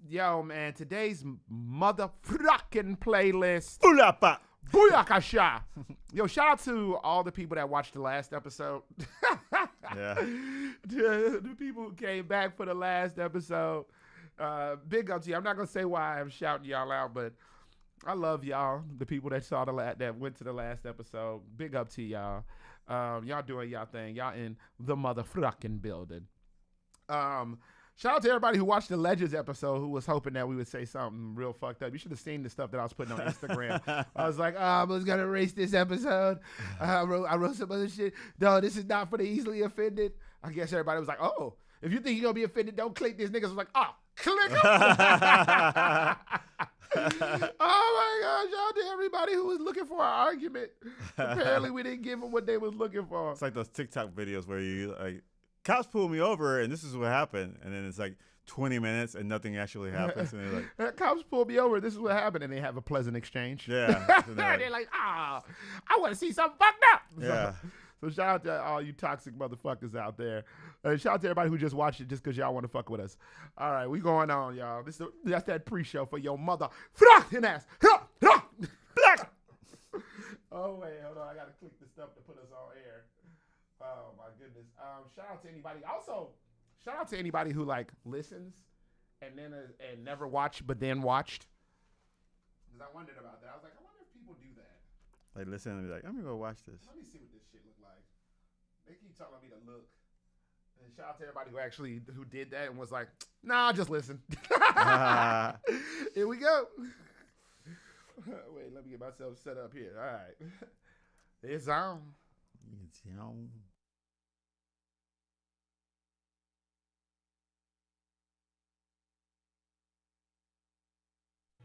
Yo, man, today's motherfucking playlist. Ulapa. Booyakasha. Yo, shout out to all the people that watched the last episode. Yeah. The people who came back for the last episode. Big up to you. I'm not going to say why I'm shouting y'all out, but I love y'all. The people that saw that went to the last episode. Big up to y'all. Y'all doing y'all thing. Y'all in the motherfucking building. Shout out to everybody who watched the Legends episode who was hoping that we would say something real fucked up. You should have seen the stuff that I was putting on Instagram. I was like, I was going to erase this episode. I wrote some other shit. No, this is not for the easily offended. I guess everybody was like, oh, if you think you're going to be offended, don't click this. Niggas was like, oh, click them. Oh my God, shout out to everybody who was looking for an argument. Apparently we didn't give them what they was looking for. It's like those TikTok videos where you like, cops pulled me over and this is what happened. And then it's like 20 minutes and nothing actually happens. And they're like, cops pulled me over. This is what happened. And they have a pleasant exchange. Yeah. They're like, I want to see something fucked up. Yeah. So shout out to all you toxic motherfuckers out there. Shout out to everybody who just watched it just because y'all want to fuck with us. All right, we going on, y'all. That's that pre-show for your mother. Fucking ass. Oh, wait, hold on. I got to click the stuff to put us on air. Oh my goodness. Shout out to anybody. Also, shout out to anybody who like listens and then and never watched but then watched. Because I wondered about that. I was like, I wonder if people do that. Like listen and be like, I'm gonna go watch this. Let me see what this shit look like. They keep telling me to look. And shout out to everybody who did that and was like, nah, just listen. Here we go. Wait, let me get myself set up here. All right. It's on. It's on.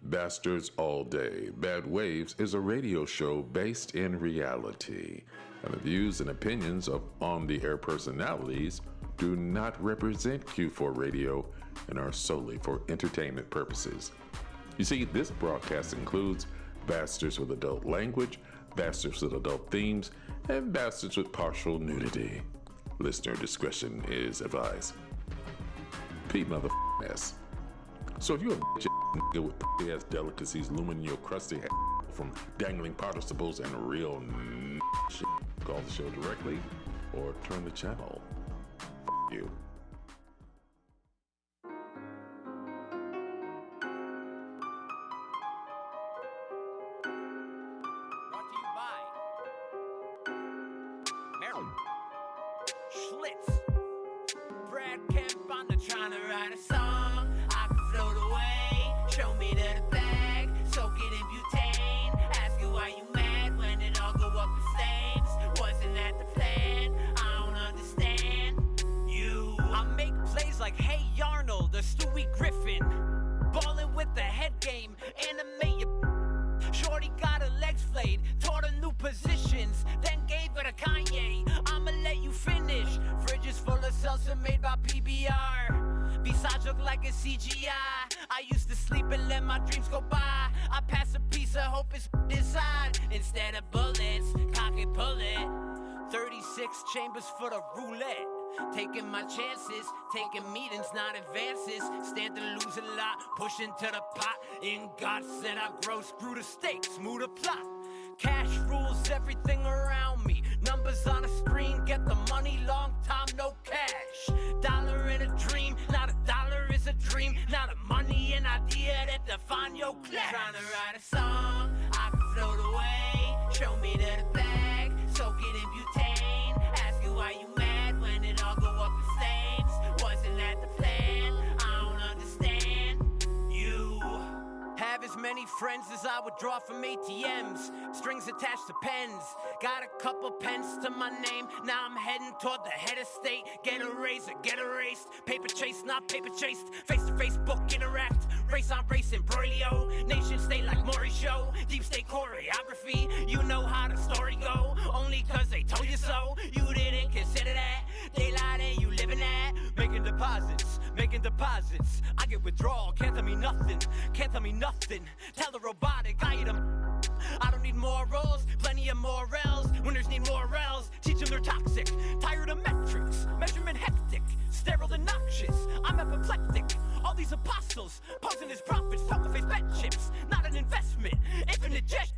Bastards All Day, Bad Waves is a radio show based in reality, and the views and opinions of on-the-air personalities do not represent Q4 Radio and are solely for entertainment purposes. You see, this broadcast includes bastards with adult language, bastards with adult themes, and bastards with partial nudity. Listener discretion is advised. Pete motherfucking. So if you're a bitch nigga with ass delicacies looming in your crusty head from dangling participles and real shit, call the show directly or turn the channel. You. Brought to you by Maryland Schlitz. Brad Kemp on the trying to write a song. I can float away. Show me the bag. Soak it in butane. Ask you why you mad when it all go up in flames. Wasn't that the plan? I don't understand you. I make plays like Hey Arnold or Stewie Griffin. Ballin' with the head game. Animate your Shorty got her legs flayed, taught her new positions, then gave her to Kanye. I'ma let you finish. Fridges full of salsa made by PBR. Visage look like a CGI. I used to sleep and let my dreams go by. I pass a piece of hope it's inside. Instead of bullets, cock and pull it. 36 chambers for the roulette. Taking my chances, taking meetings, not advances. Stand to lose a lot, pushing to the pot. In God said I grow, screw the stakes, smooth the plot. Cash rules everything around me. Numbers on a screen, get the money, long time, no cash. Dollar in a dream, not a dollar is a dream. Not a money, an idea that define your class. Trying to write a song, I can float away. Show me the bag, soak it in butane. Ask you why you mad when it all go up in flames. Wasn't that the plan? I don't understand you. Have as many friends as I would draw from ATMs. Strings attached to pens. Got a couple pens to my name. Now I'm heading toward the head of state. Get a raise or get erased. Paper chase, not paper chased. Face to face, book interact. Race on race, imbroglio. Nation state like Maury Show. Deep state choreography. You know how the story go. Only cause they told you so. You didn't consider that. Daylight and you living that. Making deposits. I get withdrawal. Can't tell me nothing. Tell the robotic item. I don't need more roles, plenty of morels. Winners need more rels. Teach them they're toxic. Tired of metrics, measurement hectic. sterile and noxious. I'm apoplectic. All these apostles posing as prophets, poker face bet chips, not an investment. Infinite jet,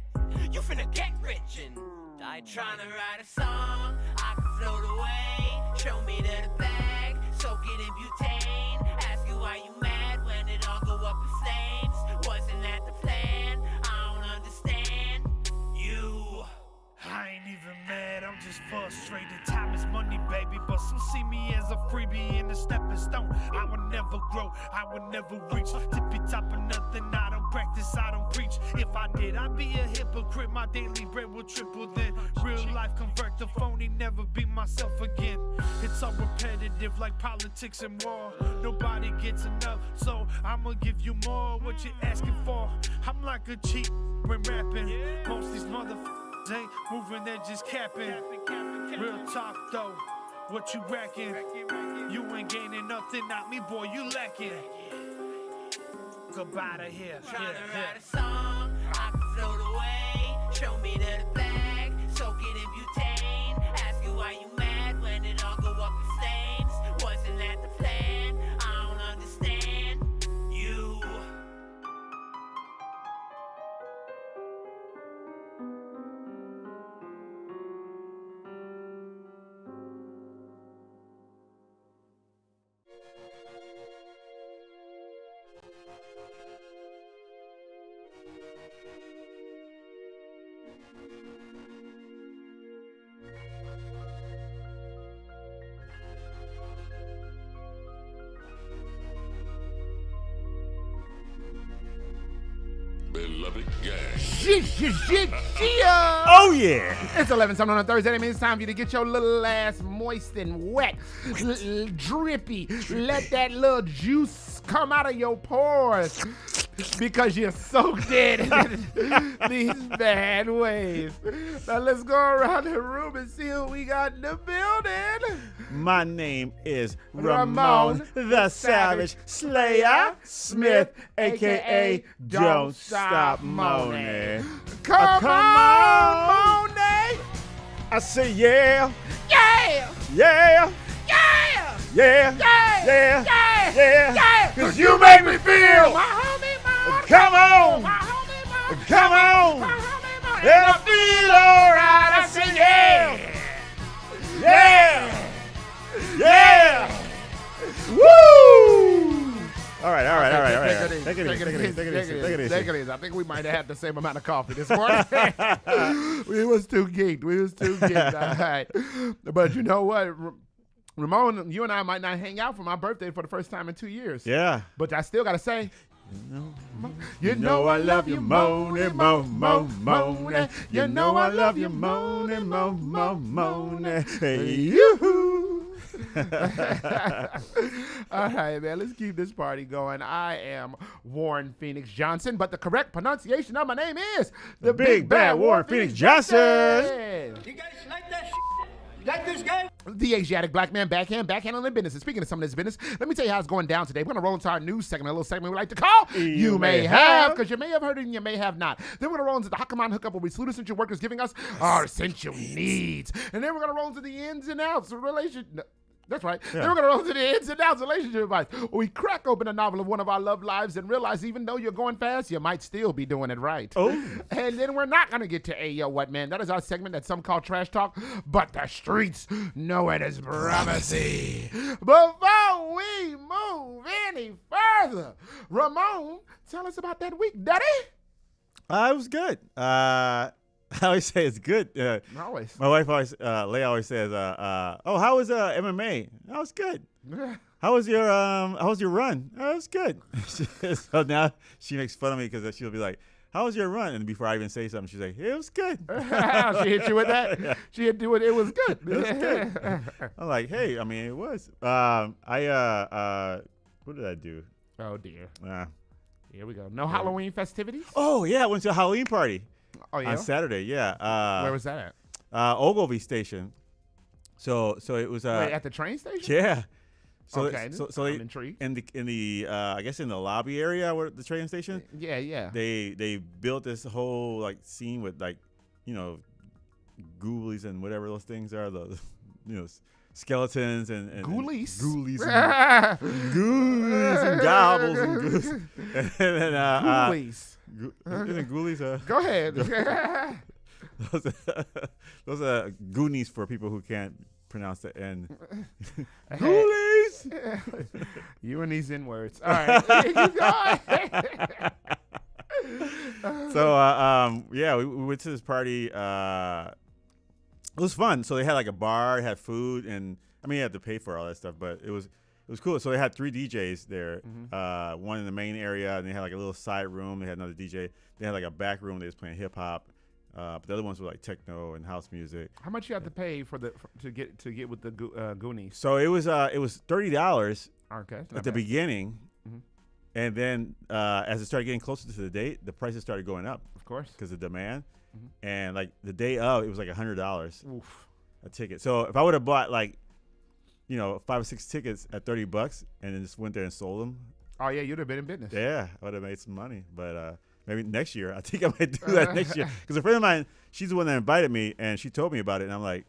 you finna get rich and die trying to write a song. I can float away. Show me to the bag, soak it in butane. Ask you why you mad when it all go up in flames. Wasn't that the plan? I don't understand you. I ain't even mad, I'm just frustrated. Time is money, baby, but some see me as a freebie and a stepping stone. I would never grow, I would never reach tippy top of nothing. I don't practice, I don't preach. If I did, I'd be a hypocrite. My daily bread will triple, then real life convert to phony. Never be myself again. It's all repetitive, like politics and war. Nobody gets enough, so I'ma give you more. What you asking for? I'm like a cheat when rapping. Most these motherfuckers ain't moving, they're just capping. Real talk though, what you racking? You ain't gaining nothing, not me, boy, you lacking. Goodbye to here. Trying to write a song, I can float away. Show me to the bag, soak it in butane. Ask you why you mad when it all go up in flames. Wasn't that the plan? I don't understand you. Beloved gang. Yeah. Oh yeah. It's 11 something on a Thursday. That means it's time for you to get your little ass moist and wet, drippy. Let that little juice come out of your pores because you're soaked in these bad waves. Now let's go around the room and see who we got in the building. My name is Ramon the Savage Slayer Smith, aka Don't Stop Moaning. Come on, Monet. I say yeah, Yeah. yeah, Yeah. yeah, Yeah. yeah, Yeah. yeah. Cause you make me feel. My homie, my Come on, My homie, my come on. My homie, my And I feel alright. I say yeah, yeah, yeah. Woo! All right. Take it easy. I think we might have had the same amount of coffee this morning. we was too geeked. All right. But you know what? Ramon, you and I might not hang out for my birthday for the first time in 2 years. Yeah. But I still got to say, You know I love you, moaning, moaning. You know I love you, moaning, moaning. Hey, yoo-hoo. All right, man, let's keep this party going. I am Warren Phoenix Johnson, but the correct pronunciation of my name is The Big Bad Warren Phoenix Johnson. You guys like that shit? Like this guy? The Asiatic black man backhandling business. And speaking of some of this business, let me tell you how it's going down today. We're going to roll into our news segment, a little segment we like to call You May Have, because you may have heard it and you may have not. Then we're going to roll into the Hakaman Hookup, where we salute essential workers giving us our essential needs. And then we're going to roll into the ins and outs of relationship. That's right. Yeah. Then we're going to roll into the ins and outs of relationship advice. We crack open a novel of one of our love lives and realize even though you're going fast, you might still be doing it right. Oh. And then we're not going to get to Ayo What Man. That is our segment that some call trash talk, but the streets know it as prophecy. Before we move any further, Ramon, tell us about that week, Daddy. It was good. I always say it's good. Always. My wife always, Leia always says, "Oh, how was MMA? That was good. How was your run? That was good." So now she makes fun of me because she'll be like, "How was your run?" And before I even say something, she's like, "It was good." She hit you with that? Yeah. She hit you with it was good. It was good. I'm like, "Hey, I mean, it was." What did I do? Oh dear. Uh, Here we go. No Halloween festivities? oh yeah, I went to a Halloween party Oh yeah. on Saturday. Yeah. Where was that Ogilvy Station. So it was at? Wait, at the train station? yeah. So Okay, so I'm they, intrigued. in the I guess in the lobby area where the train station, Yeah. they built this whole like scene with like, you know, ghoulies and whatever those things are, the you know, skeletons and Ghoulies. ghoulies and ghoulies and gobbles and goose. And then Ghoulies. Isn't ghoulies? Go ahead. Those are goonies for people who can't pronounce the N. Ghoulies. You and these N words. All right. Keep going. So yeah, we went to this party. It was fun. So they had like a bar, had food, and I mean you had to pay for all that stuff, but it was cool. So they had 3 DJs there. One in the main area, and they had like a little side room. They had another DJ. They had like a back room. They was playing hip hop. But the other ones were like techno and house music. How much you have to pay to get with the Goonies? So it was $30 Okay. at the beginning, and then as it started getting closer to the date, the prices started going up. Of course. Because of demand, and like the day of, it was like $100 Oof. a ticket. So if I would have bought like, 5 or 6 tickets at $30 and then just went there and sold them, Oh yeah, you'd have been in business. yeah, I would have made some money. But maybe next year, I think I might do that next year. Because a friend of mine, she's the one that invited me, and she told me about it, and I'm like,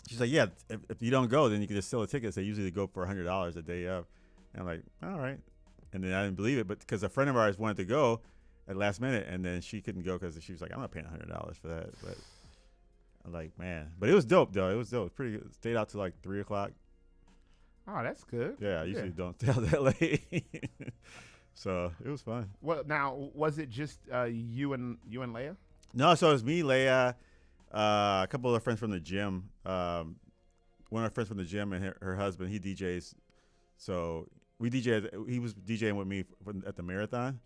she's like, yeah, if you don't go, then you can just sell the tickets. They usually go for $100 a day of. And I'm like, all right. And then I didn't believe it, but because a friend of ours wanted to go at last minute, and then she couldn't go because she was like, I'm not paying $100 for that. But I'm like, man. But it was dope, though. It was dope. Pretty good. Stayed out till like 3 o'clock. Oh, that's good. Yeah, I usually don't stay out that late. So it was fun. Well, now was it just you and Leia? No, so it was me, Leia, a couple of friends from the gym. One of our friends from the gym and her husband, he DJs. So we DJed. He was DJing with me at the marathon.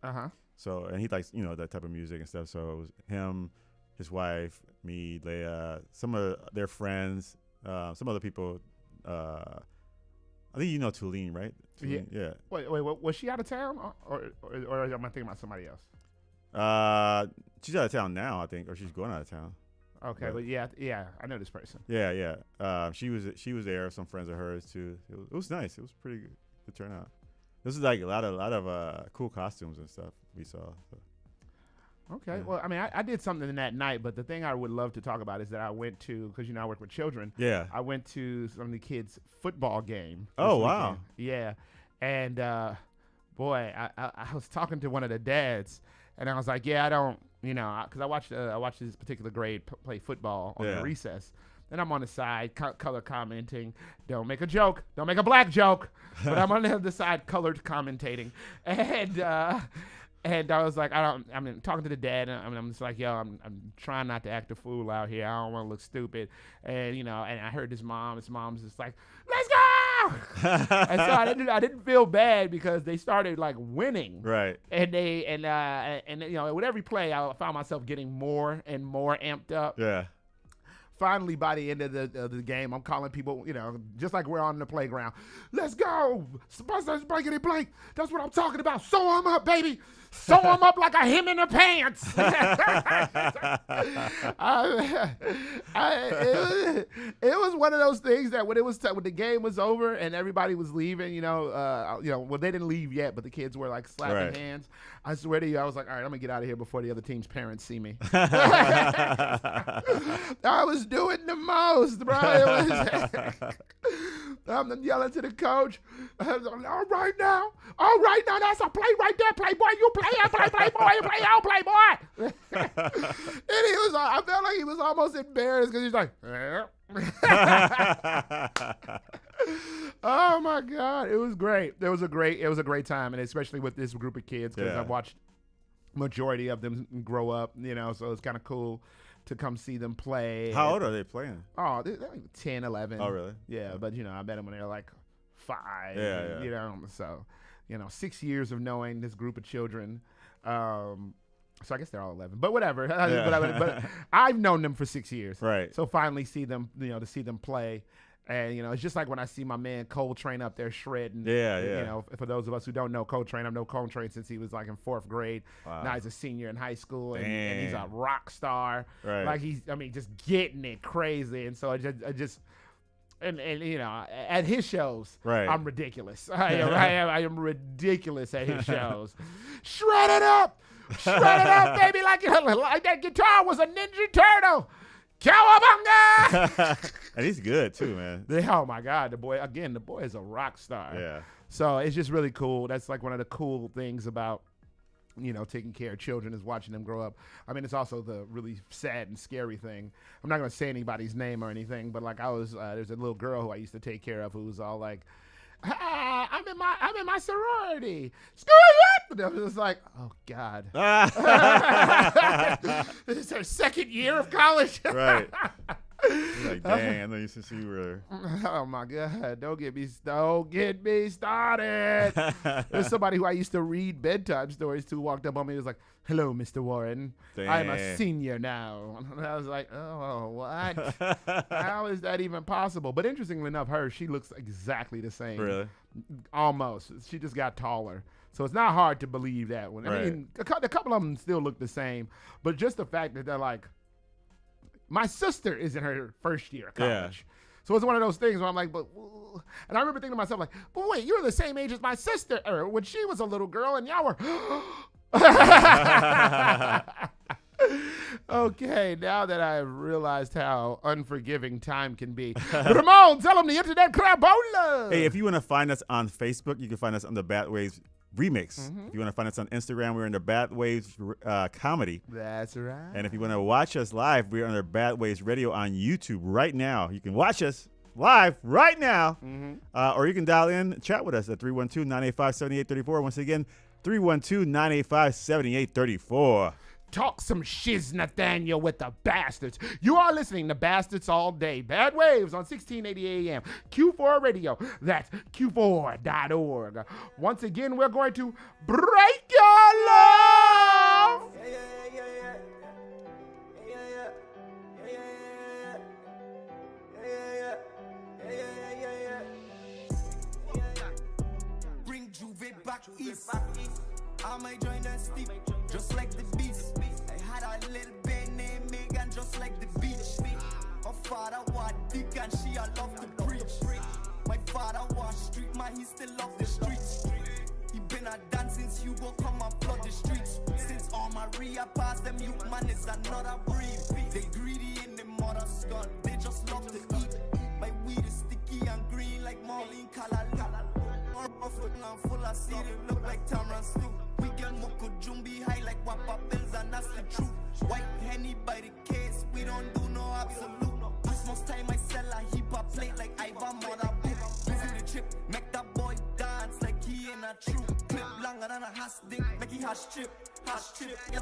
So, and he likes, that type of music and stuff. So it was him, his wife, me, Leia, some of their friends, some other people. I think Tulene, right? Tulene, yeah. Wait, was she out of town, or am I thinking about somebody else? She's out of town now, I think, or she's going out of town. Okay, but yeah, I know this person. Yeah. She was there. Some friends of hers too. It was nice. It was pretty good turnout. This is like a lot of cool costumes and stuff we saw. So. Okay. Well, I mean, I did something in that night, but the thing I would love to talk about is that I went to, because I work with children. Yeah. I went to some of the kids' football game. Oh, wow. Yeah. And boy, I was talking to one of the dads, and I was like, yeah, I don't, because I watched this particular grade play football on the recess. Then I'm on the side, color commenting. Don't make a joke. Don't make a black joke. But I'm on the other side, colored commentating. And I was like, I'm talking to the dad, and I'm just like, yo, I'm trying not to act a fool out here. I don't want to look stupid. And, and I heard his mom's just like, let's go! And so I didn't feel bad because they started like winning. Right. And with every play, I found myself getting more and more amped up. Yeah. Finally, by the end of the game, I'm calling people, just like we're on the playground. Let's go. Blankety blank. That's what I'm talking about. Sew them up, baby. Sew them up like a hem in the pants. It was one of those things that when the game was over and everybody was leaving, well, they didn't leave yet, but the kids were like slapping hands. I swear to you, I was like, all right, I'm going to get out of here before the other team's parents see me. I was doing the most, bro. I'm yelling to the coach. All right now, that's a play right there, playboy. You play boy, you play out, playboy. And I felt like he was almost embarrassed because he's like, oh my God, it was great. It was a great time, and especially with this group of kids because I've watched majority of them grow up, so it's kind of cool to come see them play. How old are they playing? Oh, they're like 10, 11. Oh, really? Yeah, but I met them when they were like 5. Yeah. So 6 years of knowing this group of children. So I guess they're all 11, but whatever. But I've known them for 6 years. Right. So finally see them, to see them play. And, it's just like when I see my man Coltrane up there shredding. Yeah. For those of us who don't know Coltrane, I've known Coltrane since he was like in 4th grade. Wow. Now he's a senior in high school, and he's a rock star. Right. Like just getting it crazy. And so I just at his shows, right. I'm ridiculous. I am ridiculous at his shows. Shred it up, baby, like that guitar was a Ninja Turtle. Cowabunga! And he's good too, man. Oh my God, the boy is a rock star. Yeah. So it's just really cool. That's like one of the cool things about, taking care of children is watching them grow up. I mean, it's also the really sad and scary thing. I'm not going to say anybody's name or anything, but like there's a little girl who I used to take care of who was all like, I'm in my sorority. Screw it! And I was just like, oh God. This is her second year of college. Right. He's like, dang, I know you since you were. Oh my God! Don't get me started. There's somebody who I used to read bedtime stories to walked up on me and was like, "Hello, Mr. Warren. I'm a Dang. senior now." And I was like, "Oh, what? How is that even possible?" But interestingly enough, she looks exactly the same. Really? Almost. She just got taller. So it's not hard to believe that one. I Right. mean, a couple of them still look the same, but just the fact that they're like, my sister is in her first year of college. So it's one of those things where I'm like, and I remember thinking to myself, like, but wait, you're the same age as my sister when she was a little girl and y'all were. Okay, now that I've realized how unforgiving time can be. Ramon, tell them the internet crabola. Hey, if you want to find us on Facebook, you can find us on the Bad Waves Remix. Mm-hmm. If you want to find us on Instagram, we're under Bad Waves Comedy. That's right. And if you want to watch us live, we're under Bad Waves Radio on YouTube right now. You can watch us live right now. Or you can dial in, chat with us at 312-985-7834. Once again, 312-985-7834. Talk some shiz, Nathaniel, with the bastards. You are listening to Bastards All Day. Bad Waves on 1680 AM. Q4 Radio. That's Q4.org. Once again, we're going to break your love. Bring Juve back east. I might join that steep, just like the beast. I had a little bit named Megan, just like the beach. My father was dick and she a love to preach. My father was street man, he still love the streets. He been a dance since Hugo come and flood the streets. Since all Maria passed them, youth man is another breed. They greedy in the mother's gun, they just love to eat. My weed is sticky and green like Marlene Kalala. I'm full of seed, it look like Tamran stew. We get Moko Jumbi high like Wapa Bills, and that's the truth. White Henny by the case, we don't do no absolute. Christmas time I sell a heap of plate like Ivan Mother Book. Busy the chip, make that boy dance like he in a troop. Clip longer than a hash dick, make he hash chip. Yeah,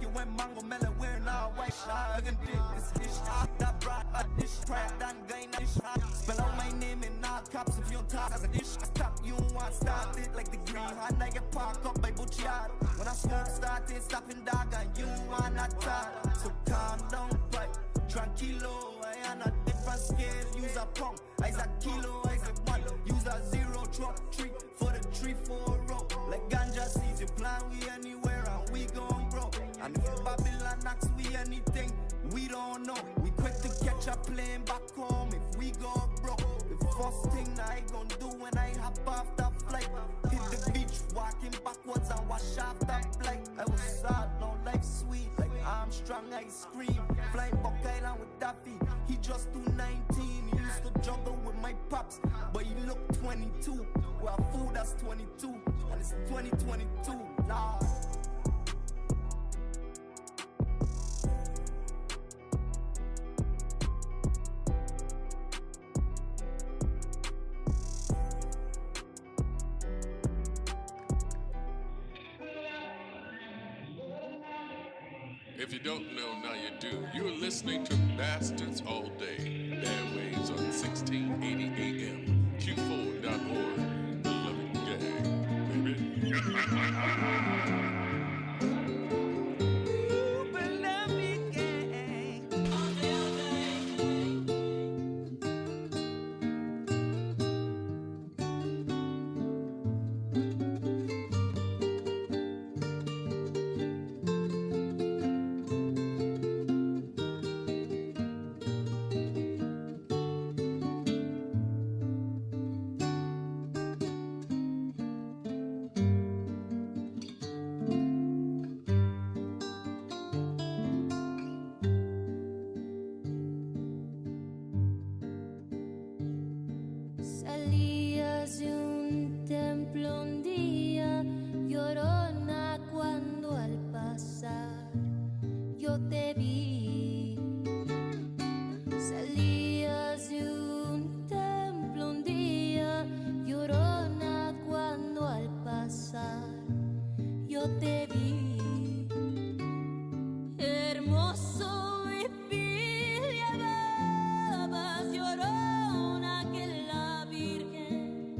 you went mango melon, wearing a white shirt. Look at this dish, that brat, a dish, pride, that guy, dish. Spell out my name in all caps if you don't talk as a dish. Stop, you want start it like the green hand, I get parked up by Butchard. When I smoke started, stopping dog, and you want not talk. So calm down, but tranquilo, I am a different scale. Use a pound, I a kilo, I a one. Use a 0 truck tree for the 3-4 row. Like ganja seeds, you plan we anywhere and we gon' grow. And if Babylon knocks we anything, we don't know. We quick to catch a plane back home if we go broke. The first thing I gon' do when I hop off the flight, hit the beach, walking backwards and wash off that flight. I was sad, no life sweet, like Armstrong ice cream. Flying Buck Island with Daffy, he just 219. He used to juggle with my pops, but he looked 22. Well, food that's 22, and it's 2022. Lord. If you don't know, now you do. You're listening to Bastards All Day. Bad Waves on 1680 AM. Q4.org. The Loving Gang. cuando te vi, hermoso vivir llevabas llorona que la Virgen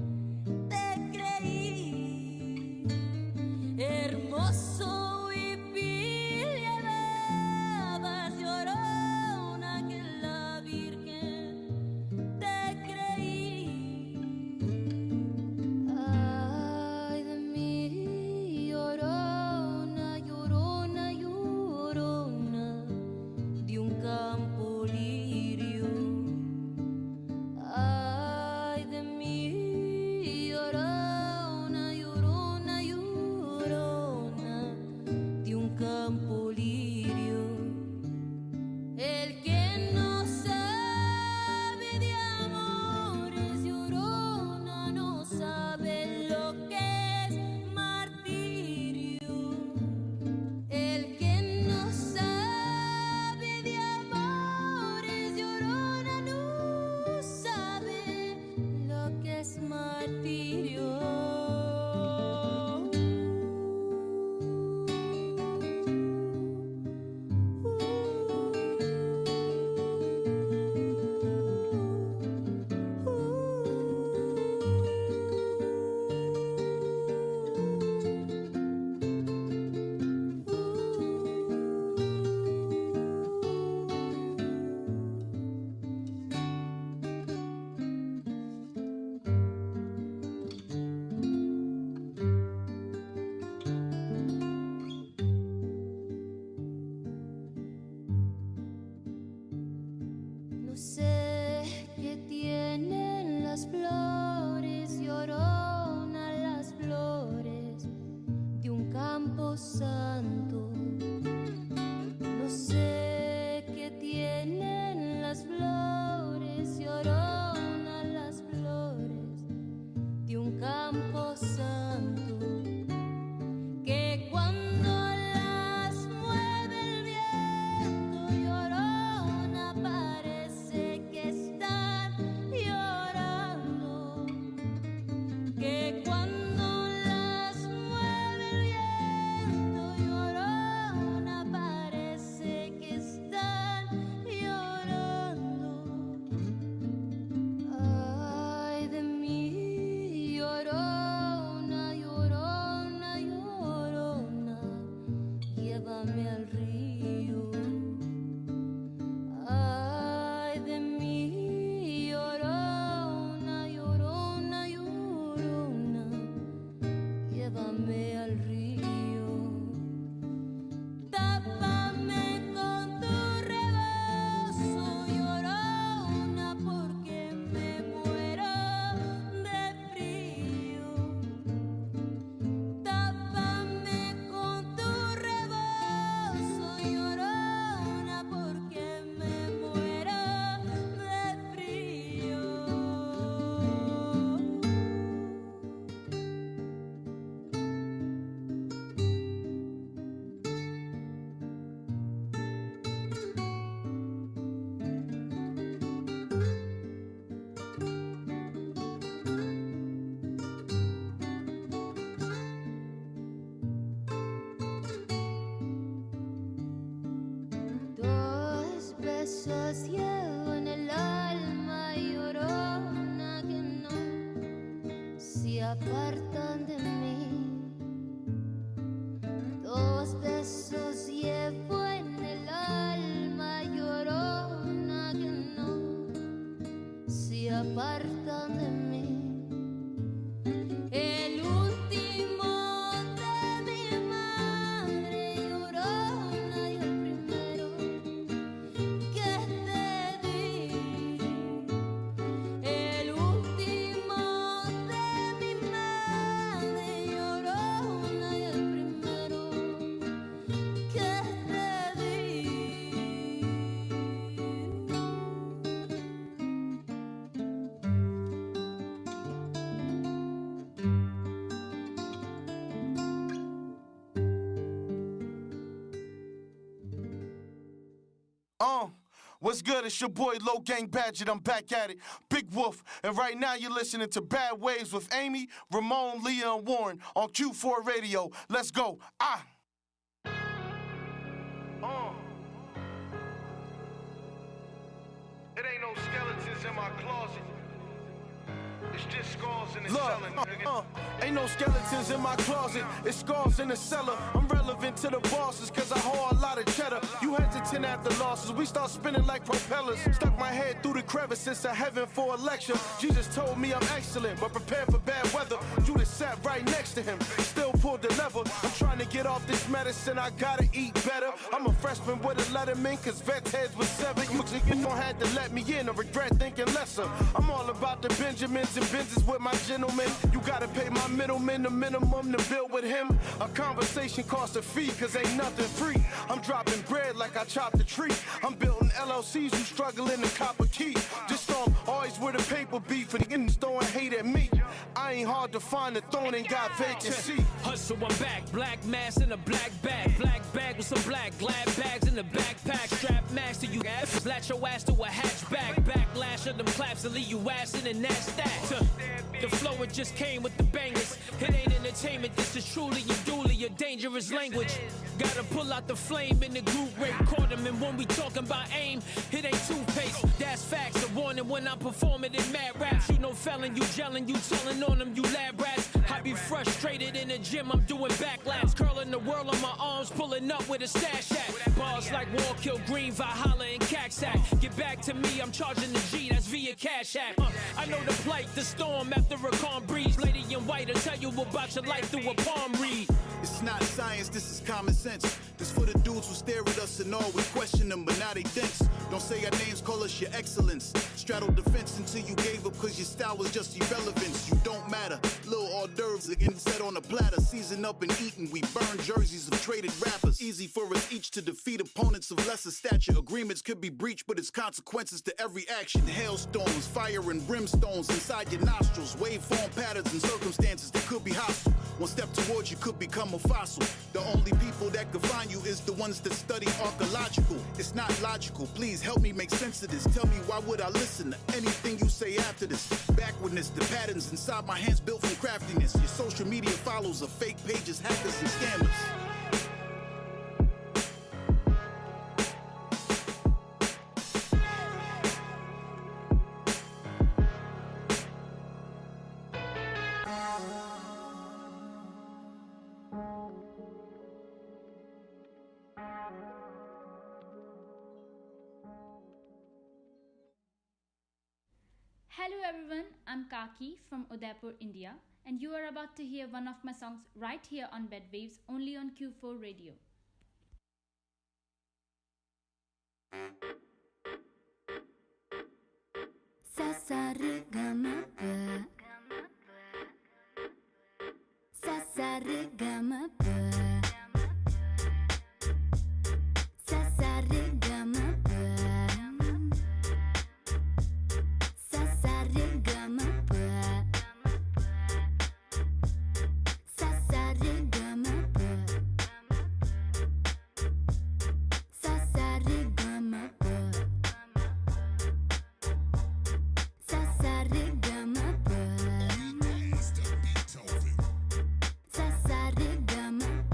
te creí, hermoso vivir llevabas llorona que la Virgen te creí. Ay de mí, llorona, llorona, llorona de un campo lirio. Ay de mí, llorona, llorona, llorona de un campo lirio. El que no sabe de amores, llorona, no sabe lo que es martirio. El que no sabe de amores, llorona, no sabe lo que es martirio. No sé qué tienen las flores, llorona, las flores de un campo santo. No sé qué tienen las flores, llorona, las flores de un campo santo. Que cuando las mueve el viento, llorona, parece que están llorando. Que cuando las mueve el viento, llorona, parece que están llorando. Ay de mí, llorona, llorona, llorona, llévame al río. Ay de mí, llorona, llorona, llorona, llévame al río. Tápame con tu rebozo, llorona, porque me muero de frío. Tápame con tu rebozo, llorona, porque me muero de frío. Dos besos llevo en el alma, llorona, que no se apartan de mí. Dos besos llevo en el alma, llorona, que no se apartan de mí. El último de mi madre, llorona, y el primero que te What's good? It's your boy Low Gang Badget. I'm back at it. Big Wolf. And right now you're listening to Bad Waves with Amy, Ramon, Leah, and Warren on Q4 Radio. Let's go. It ain't no skeletons in my closet. It's just scars in the cellar. Ain't no skeletons in my closet. It's scars in the cellar. I'm relevant to the bosses cause I hold a lot of cheddar. You hesitant after losses. We start spinning like propellers. Stuck my head through the crevices of heaven for a lecture. Jesus told me I'm excellent, but prepare for bad weather. Judas sat right next to him. Still pulled the lever. I'm trying to get off this medicine. I gotta eat better. I'm a freshman with a letterman cause vets heads was severed. You don't have to let me in. I regret thinking lesser. I'm all about the Benjamins and Benzes with my gentlemen. You gotta pay my middleman the minimum to build with him. A conversation costs a fee cause ain't nothing free. I'm dropping bread like I chopped a tree. I'm building LLCs who struggling to cop a key. Just on always where the paper beef and getting throwing hate at me. I ain't hard to find, the throne ain't got vacancy. Hustle, I'm back. Black mask and a black bag. Black bag with some black glad bags in the backpack. Strap max to you ass. Latch your ass to a hatchback. Backlash of them claps and leave you ass in and that's that. The flow, it just came with the bangers. It ain't entertainment, this is truly and duly a dangerous language. Gotta pull out the flame in the group rate. Caught him, and when we talking about aim, it ain't toothpaste. That's facts, a warning when I'm performing in mad raps. You know felon, you gelling, you telling on them, you lab rats. I be frustrated in the gym, I'm doing backlaps. Curling the world on my arms, pulling up with a stash at. Bars like Wall Kill Green, Valhalla, and Caxac. Get back to me, I'm charging the G, that's via Cash App. I know the plight, the storm after a calm breeze. Lady in white will tell you about your life through a palm read. It's not science, this is common sense. This for the dudes who stare at us and always question them, but now they dense. Don't say our names, call us your excellence. Straddled the fence until you gave up cause your style was just irrelevance. You don't matter. Little hors d'oeuvres again set on a platter. Seasoned up and eaten, we burn jerseys of traded rappers. Easy for us each to defeat opponents of lesser stature. Agreements could be breached, but it's consequences to every action. Hailstones, fire and brimstones inside your nostrils. Waveform patterns and circumstances that could be hostile. One step towards you could become a fossil. The only people that could find you is the ones that study archaeological. It's not logical, please help me make sense of this. Tell me why would I listen to anything you say after this? Backwardness, the patterns inside my hands built from craftiness. Your social media follows are fake pages, hackers and scammers. Hello everyone, I'm Kaki from Udaipur, India, and you are about to hear one of my songs right here on B.A.D Waves, only on Q4 Radio. Sasarigama-pa, Sasarigama-pa, Sasarigama-pa, Sasarigama-pa, Sasarigama-pa, Sasarigama-pa, Sasarigama-pa, Sasarigama-pa.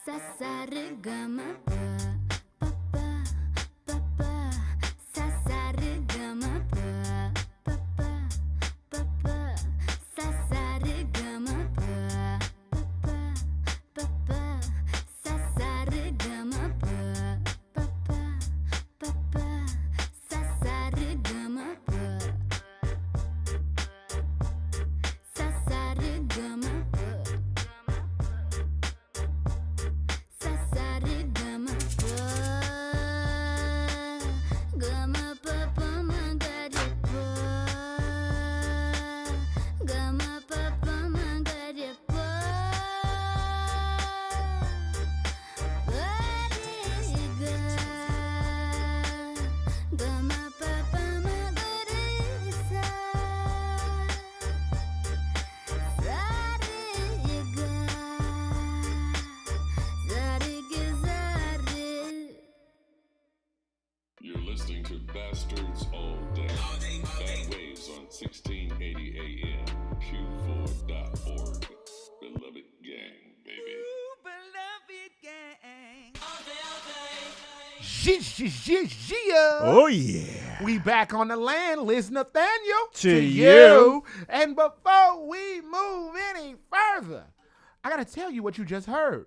sa sa re ga ma pa pa pa pa pa sa sa re ga ma pa pa pa pa pa sa sa re ga ma pa pa pa pa pa sa sa re ga ma pa pa pa pa pa sa sa re ga ma pa sa sa re ga ma pa sa sa re ga ma pa ga ma pa pa ma ga re pa ga ma pa pa ma ga re pa re ga ga ma pa pa ma ga re sa sa re ga za re ga za re. You're listening to Bastards All Day. Bad Waves on 1680 AM, Q4.org. Beloved gang, baby. Yeah. Oh, yeah. We back on the land, Liz Nathaniel. To you. And before we move any further, I got to tell you what you just heard.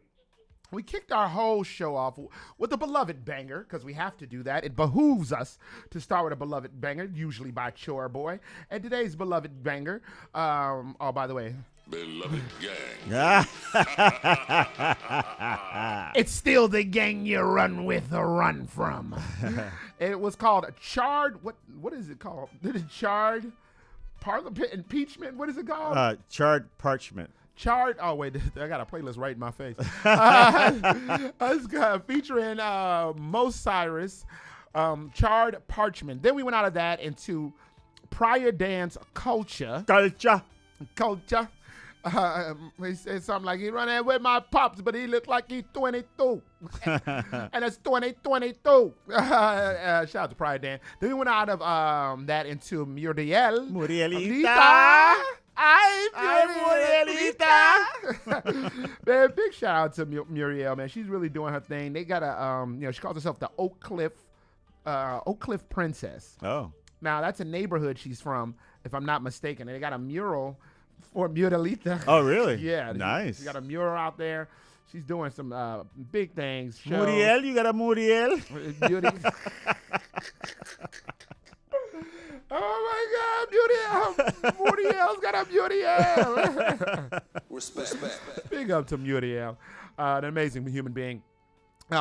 We kicked our whole show off with a beloved banger, because we have to do that. It behooves us to start with a beloved banger, usually by Chore Boy. And today's beloved banger, oh, by the way, Beloved gang. it's still the gang you run with or run from. It was called Charred, what is it called? Charred Parliament Impeachment? What is it called? Charred Parchment. Charred. Oh wait, I got a playlist right in my face. It's featuring Mo Cyrus, Charred Parchment. Then we went out of that into prior dance culture. He said something like he run in with my pops, but he looked like he's 22, and it's 2022. Shout out to prior dance. Then we went out of that into Murielita. Man, big shout out to Muriel, man. She's really doing her thing. They got a, she calls herself the Oak Cliff Princess. Oh. Now, that's a neighborhood she's from, if I'm not mistaken. And they got a mural for Murielita. Oh, really? Yeah. Nice. She got a mural out there. She's doing some big things. Muriel, you got a Muriel? Beauty. Oh my God, Muriel's got a Muriel. Respect. Big up to Muriel, an amazing human being.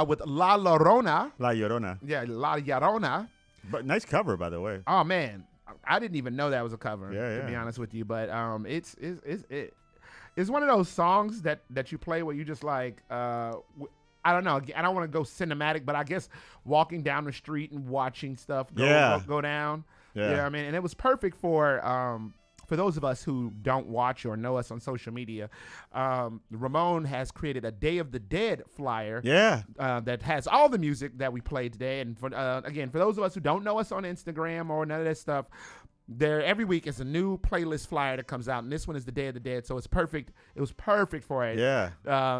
With La Llorona. La Llorona. Yeah, La Llorona. But nice cover, by the way. Oh man, I didn't even know that was a cover. Yeah. To be honest with you, but it's one of those songs that you play where you just like I don't know. I don't want to go cinematic, but I guess walking down the street and watching stuff go down. Yeah. You know what I mean? And it was perfect for those of us who don't watch or know us on social media. Ramon has created a Day of the Dead flyer. Yeah. That has all the music that we played today. And for, again, for those of us who don't know us on Instagram or none of that stuff, there every week is a new playlist flyer that comes out, and this one is the Day of the Dead, so it's perfect. It was perfect for it. Yeah.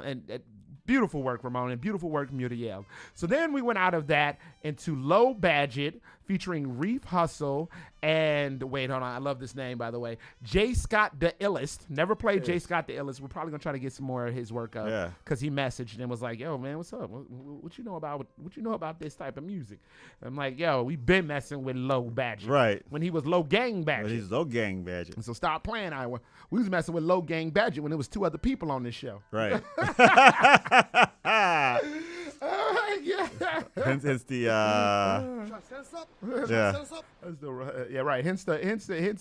And beautiful work, Ramon, and beautiful work, Muriel. So then we went out of that into Low Budget, featuring Reef Hustle and, wait, hold on, I love this name, by the way, J. Scott the Illest. Never played J. Scott the Illest. We're probably going to try to get some more of his work up. Yeah. Because he messaged and was like, yo, man, what's up? What you know about this type of music? I'm like, yo, we been messing with Low Budget. Right. When he was Low Gang Budget. When he's Low Gang Budget. And so stop playing, Iowa. We was messing with Low Gang Budget when there was two other people on this show. Right. Yeah. Hence the Yeah, right. Hence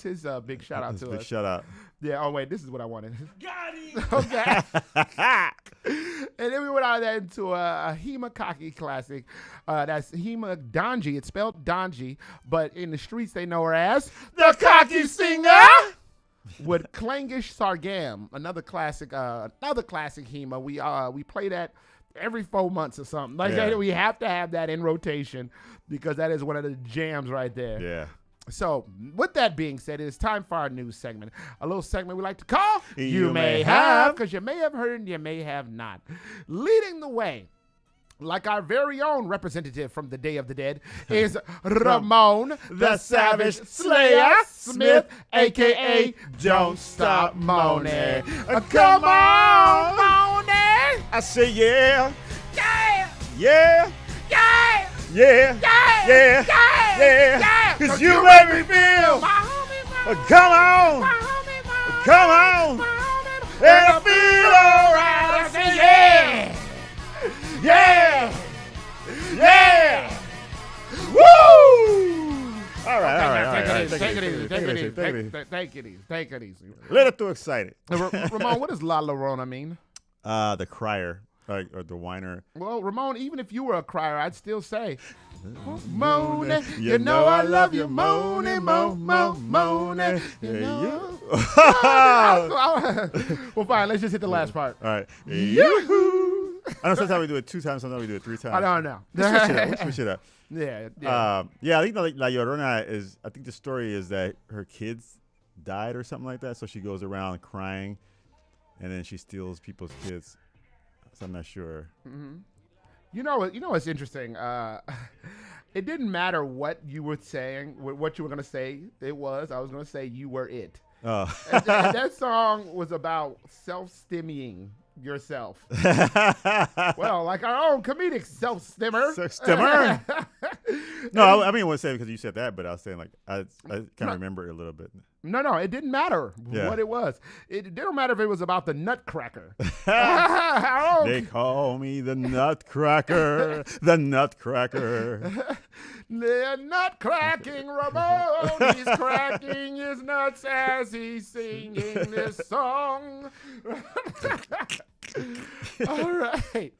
his big shout out to big us. shout out. Yeah. Oh wait, this is what I wanted. Got him. Okay. And then we went out of that into a Hema Kaki classic. That's Hema Donji. It's spelled Donji, but in the streets they know her as the Kaki Singer. With Clangish Sargam, another classic Hema. We play that every 4 months or something. Like that, we have to have that in rotation because that is one of the jams right there. Yeah. So, with that being said, it is time for our news segment. A little segment we like to call You May Have. because you may have heard and you may have not. Leading the way, like our very own representative from the Day of the Dead, is Ramon the Savage Slayer Smith, a.k.a. Don't Stop Moaning. Come on, Moaning! I say yeah. Yeah! Yeah. Yeah! Yeah. Yeah! Yeah. Yeah! Yeah. Yeah! Because you make me feel. My homie, Come on. my homie, Come on. my homie, And I feel alright. I say yeah! Yeah. Yeah. Woo. All right. All right. Take it easy. Take it easy. Little too excited. Ramon, what does La Llorona mean? The crier, or the whiner. Well, Ramon, even if you were a crier, I'd still say, Moaning, you know I love you, moaning, moaning. Well, fine, let's just hit the last part. All right. Yoo-hoo! I know sometimes we do it 2 times, sometimes we do it 3 times. I don't know. We switch it up. Yeah. Yeah, I think La Llorona is, I think the story is that her kids died or something like that, so she goes around crying, and then she steals people's kids. So I'm not sure. Mm-hmm. You know what's interesting? It didn't matter what you were saying, what you were going to say. I was going to say you were it. Oh. and that song was about self-stimming yourself. Well, like our own comedic self-stimmer. Self-stimmer? No, I mean, I wouldn't say because you said that, but I was saying, like, I kind of remember it a little bit. No, it didn't matter what it was. It didn't matter if it was about the Nutcracker. They call me the Nutcracker, the Nutcracker. The nut-cracking Ramon, he's cracking his nuts as he's singing this song. All right,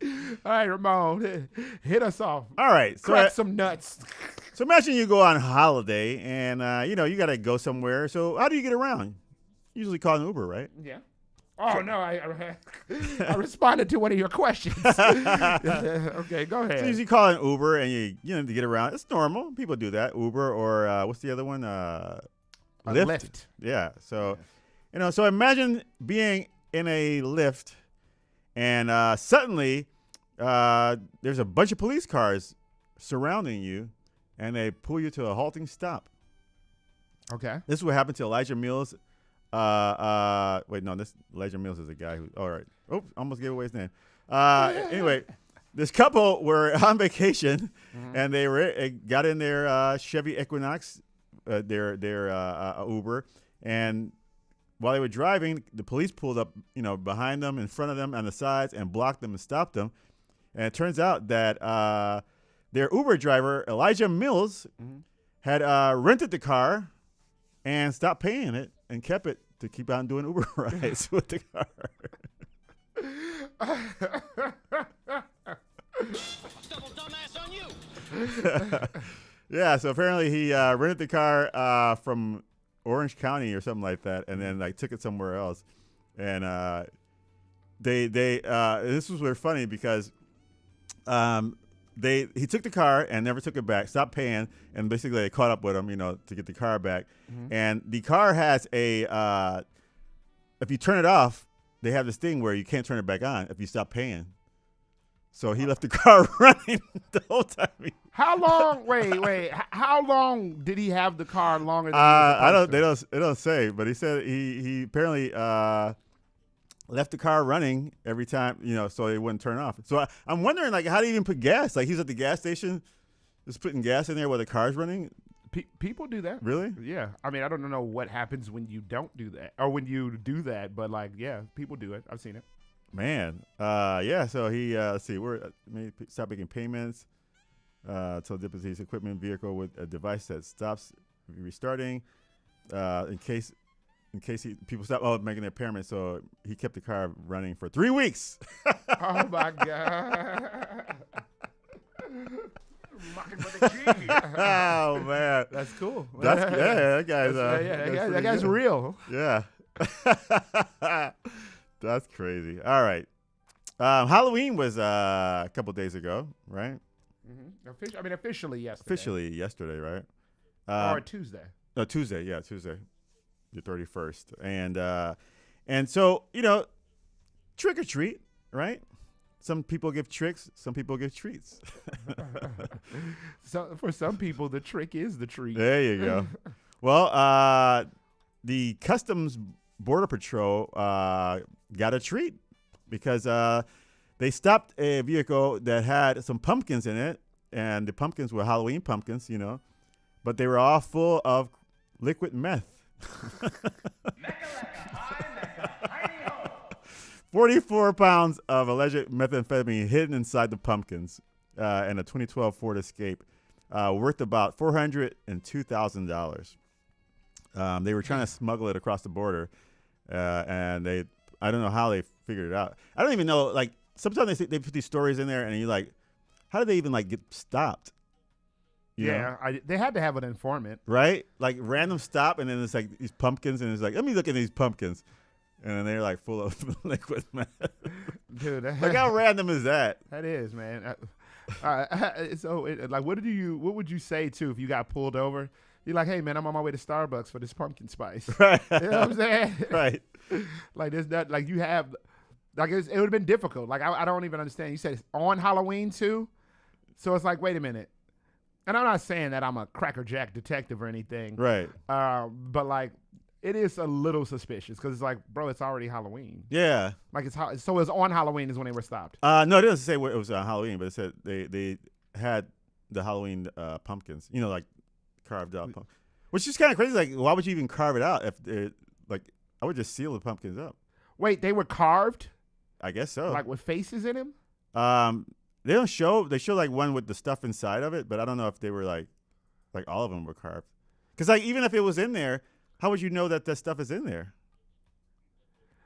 Ramon, hit us off. All right, so crack some nuts. So imagine you go on holiday and you got to go somewhere. So how do you get around? Usually call an Uber, right? Yeah. Oh, no, I responded to one of your questions. Okay, go ahead. So you usually call an Uber and you to get around. It's normal. People do that. Uber or what's the other one? Lyft. Yeah. So, so imagine being in a Lyft and suddenly there's a bunch of police cars surrounding you and they pull you to a halting stop. Okay. This is what happened to Elijah Mills. Wait, no, this Elijah Mills is a guy who. All right. Oh, almost gave away his name. Anyway, this couple were on vacation, and they got in their Chevy Equinox, their Uber, and while they were driving, the police pulled up, behind them, in front of them, on the sides, and blocked them and stopped them. And it turns out that their Uber driver, Elijah Mills, had rented the car and stopped paying it and kept it to keep on doing Uber rides with the car. Yeah, so apparently he rented the car from Orange County or something like that, and then took it somewhere else. And this was very funny because he took the car and never took it back, stopped paying, and basically they caught up with him, to get the car back. And the car has if you turn it off, they have this thing where you can't turn it back on if you stop paying. So he left the car running the whole time. How long? Wait. How long did he have the car longer than I don't. They don't say, but he said he apparently left the car running every time, so it wouldn't turn off. So I'm wondering, how do you even put gas? He's at the gas station, just putting gas in there while the car's running. People do that. Really? Yeah. I mean, I don't know what happens when you don't do that or when you do that, but yeah, people do it. I've seen it. Man. Yeah. So he, let's see, stop making payments. Till his equipment vehicle with a device that stops restarting, in case people stop making their payments. So he kept the car running for 3 weeks. Oh my God. Oh man, that's cool. That guy's that guy's real. Yeah. That's crazy. All right. Halloween was a couple days ago, right? Officially yesterday. Officially yesterday, right? Or Tuesday. No, Tuesday. Yeah, Tuesday, the 31st. And so trick or treat, right? Some people give tricks. Some people give treats. So for some people, the trick is the treat. There you go. Well, the Customs Border Patrol got a treat because they stopped a vehicle that had some pumpkins in it, and the pumpkins were Halloween pumpkins, but they were all full of liquid meth. 44 pounds of alleged methamphetamine hidden inside the pumpkins in a 2012 Ford Escape, worth about $402,000. They were trying to smuggle it across the border, and I don't know how they figured it out. I don't even know, like, sometimes they put these stories in there, and you're like, how did they even, like, get stopped? You know? They had to have an informant. Right? Like, random stop, and then it's, like, these pumpkins, and it's like, let me look at these pumpkins. And then they're, like, full of liquid meth. Dude. Like, how random is that? That is, man. What would you say, too, if you got pulled over? You're like, hey, man, I'm on my way to Starbucks for this pumpkin spice. Right. You know what I'm saying? Right. Like, there's not, like, you have, like, it would have been difficult. Like, I don't even understand. You said it's on Halloween, too? So it's like, wait a minute. And I'm not saying that I'm a crackerjack detective or anything. Right. But, like, it is a little suspicious because it's like, bro, it's already Halloween. Yeah. Like, so it's on Halloween is when they were stopped. No, it doesn't say it was on Halloween, but it said they had the Halloween pumpkins, like, carved out, which is kind of crazy. Like, why would you even carve it out if like, I would just seal the pumpkins up. Wait, they were carved? I guess so. Like with faces in them? They don't show. They show like one with the stuff inside of it, but I don't know if they were like all of them were carved. Because like even if it was in there, how would you know that stuff is in there?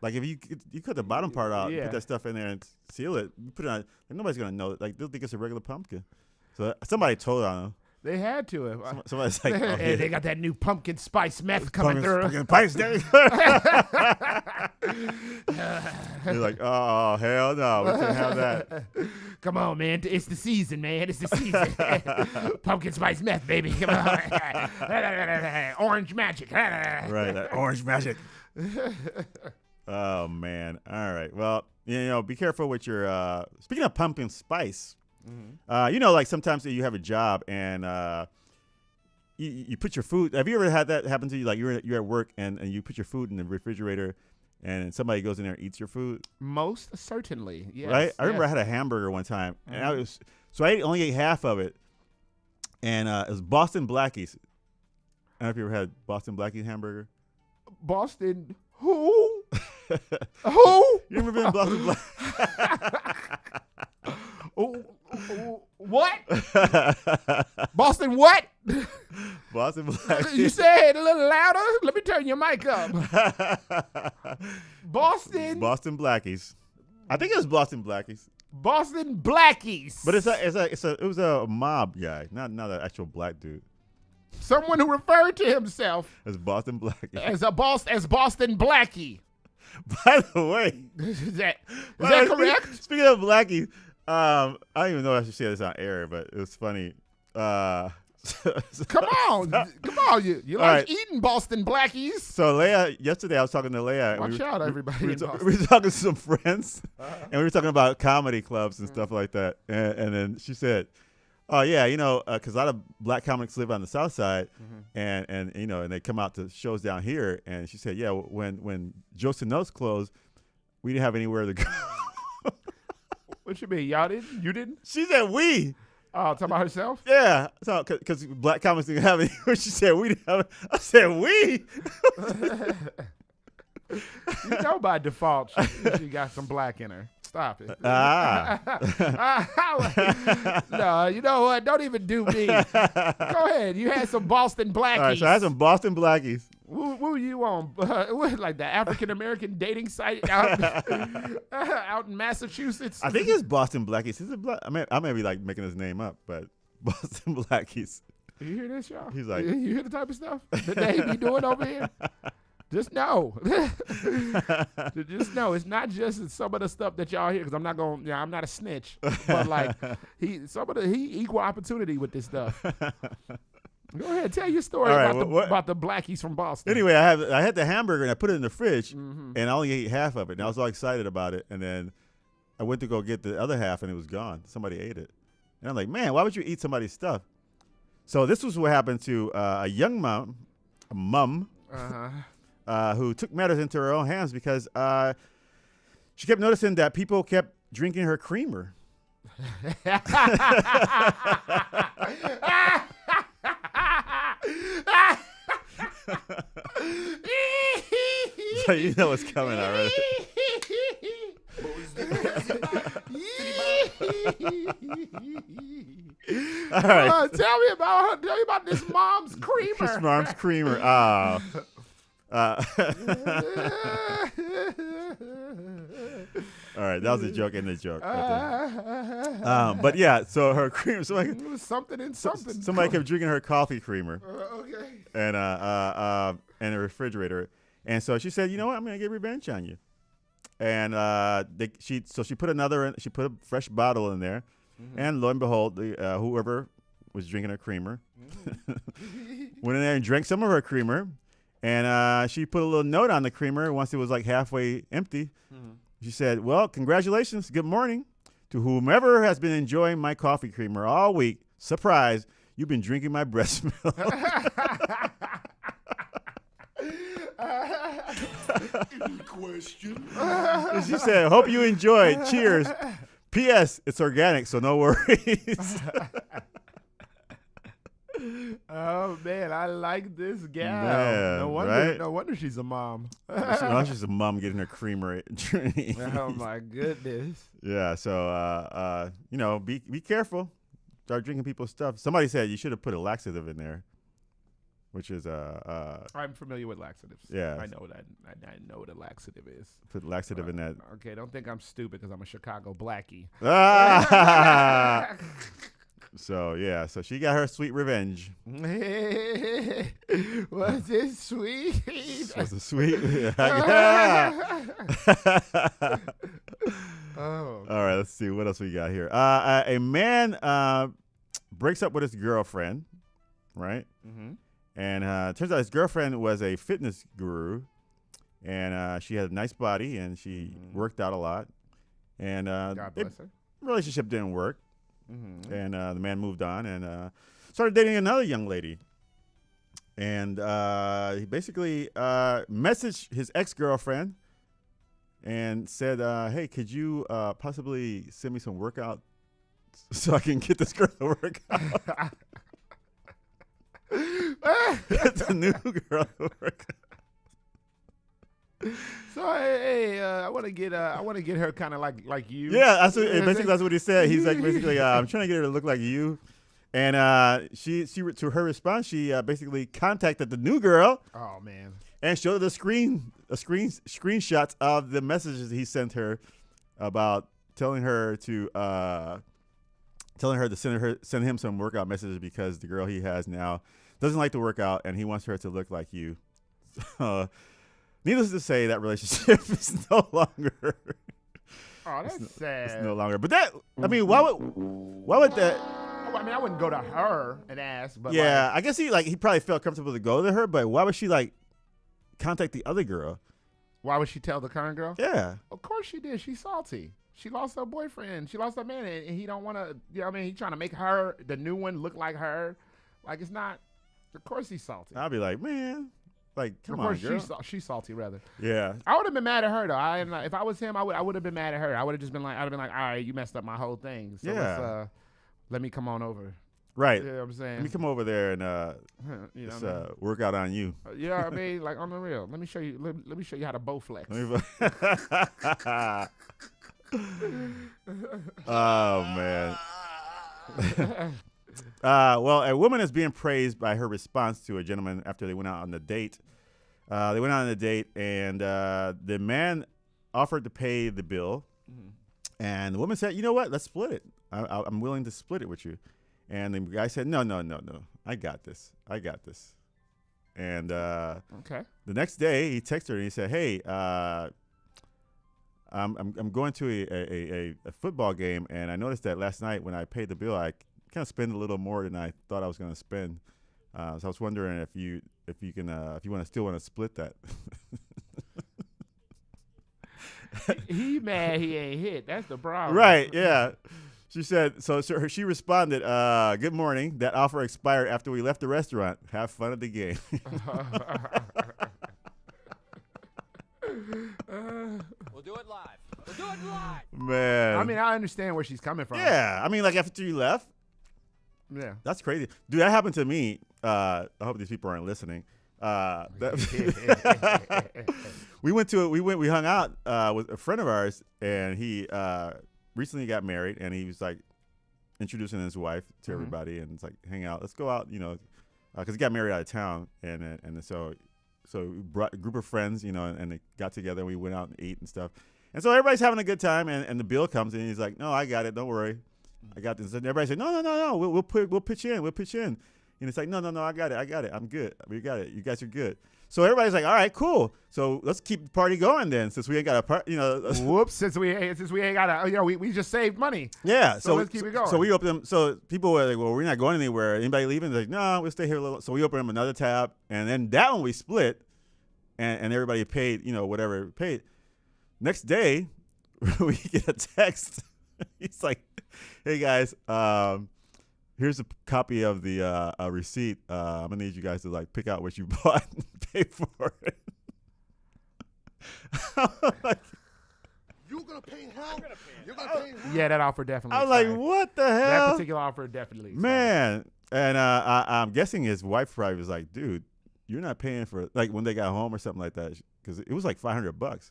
Like if you cut the bottom part out, put that stuff in there and seal it, you put it on. Like, nobody's gonna know. Like they'll think it's a regular pumpkin. So somebody told on them. They had to have. Somebody's like, oh, hey, they got that new pumpkin spice meth coming through. Pumpkin spice, They're like, oh, hell no. We can't have that. Come on, man. It's the season, man. It's the season. Pumpkin spice meth, baby. Come on. Orange magic. Right, that orange magic. Oh, man. All right. Well, be careful with your, speaking of pumpkin spice, like sometimes you have a job and you put your food. Have you ever had that happen to you? Like you're at work and you put your food in the refrigerator and somebody goes in there and eats your food? Most certainly, yes. Right? I remember I had a hamburger one time and I only ate half of it, and it was Boston Blackies. I don't know if you ever had Boston Blackies hamburger. Boston who? Who? You remember being Boston Black? What? Boston what? Boston Blackies. You say it a little louder? Let me turn your mic up. Boston Blackies. I think it was Boston Blackies. Boston Blackies. But it was a mob guy, not an actual black dude. Someone who referred to himself as Boston Blackie. As Boston Blackie. By the way, is that correct? Speaking of Blackie, I don't even know if I should say this on air, but it was funny. Come on. You like eating Boston Blackies. So Leia, yesterday I was talking to Leia. Watch out, everybody. We were talking to some friends, and we were talking about comedy clubs and stuff like that. And then she said, oh yeah, because a lot of black comics live on the South Side, and they come out to shows down here. And she said, yeah, when Joseph Notes closed, we didn't have anywhere to go. What you mean, y'all didn't? You didn't? She said we. Oh, talking about herself? Yeah, so because black comics didn't have anywhere. She said we didn't have. I said we. By default, she got some black in her. Stop it. No, you know what? Don't even do me. Go ahead. You had some Boston Blackies. All right, so I had some Boston Blackies. Who you on? Like the African-American dating site out in Massachusetts? I think it's Boston Blackies. I may be like making his name up, but Boston Blackies. You hear this, y'all? He's like, you hear the type of stuff that they be doing over here? Just know. Just know it's not just some of the stuff that y'all hear, because I'm not a snitch. But like he equal opportunity with this stuff. Go ahead, tell your story All right, about the blackies from Boston. Anyway, I had the hamburger and I put it in the fridge, and I only ate half of it, and I was all excited about it. And then I went to go get the other half, and it was gone. Somebody ate it, and I'm like, man, why would you eat somebody's stuff? So this was what happened to a young mom, who took matters into her own hands because she kept noticing that people kept drinking her creamer. So you know what's coming already. All right. Tell me about this mom's creamer. This mom's creamer. All right, that was a joke and a joke. But yeah, so her creamer. It was something and something. Somebody kept drinking her coffee creamer. Okay. And in the refrigerator, and so she said, "You know what? I'm gonna get revenge on you." And she put she put a fresh bottle in there, and lo and behold, whoever was drinking her creamer went in there and drank some of her creamer, and she put a little note on the creamer once it was like halfway empty. She said, "Well, congratulations, good morning to whomever has been enjoying my coffee creamer all week. Surprise, you've been drinking my breast milk." Any question? She said, "Hope you enjoyed. Cheers. P.S. It's organic, so no worries." Oh man, I like this gal. Man, no wonder, right? no wonder she's a mom. She's a mom getting her creamer. Oh my goodness. Yeah. So be careful. Start drinking people's stuff. Somebody said you should have put a laxative in there, which is I'm familiar with laxatives. Yeah. I know that. I know what a laxative is. Put laxative in that. Okay, don't think I'm stupid because I'm a Chicago blackie. So yeah, so she got her sweet revenge. Was it sweet? Was it sweet? Oh. All right, let's see what else we got here. A man breaks up with his girlfriend, right? And turns out his girlfriend was a fitness guru, and she had a nice body, and she worked out a lot. And God bless her. Relationship didn't work. And the man moved on and started dating another young lady. And he basically messaged his ex-girlfriend and said, "Hey, could you possibly send me some workout so I can get this girl to work out?" Get the new girl to work out. So hey, I want to get her kind of like you. Yeah, that's what he said. He's like basically, I'm trying to get her to look like you, and she to her response, she basically contacted the new girl. Oh man! And showed her screenshots of the messages he sent her about telling her to send him some workout messages because the girl he has now doesn't like to work out and he wants her to look like you. Needless to say, that relationship is no longer. Oh, that's sad. It's no longer. But that, I mean, why would that? I mean, I wouldn't go to her and ask. But yeah, I guess he probably felt comfortable to go to her, but why would she contact the other girl? Why would she tell the current girl? Yeah. Of course she did. She's salty. She lost her boyfriend. She lost her man, and he don't want to. You know what I mean? He's trying to make her, the new one, look like her. Like it's not. Of course he's salty. I'll be like, man. Come on, girl. She's salty, rather. Yeah. I would have been mad at her though. If I was him, I would have been mad at her. I would have just been like, all right, you messed up my whole thing. So let me come on over. Right. You know what I'm saying? Let me come over there and work out on you. Yeah, I mean, like on the real. Let me show you. Let me show you how to bow flex. Oh man. Well, a woman is being praised by her response to a gentleman after they went out on the date. They went out on a date, and the man offered to pay the bill. And the woman said, "You know what? Let's split it. I'm willing to split it with you." And the guy said, "No. I got this. And okay. The next day, he texted her and he said, "Hey, I'm going to a football game, and I noticed that last night when I paid the bill, I kind of spent a little more than I thought I was going to spend. So I was wondering if you still want to split that. He mad he ain't hit. That's the problem. Right, yeah. She said, so she responded, good morning. That offer expired after we left the restaurant. Have fun at the game. We'll do it live. We'll do it live. Man. I mean, I understand where she's coming from. Yeah. I mean, like after you left. Yeah. That's crazy. Dude, that happened to me. I hope these people aren't listening. We hung out with a friend of ours, and he recently got married, and he was like introducing his wife to everybody, and it's like, hang out, let's go out, because he got married out of town, and so we brought a group of friends, and they got together, and we went out and ate and stuff, and so everybody's having a good time, and the bill comes in, and he's like, no, I got it, don't worry, I got this, and everybody said, no, we'll pitch in. And it's like, no, I got it. I'm good. We got it. You guys are good. So everybody's like, all right, cool. So let's keep the party going then, since we ain't got a part, Whoops, since we ain't got a, we just saved money. Yeah. So let's keep it going. So we open them. So people were like, well, we're not going anywhere. Anybody leaving? They're like, no, we'll stay here a little. So we open them another tab, and then that one we split, and everybody paid, whatever it paid. Next day, we get a text. He's like, hey guys, here's a copy of the receipt. I'm gonna need you guys to like pick out what you bought and pay for it. Like, you're gonna pay hell. You're gonna pay hell. Yeah, that offer definitely. I was like, what the hell? That particular offer definitely. Man, and I'm guessing his wife probably was like, dude, you're not paying for like when they got home or something like that, because it was like $500.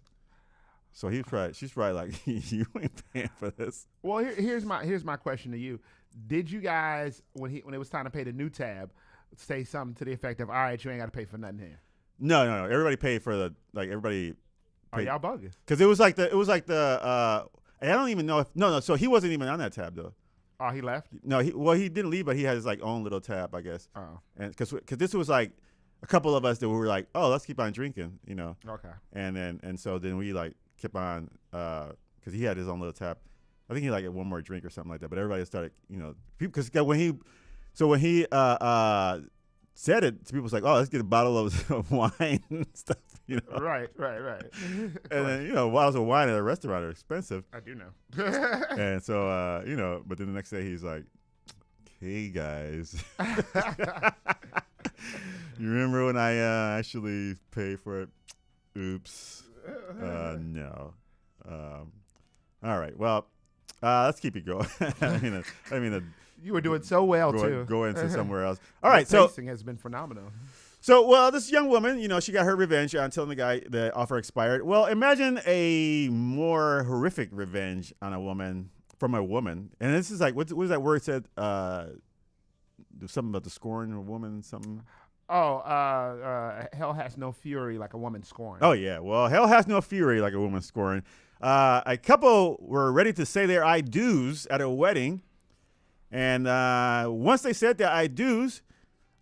So she's probably like, you ain't paying for this. Well, here's my question to you. Did you guys, when it was time to pay the new tab, say something to the effect of, all right, you ain't got to pay for nothing here? No. Everybody paid for everybody. Are y'all bogus? Because it was like the I don't even know if, no. So he wasn't even on that tab though. Oh, he left? No, he didn't leave, but he had his like own little tab, I guess. Oh. And because this was like a couple of us that were like, oh, let's keep on drinking, Okay. And so then we like kept on, because he had his own little tab. I think he like had one more drink or something like that. But everybody started, because when he said it, people was like, oh, let's get a bottle of wine and stuff, Right. And then, bottles of wine at a restaurant are expensive. I do know. And so, but then the next day he's like, hey guys, you remember when I actually paid for it? Oops. No. All right. Well, let's keep it going. I mean, you were doing so well too. Go into somewhere else. All right. So pacing has been phenomenal. So, this young woman, she got her revenge on telling the guy the offer expired. Well, imagine a more horrific revenge on a woman from a woman. And this is like, what was that word said? Something about the scorn of a woman, something. Oh, hell has no fury like a woman scorned. Oh, yeah. Well, hell has no fury like a woman scorned. A couple were ready to say their I do's at a wedding. And once they said their I do's,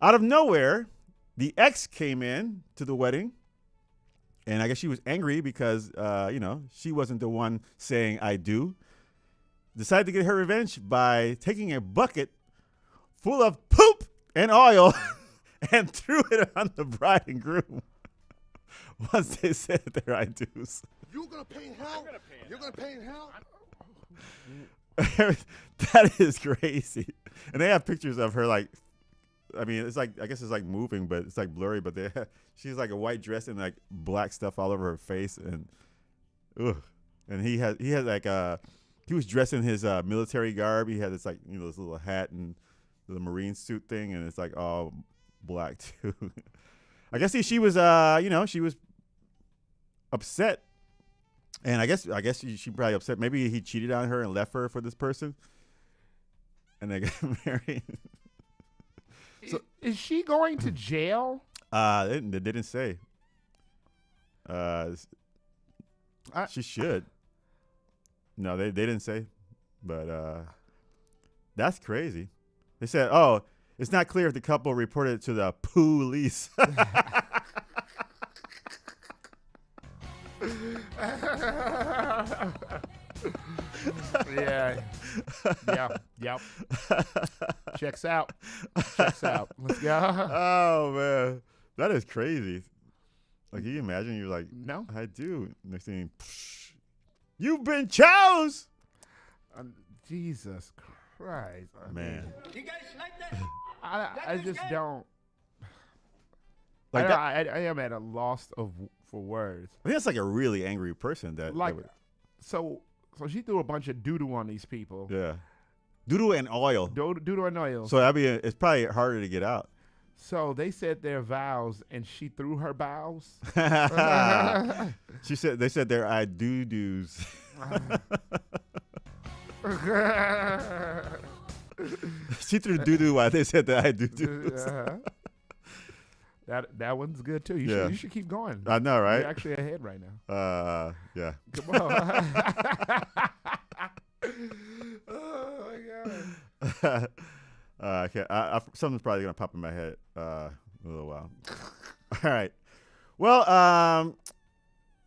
out of nowhere, the ex came in to the wedding. And I guess she was angry because, she wasn't the one saying I do. Decided to get her revenge by taking a bucket full of poop and oil and threw it on the bride and groom once they said their I do's. You're gonna pay in hell. You're gonna pay in hell. That is crazy. And they have pictures of her like, I mean, it's like, I guess it's like moving, but it's like blurry. But she's like a white dress and like black stuff all over her face, and and he had like he was dressed in his military garb. He had this like this little hat and the Marine suit thing, and it's like all black too. I guess she was she was upset, and I guess she probably upset. Maybe he cheated on her and left her for this person, and they got married. So, is she going to jail? They didn't say. She should. No, they didn't say, but that's crazy. They said, "Oh, it's not clear if the couple reported it to the police." Yeah. Yep. Checks out. Let's go. Oh man, that is crazy. Like, can you imagine? You're like, no, I do. Next thing, you've been chose. Jesus Christ, man. You guys like that? I just don't. Like I am at a loss for words. I think that's like a really angry person. That would, so she threw a bunch of doo-doo on these people. Yeah, doo-doo and oil. Doo-doo and oil. So it's probably harder to get out. So they said their vows, and she threw her vows. They said their I do-doos. She threw doo-doo while they said that I do-doos. That one's good too. You should keep going. I know, right? You're actually ahead right now. Yeah. Come on. Oh my God. Okay. Something's probably gonna pop in my head in a little while. All right. Well,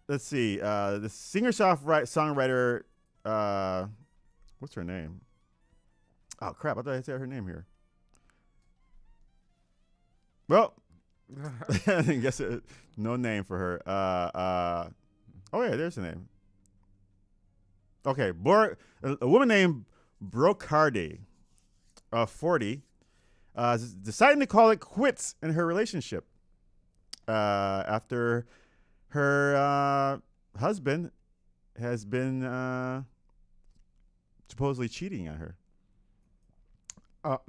let's see. The singer-songwriter. What's her name? Oh crap! I thought I said her name here. Well. I guess no name for her. Oh yeah, there's a name. Okay, a woman named Brocardi, 40, deciding to call it quits in her relationship after her husband has been supposedly cheating on her.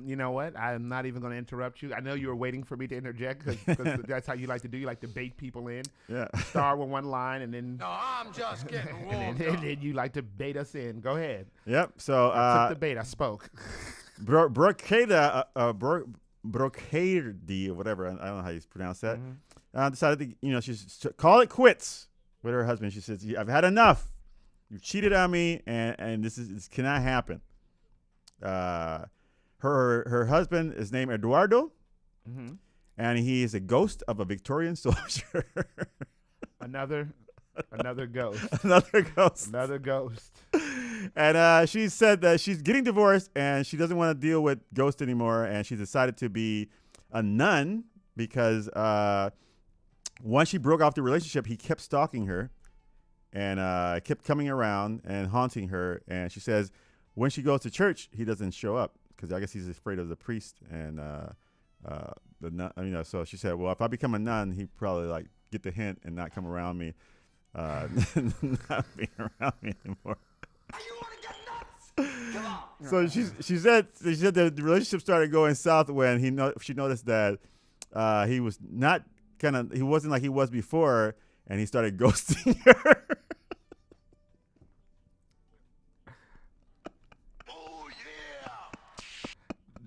You know what? I'm not even going to interrupt you. I know you were waiting for me to interject because that's how you like to do. You like to bait people in. Yeah. Start with one line and then. No, I'm just getting warmed and then you like to bait us in. Go ahead. Yep. So I took the bait. I spoke. Brocardi, or whatever. I don't know how you pronounce that. Mm-hmm. Decided to, she's call it quits with her husband. She says, "I've had enough. You've cheated on me, and this cannot happen." Her husband is named Eduardo, and he is a ghost of a Victorian soldier. Another ghost. Another ghost. Another ghost. And she said that she's getting divorced and she doesn't want to deal with ghosts anymore, and she decided to be a nun because once she broke off the relationship, he kept stalking her and kept coming around and haunting her. And she says when she goes to church, he doesn't show up. Because I guess he's afraid of the priest and the nun. So she said, "Well, if I become a nun, he'd probably get the hint and not come around me, not be around me anymore." You want to get nuts? Come on. So she said that the relationship started going south when she noticed that he was he wasn't like he was before, and he started ghosting her.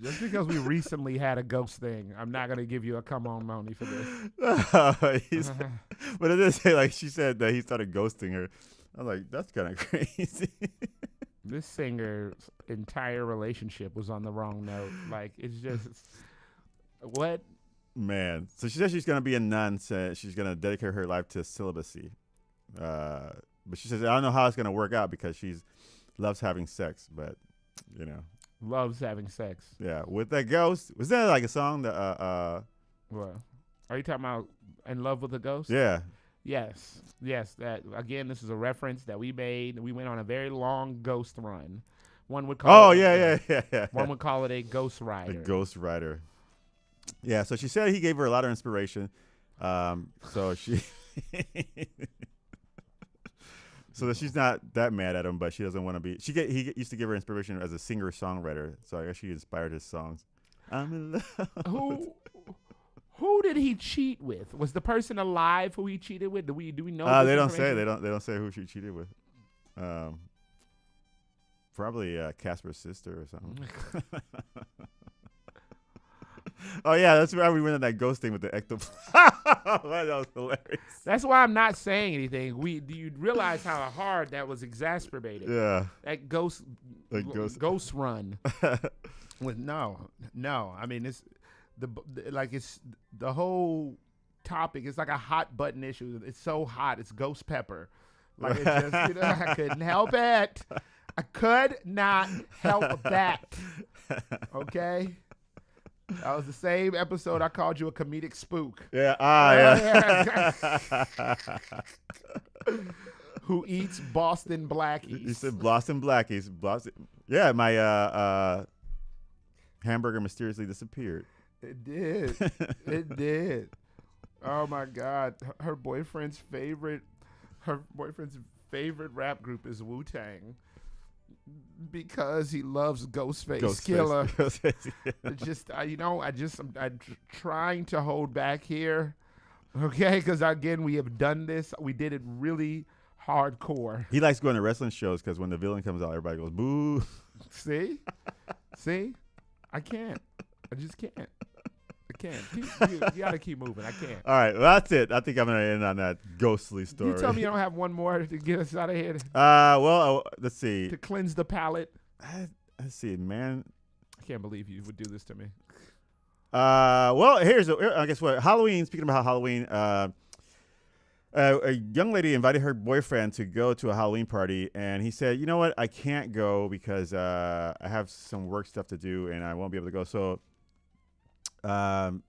Just because we recently had a ghost thing, I'm not going to give you a come on, Moni, for this. But it did say, she said that he started ghosting her. I was like, that's kind of crazy. This singer's entire relationship was on the wrong note. It's just, what? Man. So she says she's going to be a nun. So she's going to dedicate her life to celibacy. But she says, I don't know how it's going to work out because she loves having sex, but, Loves having sex. Yeah, with that ghost. Was that like a song that What? Are you talking about In Love with a Ghost? Yeah. Yes. That again, this is a reference that we made. We went on a very long ghost run. One would call yeah. One would call it a ghost rider. A ghost rider. Yeah, so she said he gave her a lot of inspiration. So she So that she's not that mad at him, but she doesn't want to be. He used to give her inspiration as a singer-songwriter, so I guess she inspired his songs. I'm in love. Who did he cheat with? Was the person alive who he cheated with? Do we know? They don't say. They don't say who she cheated with. Probably Casper's sister or something. Oh yeah, that's why we went on that ghost thing with the ectoplasm. That was hilarious. That's why I'm not saying anything. Do you realize how hard that was exacerbated? Yeah. That ghost run. With no. I mean, it's the whole topic. It's like a hot button issue. It's so hot. It's ghost pepper. It's just I couldn't help it. I could not help that. Okay? That was the same episode I called you a comedic spook. Yeah. Who eats Boston Blackies. You said Boston Blackies. Yeah, my hamburger mysteriously disappeared. It did. It did. Oh my God. Her boyfriend's favorite rap group is Wu-Tang. Because he loves Ghostface Killer. I'm trying to hold back here. Okay, because again, we have done this. We did it really hardcore. He likes going to wrestling shows because when the villain comes out, everybody goes, boo. See? I can't. I just can't. I can't. You got to keep moving. I can't. All right, well, that's it. I think I'm going to end on that ghostly story. You tell me you don't have one more to get us out of here? Let's see. To cleanse the palate. Let's see, man. I can't believe you would do this to me. Well, I guess what Halloween. Speaking about Halloween, a young lady invited her boyfriend to go to a Halloween party, and he said, "You know what? I can't go because I have some work stuff to do, and I won't be able to go. So, I'm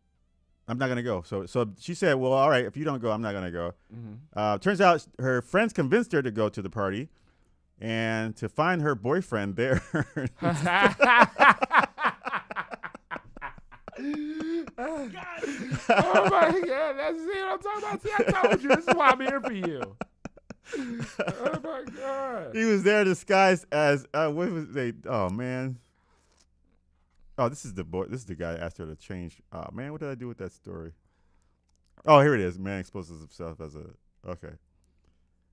not gonna go." So she said, "Well, all right. If you don't go, I'm not gonna go." Mm-hmm. Turns out her friends convinced her to go to the party, and to find her boyfriend there. Oh my God! That's what I'm talking about. See, I told you this is why I'm here for you. Oh my God! He was there disguised as what was they? Oh man! Oh, this is the boy. This is the guy that asked her to change. Oh man, what did I do with that story? Oh, here it is. Man exposes himself as a okay.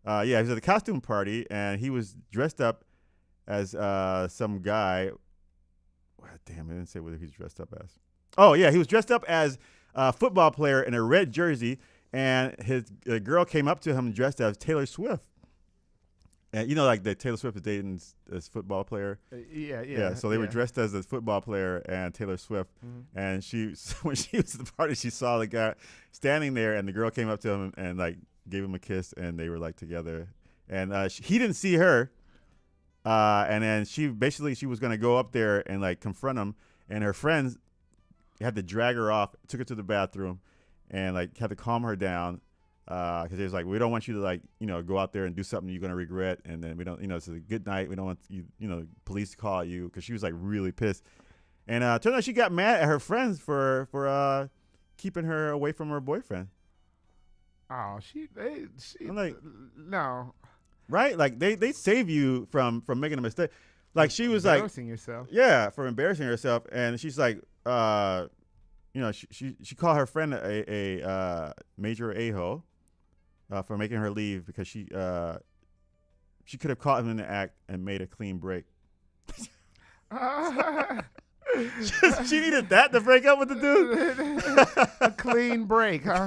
Yeah, he was at a costume party and he was dressed up as some guy. Damn, I didn't say what he's dressed up as. Oh, yeah, he was dressed up as a football player in a red jersey, and his girl came up to him dressed as Taylor Swift. And you know, like the Taylor Swift is dating this football player. Yeah. So they were dressed as a football player and Taylor Swift. Mm-hmm. And when she was at the party, she saw the guy standing there, and the girl came up to him and like gave him a kiss, and they were like together. And he didn't see her. And then she was gonna go up there and like confront him, and her friends had to drag her off, took her to the bathroom, and like had to calm her down because they was like, we don't want you to like go out there and do something you're gonna regret, and then we don't it's a good night, we don't want you police to call you, because she was like really pissed. And turned out she got mad at her friends for keeping her away from her boyfriend. Oh, I'm like, no. Right? Like they save you from making a mistake. Like she was embarrassing yourself. Yeah, for embarrassing herself. And she's like, she called her friend a major a-hole for making her leave because she could have caught him in the act and made a clean break. She needed that to break up with the dude. A clean break, huh?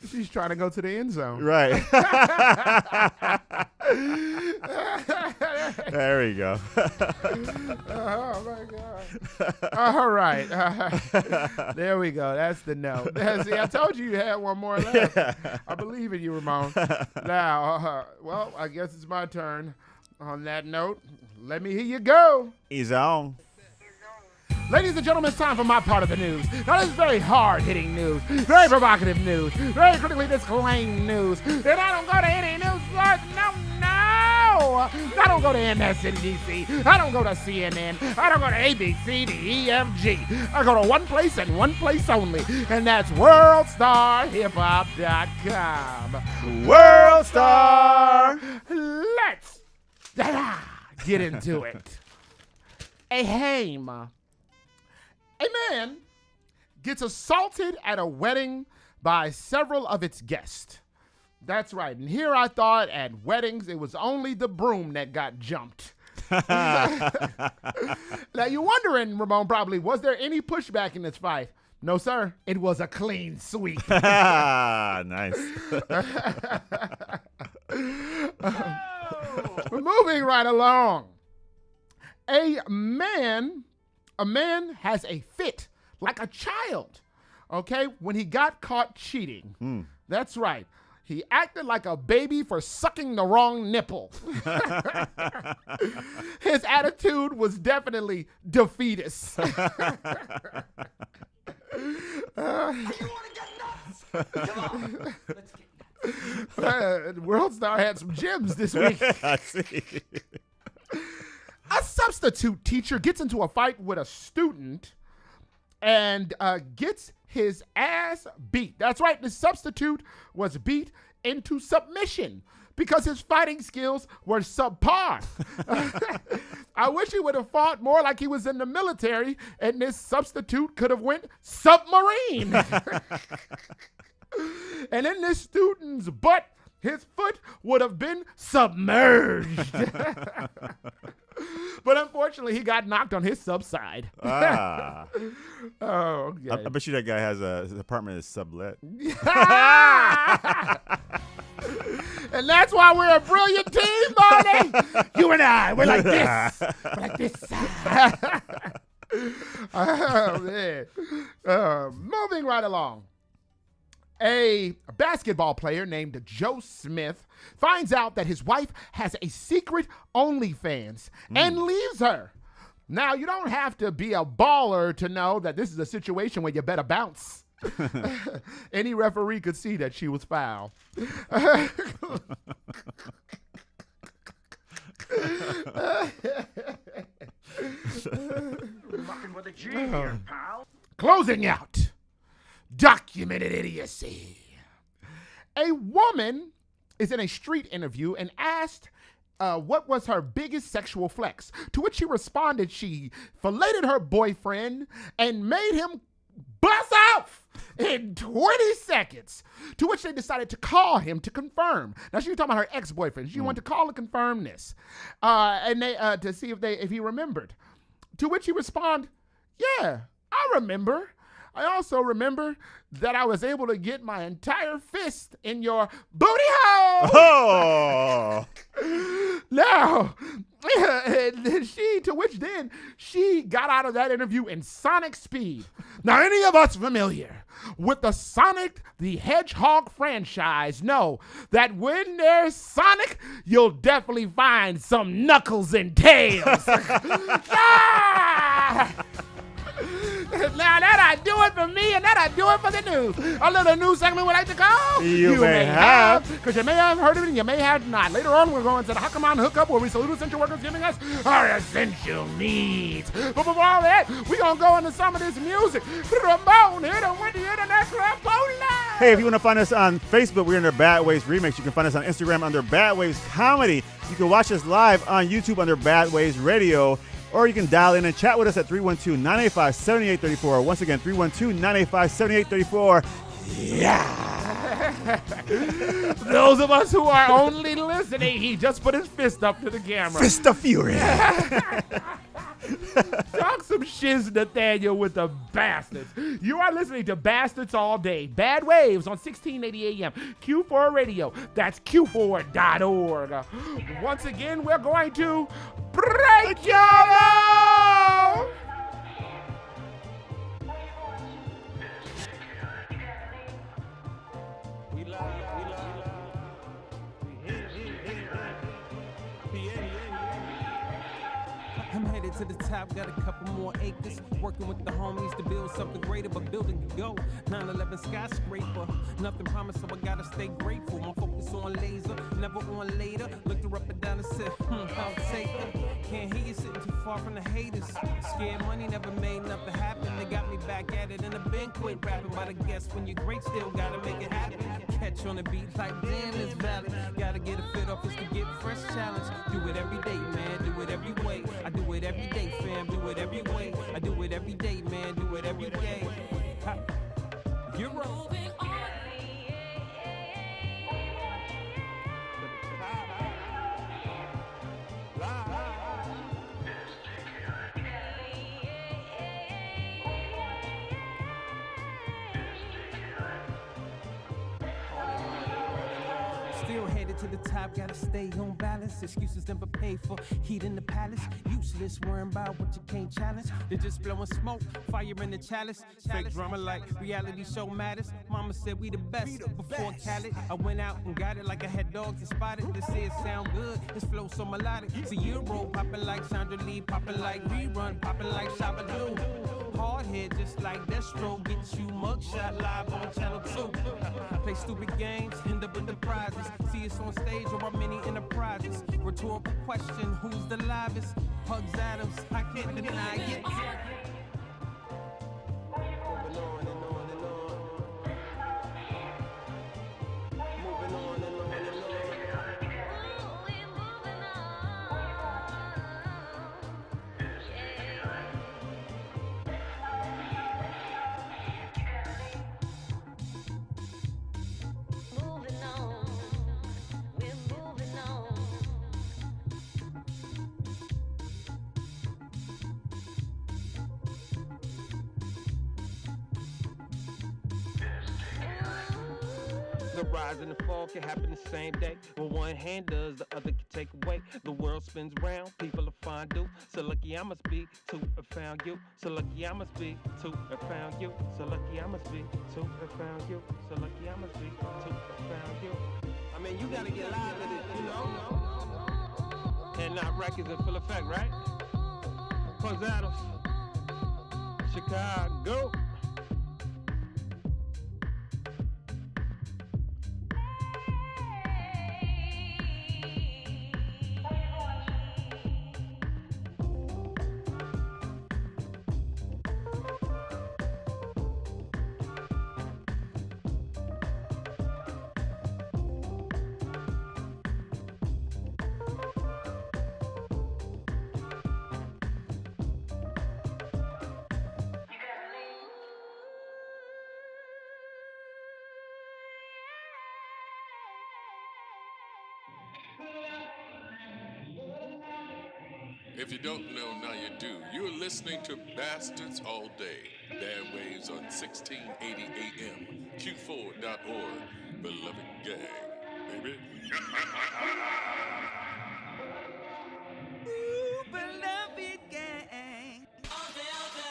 She's trying to go to the end zone. Right. There we go. Oh, my God. All right. There we go. That's the note. See, I told you had one more left. Yeah. I believe in you, Ramon. Now, well, I guess it's my turn. On that note, let me hear you go. He's on. Ladies and gentlemen, it's time for my part of the news. Now, this is very hard-hitting news, very provocative news, very critically disclaimed news. And I don't go to any news source. No. I don't go to MSNBC. I don't go to CNN. I don't go to ABC, the EFG. I go to one place and one place only, and that's WorldStarHipHop.com. World Star. Let's get into it. A man gets assaulted at a wedding by several of its guests. That's right. And here I thought at weddings, it was only the broom that got jumped. Now you're wondering, Ramon, probably, was there any pushback in this fight? No, sir. It was a clean sweep. Nice. Moving right along. A man has a fit like a child, okay, when he got caught cheating. That's right. He acted like a baby for sucking the wrong nipple. His attitude was definitely defeatist. World Star had some gems this week. I see. A substitute teacher gets into a fight with a student and gets his ass beat. That's right, the substitute was beat into submission because his fighting skills were subpar. I wish he would have fought more like he was in the military, and this substitute could have went submarine. And in this student's butt, his foot would have been submerged. But unfortunately, he got knocked on his subside. Ah. Oh, okay. I bet you that guy has his apartment is sublet. And that's why we're a brilliant team, Marty. You and I, we're like this. We're like this. Oh, man. Moving right along. A basketball player named Joe Smith finds out that his wife has a secret OnlyFans and leaves her. Now, you don't have to be a baller to know that this is a situation where you better bounce. Any referee could see that she was foul. Closing out. Documented idiocy. A woman is in a street interview and asked what was her biggest sexual flex, to which she responded she filleted her boyfriend and made him bust off in 20 seconds, to which they decided to call him to confirm. Now, she was talking about her ex-boyfriend. She wanted to call to confirm this, and they to see if he remembered, to which he responded, yeah, I remember. I also remember that I was able to get my entire fist in your booty hole. Oh. Now, she got out of that interview in sonic speed. Now, any of us familiar with the Sonic the Hedgehog franchise know that when there's Sonic, you'll definitely find some Knuckles and Tails. Ah! Now that I do it for me and that I do it for the news. A little news segment we like to call You May Have. Because you may have heard of it and you may have not. Later on, we're going to the Hakaman Hookup where we salute essential workers giving us our essential needs. But before all that, we're going to go into some of this music. Ramon, hit him with the international Pola. Hey, if you want to find us on Facebook, we're under Bad Waves Remix. You can find us on Instagram under Bad Waves Comedy. You can watch us live on YouTube under Bad Waves Radio. Or you can dial in and chat with us at 312-985-7834. Once again, 312-985-7834. Yeah. Those of us who are only listening, he just put his fist up to the camera. Fist of Fury. Talk some shiz, Nathaniel, with the bastards. You are listening to Bastards All Day. Bad Waves on 1680 AM. Q4 Radio. That's Q4.org. Once again, we're going to break your love. I'm headed to the top, got a couple more acres. Working with the homies to build something greater, but building can go. 9/11 skyscraper, nothing promised, so I gotta stay grateful. My focus on laser, never on later. Looked her up and down and said, I'll take it. Can't hear you sitting too far from the haters. Scared money never made nothing happen. They got me back at it and I've been quit rapping. But I guess when you're great, still gotta make it happen. Catch on the beat like damn, this valid. Gotta get a fit off just to get fresh challenge. Do it every day, man, do it every way. I do it every day, fam, do it every way. I do it every day, man, do it every day. Ha. You're moving on. Still headed to the top, gotta stay on balance. Excuses never paid for, heat in the palace. Useless, worrying about what you can't challenge. They're just blowing smoke, fire in the chalice. Fake drama like reality show matters. Mama said we the best before Khaled. I went out and got it like I had dogs and spotted. They say it sound good, his flow so melodic. See Euro popping like Sandra Lee, popping like Rerun, popping like Shabba-Doo. Hard head just like Destro, get you mugshot live on Channel 2. Play stupid games, end up with the prizes. See us on stage or our many enterprises. Rhetorical question, who's the livest? Hugs Adams, I can't deny it. The rise and the fall can happen the same day. When one hand does, the other can take away. The world spins round, people are fondue. So lucky I must be to have found you. So lucky I must be to have found you. So lucky I must be to have found you. So lucky I must be to have found you. I mean, you gotta get live with it, you know? And not records in full effect, right? Pugs Adams, Chicago. If you don't know, now you do. You're listening to Bastards All Day. Bad Waves on 1680 AM. Q4.org. Beloved gang, baby. Ooh, beloved gang. All day, all day.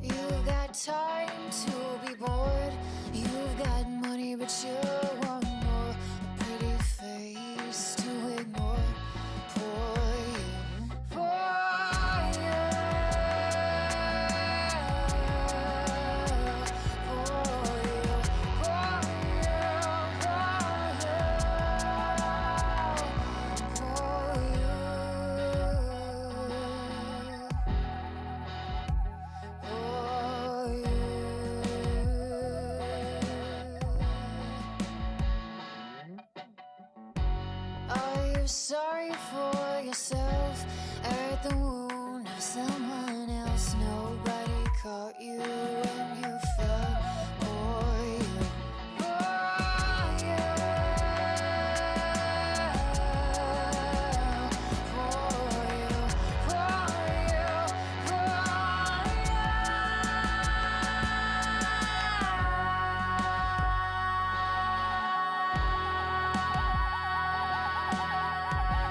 You've got time to be bored. You've got money, but you want more. A pretty face to ignore. For you, for you, for you, for you, for you. Are you sorry for yourself at the wound of someone else? Nobody caught you when you fell. For you, for you, for you, for you, for you.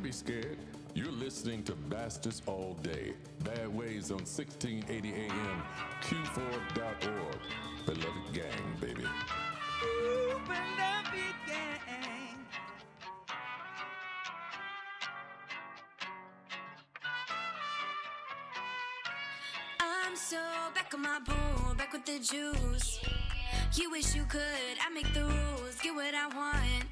Don't be scared. You're listening to Bastards All Day. Bad Ways on 1680 AM, Q4.org. Beloved gang, baby. I'm so back on my bull, back with the juice. You wish you could, I make the rules, get what I want,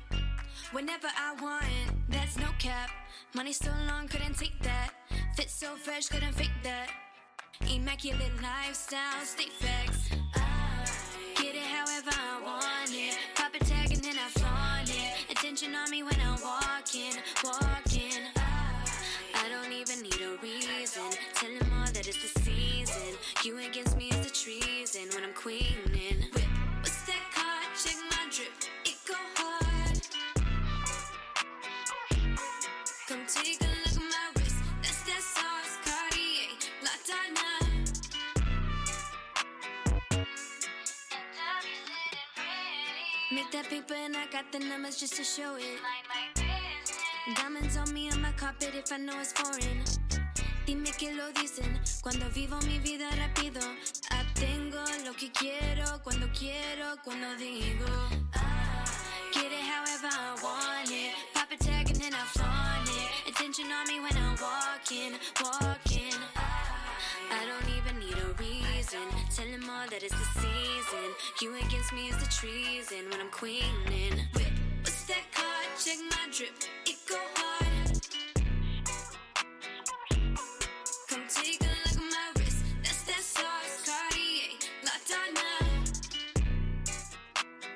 whenever I want. That's no cap, money so long, couldn't take that. Fit so fresh, couldn't fake that. Immaculate lifestyle, state facts. I get it however I want it. Pop a tag and then I flaunt it. Attention on me when I'm walking. I don't even need a reason. Tell them all that it's the season. You against me is the treason when I'm queening. Whip, what's that card? Check my drip, it go hard. Come take a look at my wrist. That's that sauce, Cartier, La Donna. Make that paper and I got the numbers just to show it. Diamonds on me on my carpet if I know it's foreign. Dime que lo dicen cuando vivo mi vida rápido. Obtengo lo que quiero cuando digo. Get it however I want it. Pop a tag and then I flaunt it. Attention on me when I'm walking. I don't even need a reason. Tell them all that it's the season. You against me is the treason when I'm queening. Whip, what's that card? Check my drip, it go hard. Come take a look at my wrist. That's that sauce, Cartier, La Donna.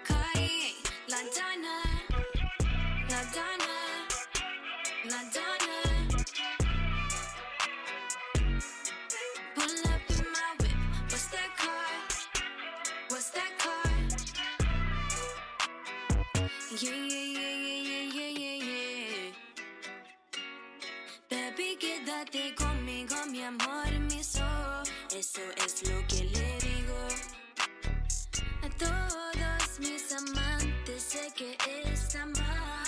Cartier, La Donna. La Donna. La Donna. Pull up in my whip. What's that car? What's that car? Yeah. Baby, quédate conmigo, mi amor, mi sol. Eso es lo que le digo a todos mis amantes. Sé que está mal.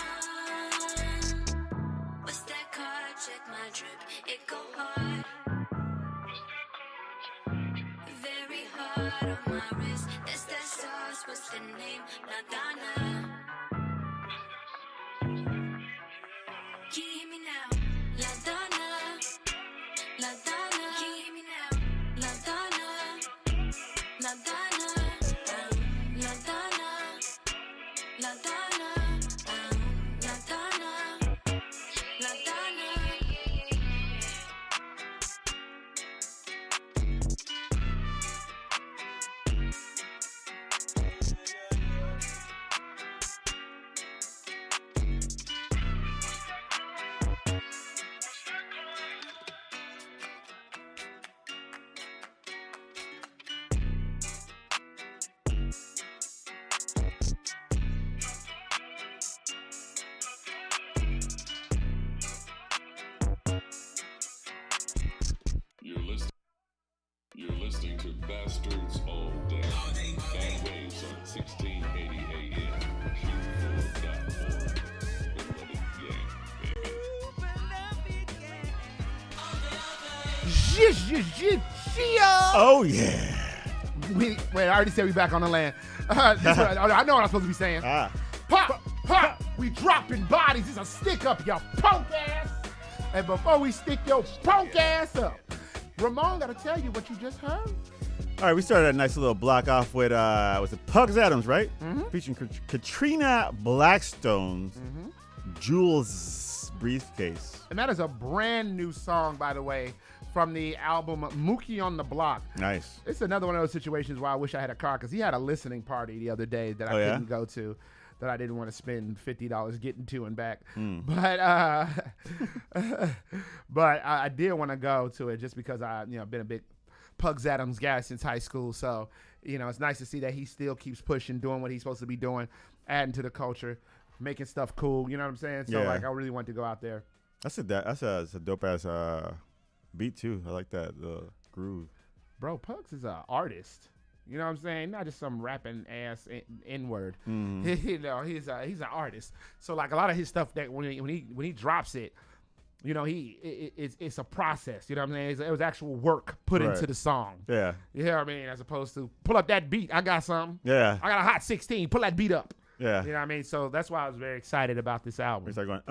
What's that card? Check my drip, it go hard. Very hard on my wrist. That's that sauce. What's the name? Madonna. Can you hear me now? La Donna. La Donna. Can you hear me now? La Donna. La Donna. La Donna. La Donna. La Donna. La Donna. You're listening to Bastards All Day. Bad Waves on 1680 AM, Q4.org. Beloved gang, baby. Oh, yeah. Wait, I already said we back on the land. I know what I'm supposed to be saying. Pop, we dropping bodies. It's a stick up, your punk ass. And before we stick your punk ass up, Ramon got to tell you what you just heard. All right, we started a nice little block off with, was it Pugs Adams, right? Mm-hmm. Featuring Katrina Blackstone's Jules Briefcase. And that is a brand new song, by the way, from the album Mookie on the Block. Nice. It's another one of those situations where I wish I had a car because he had a listening party the other day that I couldn't go to, that I didn't want to spend $50 getting to and back. But I did want to go to it just because I've been a big Pugs Adams guy since high school. So, it's nice to see that he still keeps pushing, doing what he's supposed to be doing, adding to the culture, making stuff cool. You know what I'm saying? So, I really want to go out there. That's a dope ass beat too. I like that groove. Bro, Pugs is an artist. You know what I'm saying? Not just some rapping ass N-word. Mm-hmm. He's an artist. So like a lot of his stuff that when he drops it, it's a process. You know what I'm saying? It was actual work put into the song. Yeah. You know what I mean? As opposed to pull up that beat. I got something. Yeah. I got a hot 16. Pull that beat up. Yeah. You know what I mean? So that's why I was very excited about this album. We start going,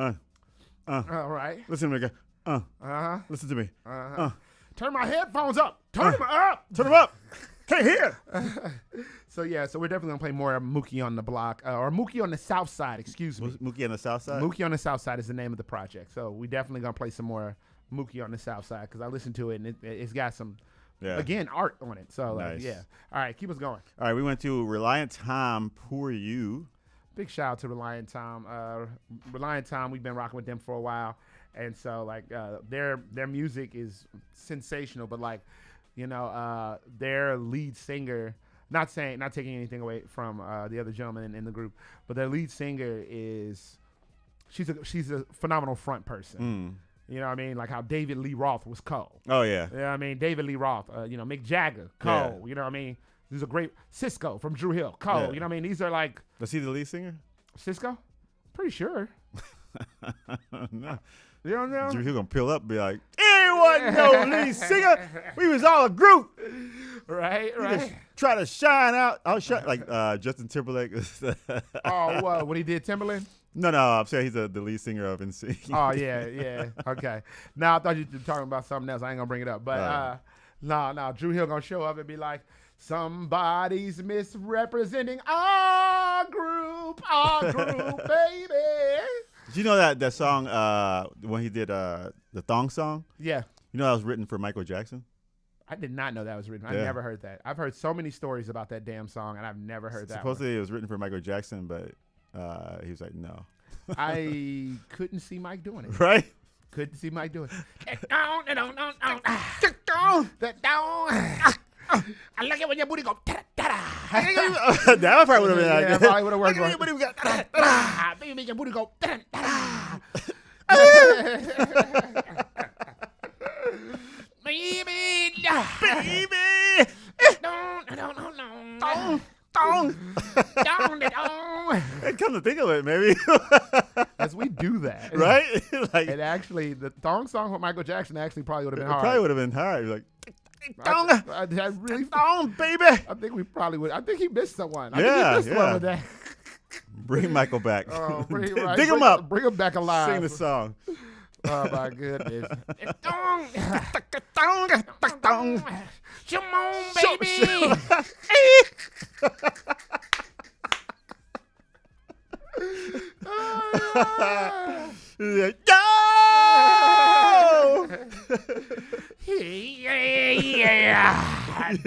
All right. Listen to me again. Uh-huh. Listen to me. Uh-huh. Turn my headphones up. Turn them up. Turn them up. Can't hear. So we're definitely going to play more Mookie on the Block, or Mookie on the South Side, excuse me. Mookie on the South Side? Mookie on the South Side is the name of the project. So we definitely going to play some more Mookie on the South Side because I listened to it and it's got some, again, art on it. So, nice. All right, keep us going. All right, we went to Reliant Tom, Poor You. Big shout out to Reliant Tom. Reliant Tom, we've been rocking with them for a while. And so, their music is sensational, but, their lead singer, not taking anything away from the other gentleman in the group, but their lead singer she's a phenomenal front person. You know what I mean? Like how David Lee Roth was Cole. Oh, yeah. You know what I mean? David Lee Roth, Mick Jagger, Cole. Yeah. You know what I mean? These are great. Cisco from Drew Hill, Cole. Yeah. You know what I mean? These are like. Was he the lead singer? Cisco? Pretty sure. No. You don't know? Drew Hill gonna peel up and be like, "He wasn't no lead singer. We was all a group." Right. Try to shine out. Like Justin Timberlake. Oh, what he did, Timberland? No, I'm saying he's the lead singer of NSYNC. Oh, yeah. Okay. Now I thought you were talking about something else. I ain't gonna bring it up. But no, Drew Hill gonna show up and be like, somebody's misrepresenting our group, baby. Did you know that song when he did the Thong Song? Yeah. You know that was written for Michael Jackson? I did not know that was written. I never heard that. I've heard so many stories about that damn song, and I've never heard that. Supposedly it was written for Michael Jackson, but he was like, no. I couldn't see Mike doing it. Right? Couldn't see Mike doing it. I like it when your booty go ta-da. That probably would have been like that. Probably would have worked. Baby, make your booty go ta-da. Baby. No. And come to think of it, maybe. As we do that. Right? And actually, the thong song with Michael Jackson actually probably would have been hard. Probably would have been hard. Like, I really thong, baby. I think we probably would. I think he missed someone. I think he missed one with that. Bring Michael back. Oh, dig him up. Bring him back alive. Sing the song. Oh my goodness. Come on, baby.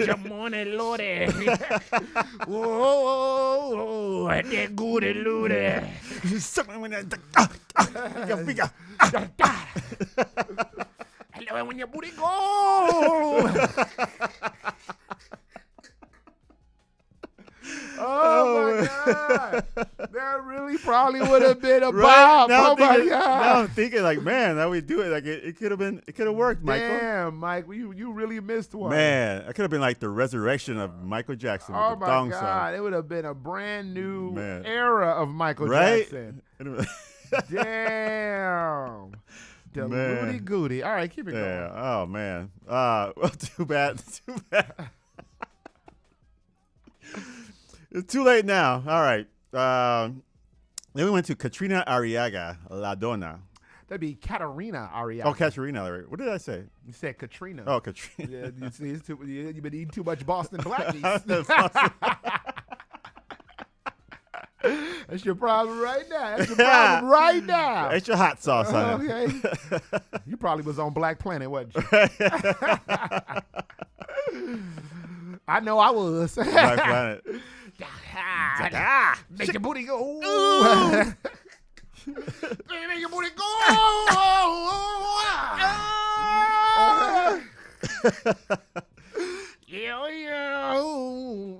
Come on and Lordy. Whoa, that goody looty. Hello, when your booty go. Oh my God. That really probably would have been a bop. Now oh my God. Now I'm thinking like, man, how we do it? Like it could have worked, Michael. Damn, Mike, you really missed one. Man, it could have been like the resurrection of Michael Jackson with the thong song. Oh my God, it would have been a brand new era of Michael Jackson. Damn. The Loody Goody. All right, keep it going. Oh man. Well, too bad. It's too late now. All right. Then we went to Katrina Arriaga, La Donna. That'd be Katarina Arriaga. Oh, Katarina. What did I say? You said Katrina. Oh, Katrina. Yeah, you see, you've been eating too much Boston Blackies. That's your problem right now. That's your problem right now. That's your hot sauce on it. Okay. You probably was on Black Planet, wasn't you? I know I was. Black Planet. Make your booty go. Ooh. Make your booty go.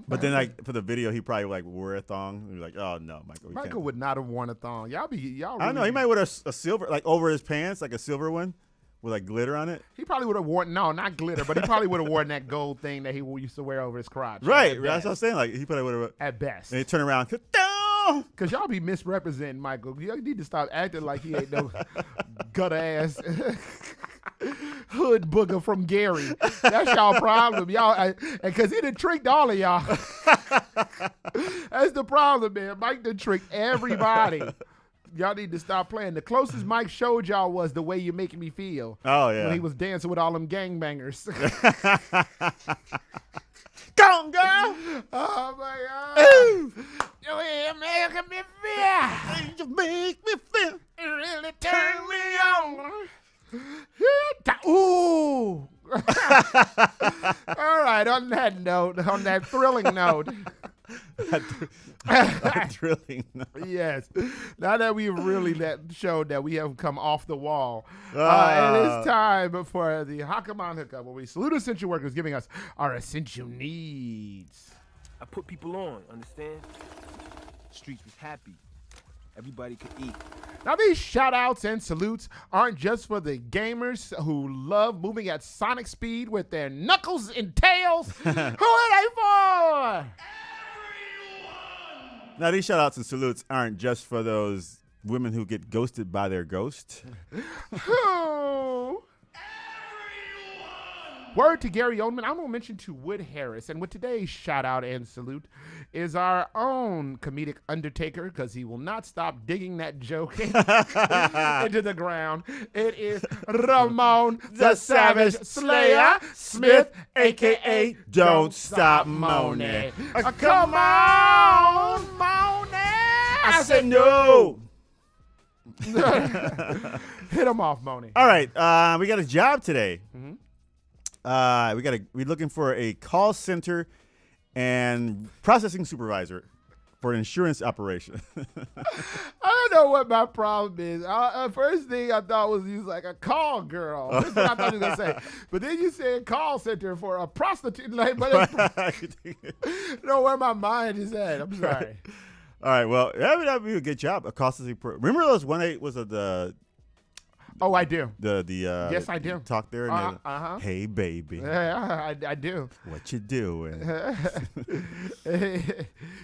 But then, like for the video, he probably like wore a thong. He was like, "Oh no, Michael." Michael would not have worn a thong. Y'all. Really, I don't know. He might wear a silver, like over his pants, like a silver one with like glitter on it. He probably would have worn not glitter, but he probably would have worn that gold thing that he used to wear over his crotch. Right. That's what I'm saying. Like he probably would have at best. And he turned around. Because y'all be misrepresenting Michael. You need to stop acting like he ain't no gutter ass hood booger from Gary. That's y'all problem. Y'all, because he done tricked all of y'all. That's the problem, man. Mike done tricked everybody. Y'all need to stop playing. The closest Mike showed y'all was The Way You're Making Me Feel. Oh, yeah. When he was dancing with all them gangbangers. Go on, girl. Oh, my God. You're making me feel. You make me feel. It really turned me on. Ooh. All right, on that note, on that thrilling note. Thrilling note. Yes. Now that we've really showed that we have come off the wall, it is time for the Hakaman Hookup, where we salute essential workers giving us our essential needs. I put people on, understand? Streets was happy. Everybody could eat. Now, these shout-outs and salutes aren't just for the gamers who love moving at sonic speed with their knuckles and tails. Who are they for? Now, these shout-outs and salutes aren't just for those women who get ghosted by their ghost. Who? Word to Gary Oldman. I'm going to mention to Wood Harris. And with today's shout out and salute is our own comedic undertaker, because he will not stop digging that joke into the ground. It is Ramon the Savage Slayer Smith, a.k.a. Don't Stop Moaning. Come on, Moaning. I said no. Hit him off, Moaning. All right. We got a job today. Mm-hmm. We're looking for a call center and processing supervisor for an insurance operation. I don't know what my problem is. First thing I thought was you was like a call girl. That's what I thought you was gonna say. But then you said call center for a prostitute. Like, but you know where my mind is at. I'm sorry. All right. Well, that'd be a good job. A call center. Remember those 1-8 was the. Oh, I do. Yes, I do. Talk there. And hey, baby. Yeah, I do. What you doing?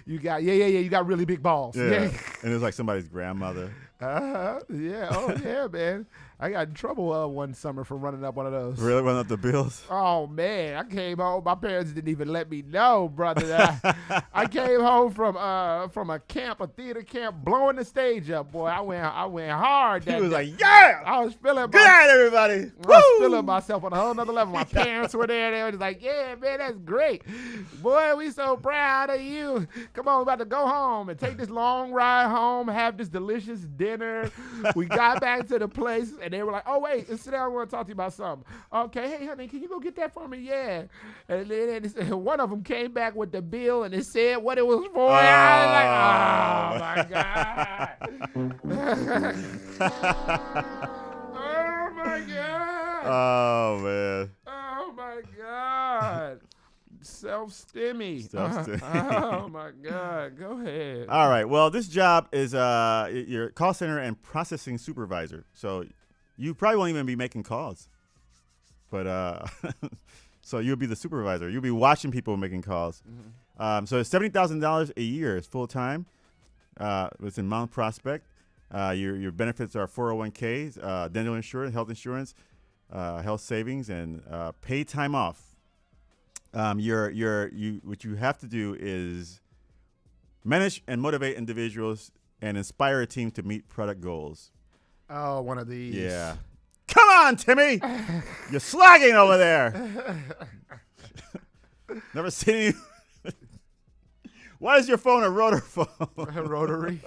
You got You got really big balls. Yeah. And it's like somebody's grandmother. Yeah. Oh yeah, man. I got in trouble one summer for running up one of those. Really running up the bills? Oh man, I came home. My parents didn't even let me know, brother. I came home from a theater camp, blowing the stage up. Boy, I went hard. He was like, yeah. I was feeling. Good night, everybody. I was feeling myself on a whole nother level. My parents were there. They were just like, yeah, man, that's great. Boy, we so proud of you. Come on, we're about to go home and take this long ride home, have this delicious dinner. We got back to the place, and they were like, oh, wait, sit down. I want to talk to you about something. Okay, hey, honey, can you go get that for me? Yeah. And then one of them came back with the bill, and it said what it was for. I was like, oh, my God. Oh, my God. Oh, man. Oh, my God. Self-stimmy. Oh, my God. Go ahead. All right. Well, this job is your call center and processing supervisor. So you probably won't even be making calls. But so you'll be the supervisor. You'll be watching people making calls. Mm-hmm. So it's $70,000 a year. It's full-time. It's in Mount Prospect. Your benefits are 401ks, dental insurance, health insurance, health savings, and paid time off. What you have to do is manage and motivate individuals and inspire a team to meet product goals. Oh, one of these. Yeah. Come on, Timmy. You're slogging over there. Never seen you. Why is your phone a rotor phone? A rotary.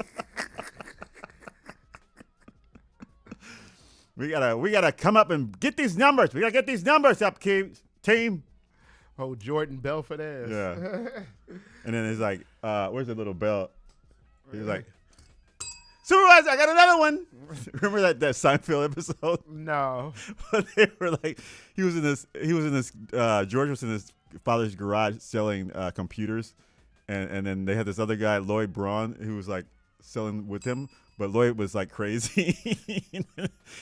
We gotta come up and get these numbers. We gotta get these numbers up, team. Oh, Jordan Belfort ass. Yeah. And then it's like, where's the little bell? He's like, supervisor, I got another one. Remember that Seinfeld episode? No. But they were like, George was in his father's garage selling computers, and then they had this other guy, Lloyd Braun, who was like selling with him. But Lloyd was like crazy.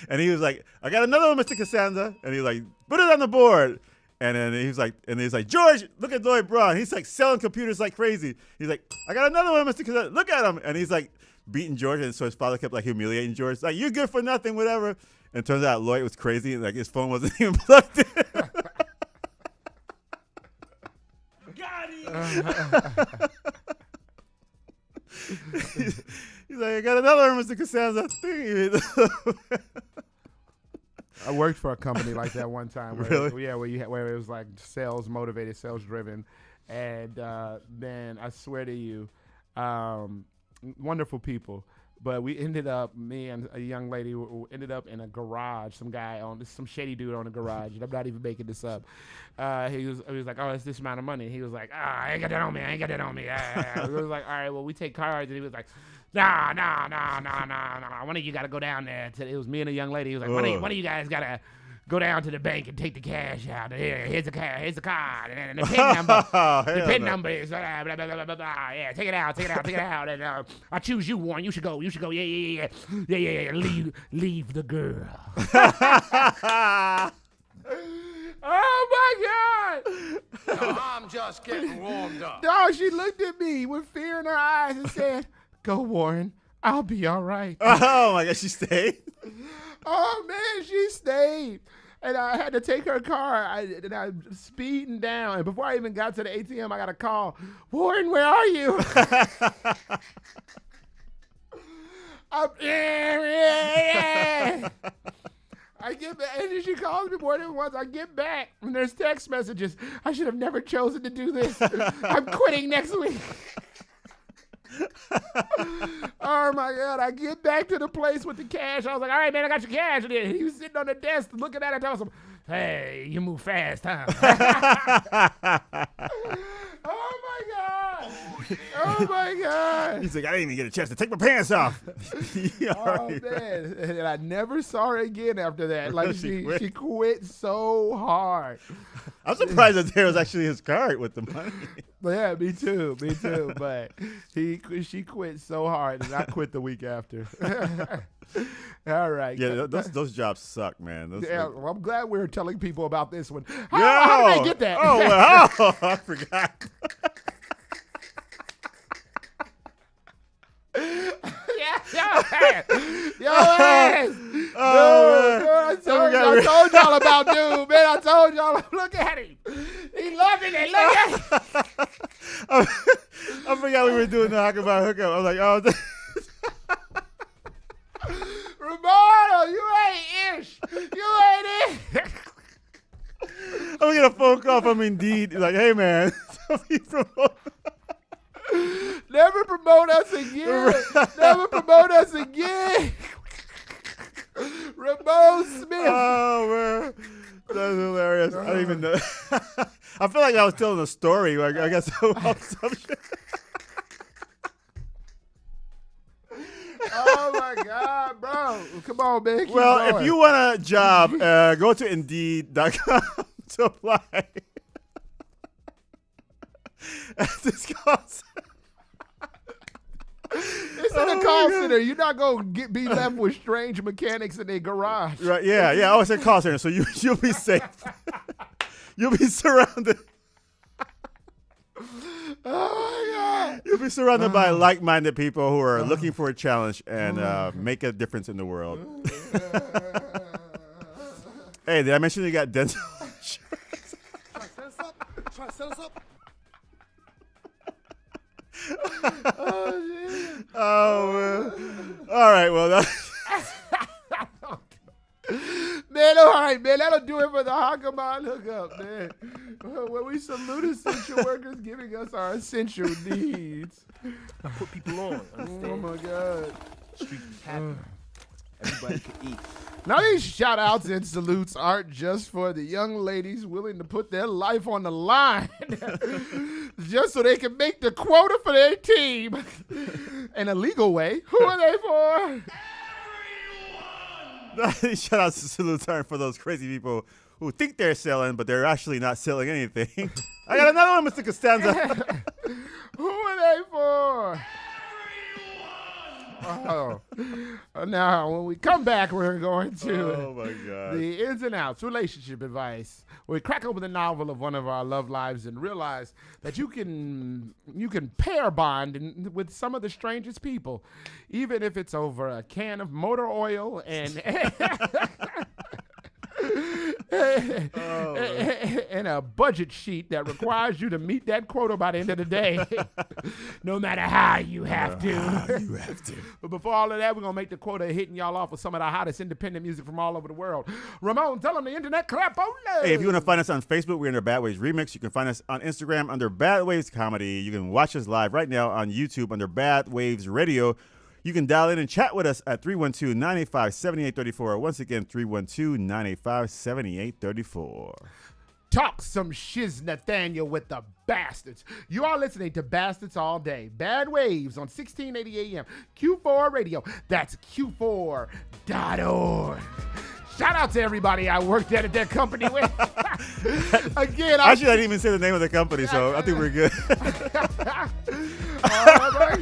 And he was like, I got another one, Mr. Costanza. And he was like, put it on the board. And then he's like, George, look at Lloyd Braun. He's like selling computers like crazy. He's like, I got another one, Mr. Cassandra. Look at him. And he's like beating George. And so his father kept like humiliating George. Like, you're good for nothing, whatever. And it turns out Lloyd was crazy. And like his phone wasn't even plugged in. Got him. He's like, I got another one, Mr. Cassandra thing. I worked for a company like that one time. Where, Really? Yeah, where it was like sales motivated, sales driven, and man, I swear to you, wonderful people. But we ended up, me and a young lady, ended up in a garage. Some shady dude on a garage. And I'm not even making this up. He was like, oh, it's this amount of money. He was like, I ain't got that on me. We was like, all right, well, we take cards. And he was like, nah. One of you got to go down there. It was me and a young lady. He was like, one of you guys got to go down to the bank and take the cash out. Here's the card. And the PIN number. The PIN number is blah, blah, blah, blah, blah, blah. Yeah, take it out. And I choose you, Warren. You should go. Yeah. Leave the girl. Oh my God! No, I'm just getting warmed up. No, she looked at me with fear in her eyes and said, "Go, Warren. I'll be all right." Oh my God, she stayed. Oh man, she stayed, and I had to take her car. I was speeding down, and before I even got to the ATM, I got a call. Warren, where are you? Yeah. I get back, and she calls me more than once. I get back, and there's text messages. I should have never chosen to do this. I'm quitting next week. Oh my God! I get back to the place with the cash. I was like, "All right, man, I got your cash." And he was sitting on the desk looking at it. I told him, "Hey, you move fast, huh?" Oh my God! Oh my God! He's like, I didn't even get a chance to take my pants off. Oh man! And I never saw her again after that. Like she quit so hard. I'm surprised that there was actually his card with the money. Yeah, me too. But she quit so hard, and I quit the week after. All right. Yeah, those jobs suck, man. Well, I'm glad we're telling people about this one. How did they get that? Oh, well, I forgot. Yo ass. I told y'all about dude, man. I told y'all. Look at him. He loving it. Look at him. I forgot we were doing the Hockenbach hookup. I was like, oh. Romano, you ain't ish. You ain't ish. I'm going to get a phone call from Indeed. He's like, hey, man. Never promote us again. Never promote us again. Ramon Smith. Oh, man. That's hilarious. I don't even know. I feel like I was telling a story. Like, I guess some shit. Oh, my God, bro. Come on, man. Keep Well, going. if you want a job, go to Indeed.com to apply. This calls. It's in a call center. You're not going to be left with strange mechanics in their garage. Right? Yeah. I always say call center, so you'll be safe. You'll be surrounded. Oh my God! You'll be surrounded by like-minded people who are looking for a challenge and make a difference in the world. Hey, did I mention you got dental insurance? Try to set us up. Oh man! All right, well that's. Man, all right, man. That'll do it for the Hockenbach hookup, man. When we salute essential workers giving us our essential needs. I put people on. Understand? Oh my God. Street is happy. Everybody can eat. Now these shout outs and salutes aren't just for the young ladies willing to put their life on the line just so they can make the quota for their team in a legal way. Who are they for? These shout outs and salutes aren't for those crazy people who think they're selling, but they're actually not selling anything. I got another one, Mr. Costanza. Who are they for? Oh. Now, when we come back, we're going to Oh my God. the ins and outs, relationship advice. We crack open the novel of one of our love lives and realize that you can pair bond with some of the strangest people, even if it's over a can of motor oil and and a budget sheet that requires you to meet that quota by the end of the day, no matter how you have to. You have to. But before all of that, we're going to make the quota hitting y'all off with some of the hottest independent music from all over the world. Ramon, tell them the internet crap. Hey, if you want to find us on Facebook, we're under Bad Waves Remix. You can find us on Instagram under Bad Waves Comedy. You can watch us live right now on YouTube under Bad Waves Radio. You can dial in and chat with us at 312-985-7834. Once again, 312-985-7834. Talk some shiz, Nathaniel, with the bastards. You are listening to Bastards All Day. Bad Waves on 1680 AM. Q4 Radio. That's Q4.org. Shout out to everybody I worked at that company with. Again, actually, I didn't even say the name of the company, so I think we're good. All right.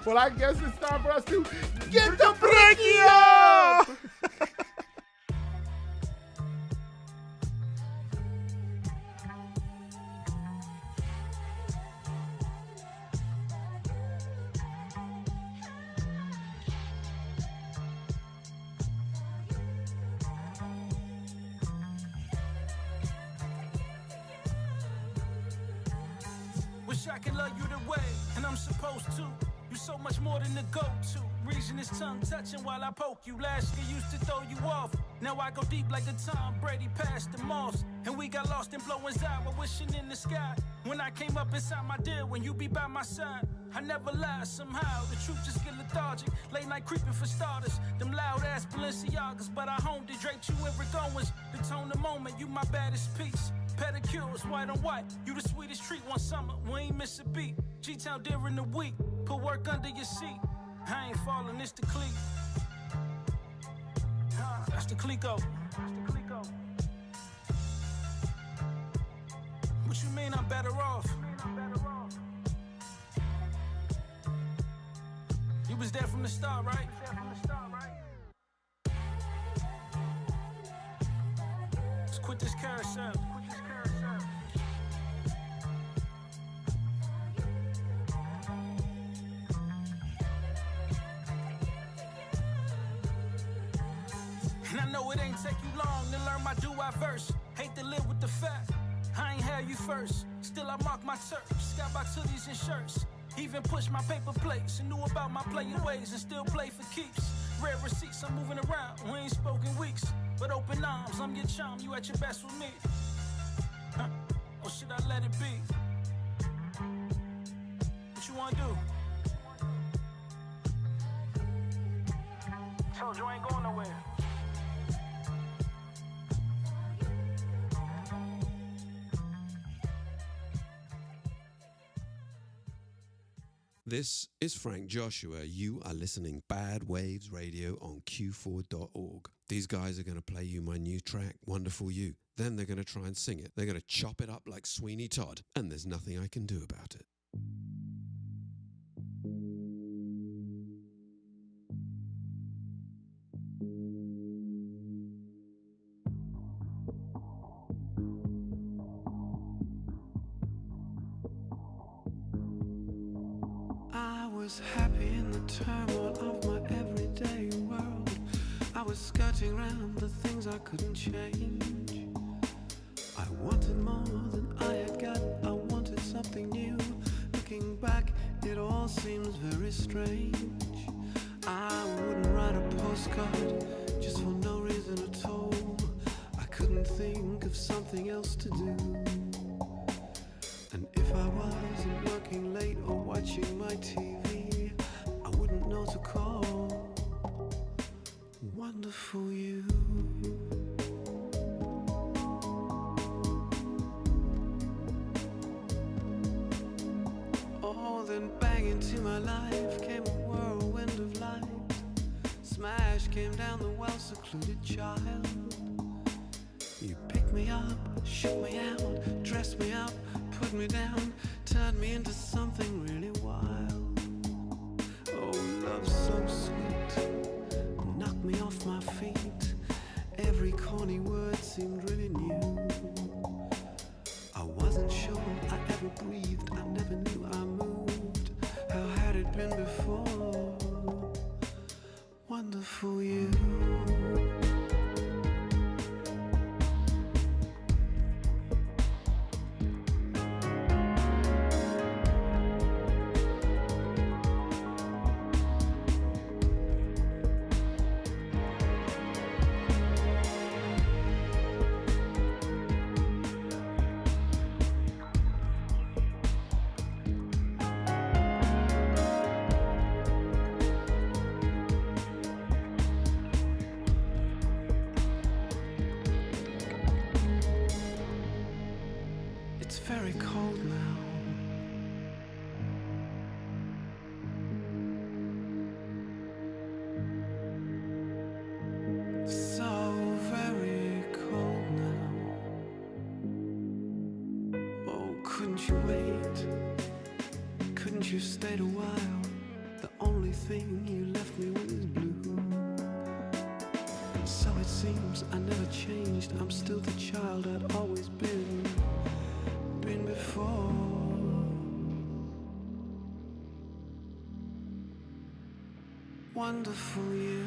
Well, I guess it's time for us to get the breaky up. Wish I could love you the way, and I'm supposed to. You so much more than the go-to. Reason is tongue touching while I poke you. Last year used to throw you off. Now I go deep like the Tom Brady past the Moss. And we got lost in blowing side while wishing in the sky. When I came up inside my deal, when you be by my side, I never lie somehow. The truth just get lethargic. Late night creeping for starters. Them loud ass Balenciagas, but I honed it. Draped you in Rick Owens. The tone the moment, you my baddest piece. Pedicures, white on white. You the sweetest treat one summer. We ain't miss a beat. G-Town during the week. Put work under your seat. I ain't falling, it's the clique. That's the clico. What you mean I'm better off? You was there from the start, right? Let's quit this carousel. And I know it ain't take you long to learn my do-I verse. Hate to live with the fact I ain't had you first. Still I mark my turf, skybox hoodies and shirts. Even push my paper plates and knew about my playing ways and still play for keeps. Rare receipts, I'm moving around, we ain't spoken weeks. But open arms, I'm your charm, you at your best with me. Or should I let it be? What you wanna do? Told you I ain't going nowhere. This is Frank Joshua. You are listening Bad Waves Radio on Q4.org. These guys are going to play you my new track, Wonderful You. Then they're going to try and sing it. They're going to chop it up like Sweeney Todd. And there's nothing I can do about it. I was happy in the turmoil of my everyday world. I was skirting around the things I couldn't change. I wanted more than I had got. I wanted something new. Looking back, it all seems very strange. I wouldn't write a postcard just for no reason at all. I couldn't think of something else to do. And if I wasn't working late or watching my TV, I wouldn't know to call Wonderful You. Oh, then bang into my life came a whirlwind of light. Smash came down the well-secluded child. You picked me up, shook me out, dressed me up, put me down, turned me into something really wild. love so sweet, knocked me off my feet. Every corny word seemed really new. I wasn't sure I ever breathed, I never knew I moved. How had it been before? Wonderful you. It's very cold now. So very cold now. Oh, couldn't you wait? Couldn't you stay a while? The only thing you left me with is blue. So it seems I never changed. I'm still the child I'd always been before. Wonderful you.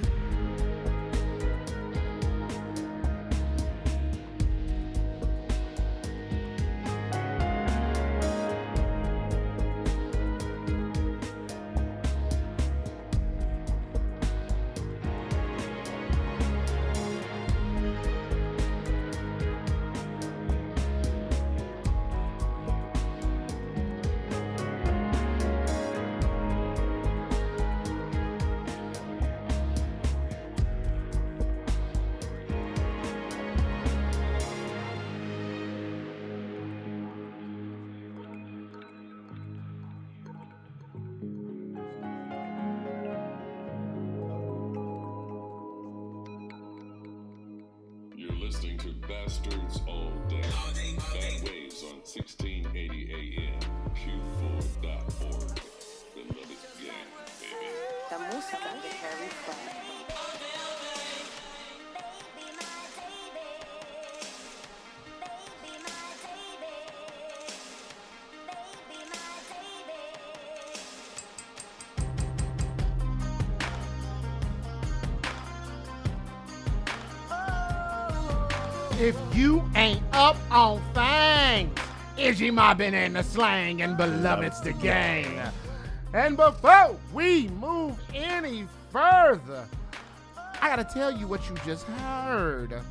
Listening to Bastards All Day. Bad Waves on 1680 AM. Q4.org. Beloved gang, baby. La música de Harry Frank. If you ain't up on things, Izzy mobbing in the slang and beloved's the gang. And before we move any further, I gotta tell you what you just heard.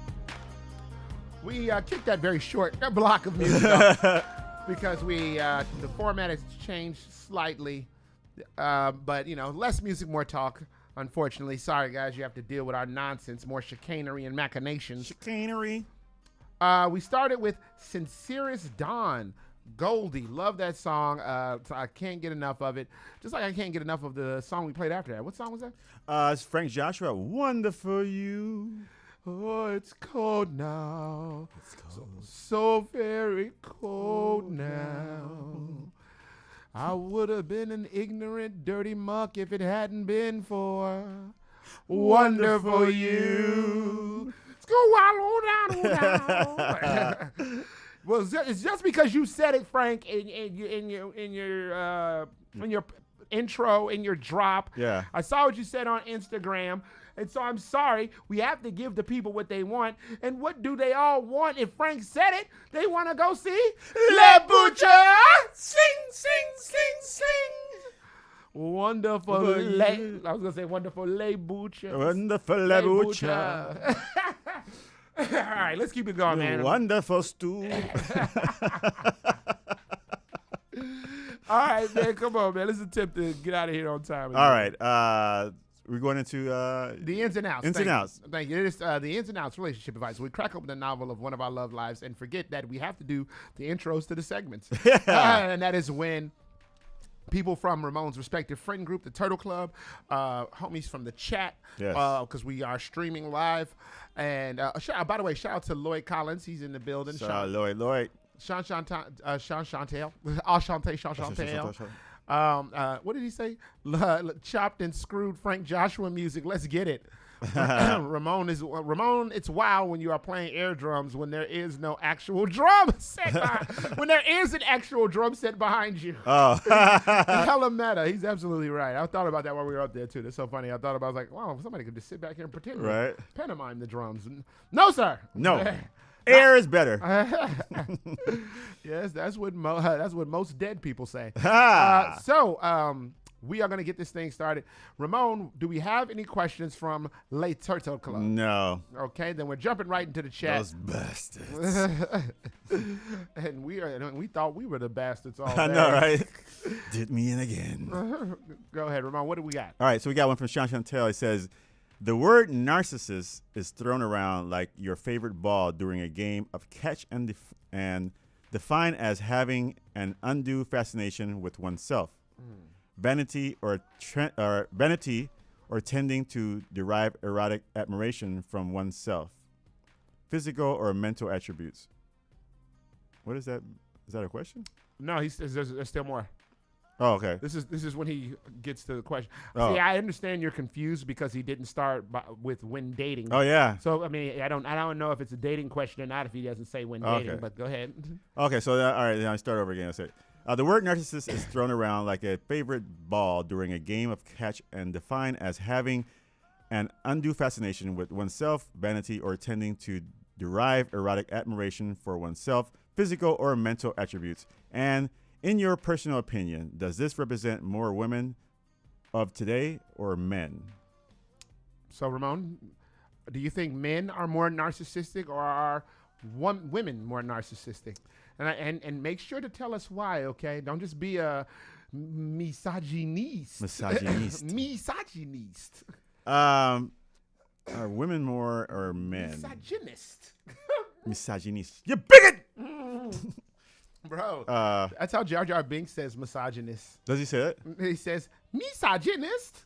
We kicked that very short block of music off because the format has changed slightly, but less music, more talk. Unfortunately, sorry guys, you have to deal with our nonsense, more chicanery and machinations. Chicanery. We started with Sincerest Dawn, Goldie. Love that song. So I can't get enough of it. Just like I can't get enough of the song we played after that. What song was that? It's Frank Joshua. Wonderful You. Oh, it's cold now. It's cold. So very cold now. I would have been an ignorant, dirty muck if it hadn't been for Wonderful You. Let's go wallow down. Well, it's just because you said it, Frank, in your intro, in your drop. Yeah. I saw what you said on Instagram. And so I'm sorry, we have to give the people what they want. And what do they all want? If Frank said it, they want to go see Le Butcher. Sing, sing, sing, sing. Wonderful I was going to say wonderful Le Butcher. Wonderful Le Butcher. All right, let's keep it going, man. Wonderful stew. All right, man, come on, man. Let's attempt to get out of here on time. All right. We're going into the ins and outs. Ins and outs. Thank you. It is the ins and outs relationship advice. We crack open the novel of one of our love lives and forget that we have to do the intros to the segments. And that is when people from Ramon's respective friend group, the Turtle Club, homies from the chat, because we are streaming live. And by the way, shout out to Lloyd Collins. He's in the building. Shout out Lloyd. Sean Chantel. What did he say? Chopped and screwed Frank Joshua music. Let's get it. Ramon, it's wild when you are playing air drums when there is no actual drum set when there is an actual drum set behind you. Oh. Hella meta. He's absolutely right. I thought about that while we were up there too. That's so funny. I thought about, I was like, wow, somebody could just sit back here and pretend Right. pantomime the drums. No, sir. No. Air is better. Yes, that's what most dead people say. Ha! We are going to get this thing started. Ramon, do we have any questions from Le Turtle Club? No. Okay, then we're jumping right into the chat. Those bastards. And we thought we were the bastards all I day. know, right? Did me in again. Go ahead, Ramon. What do we got? All right, so we got one from Sean Chantel. It says, the word narcissist is thrown around like your favorite ball during a game of catch and defined as having an undue fascination with oneself. Vanity or tending to derive erotic admiration from oneself. Physical or mental attributes. What is that? Is that a question? No, there's still more. Oh, okay. This is when he gets to the question. Oh. See, I understand you're confused because he didn't start with when dating. Oh, yeah. So I mean, I don't know if it's a dating question or not if he doesn't say when dating. But go ahead. Okay, so all right, then I start over again. I say, the word narcissist is thrown around like a favorite ball during a game of catch and defined as having an undue fascination with oneself, vanity, or tending to derive erotic admiration for oneself, physical or mental attributes. And in your personal opinion, does this represent more women of today or men? So, Ramon, do you think men are more narcissistic or are women more narcissistic? And make sure to tell us why, okay? Don't just be a misogynist. Misogynist. Are women more or men? Misogynist. Misogynist. You bigot! Bro, that's how Jar Jar Binks says misogynist. Does he say that? He says misogynist.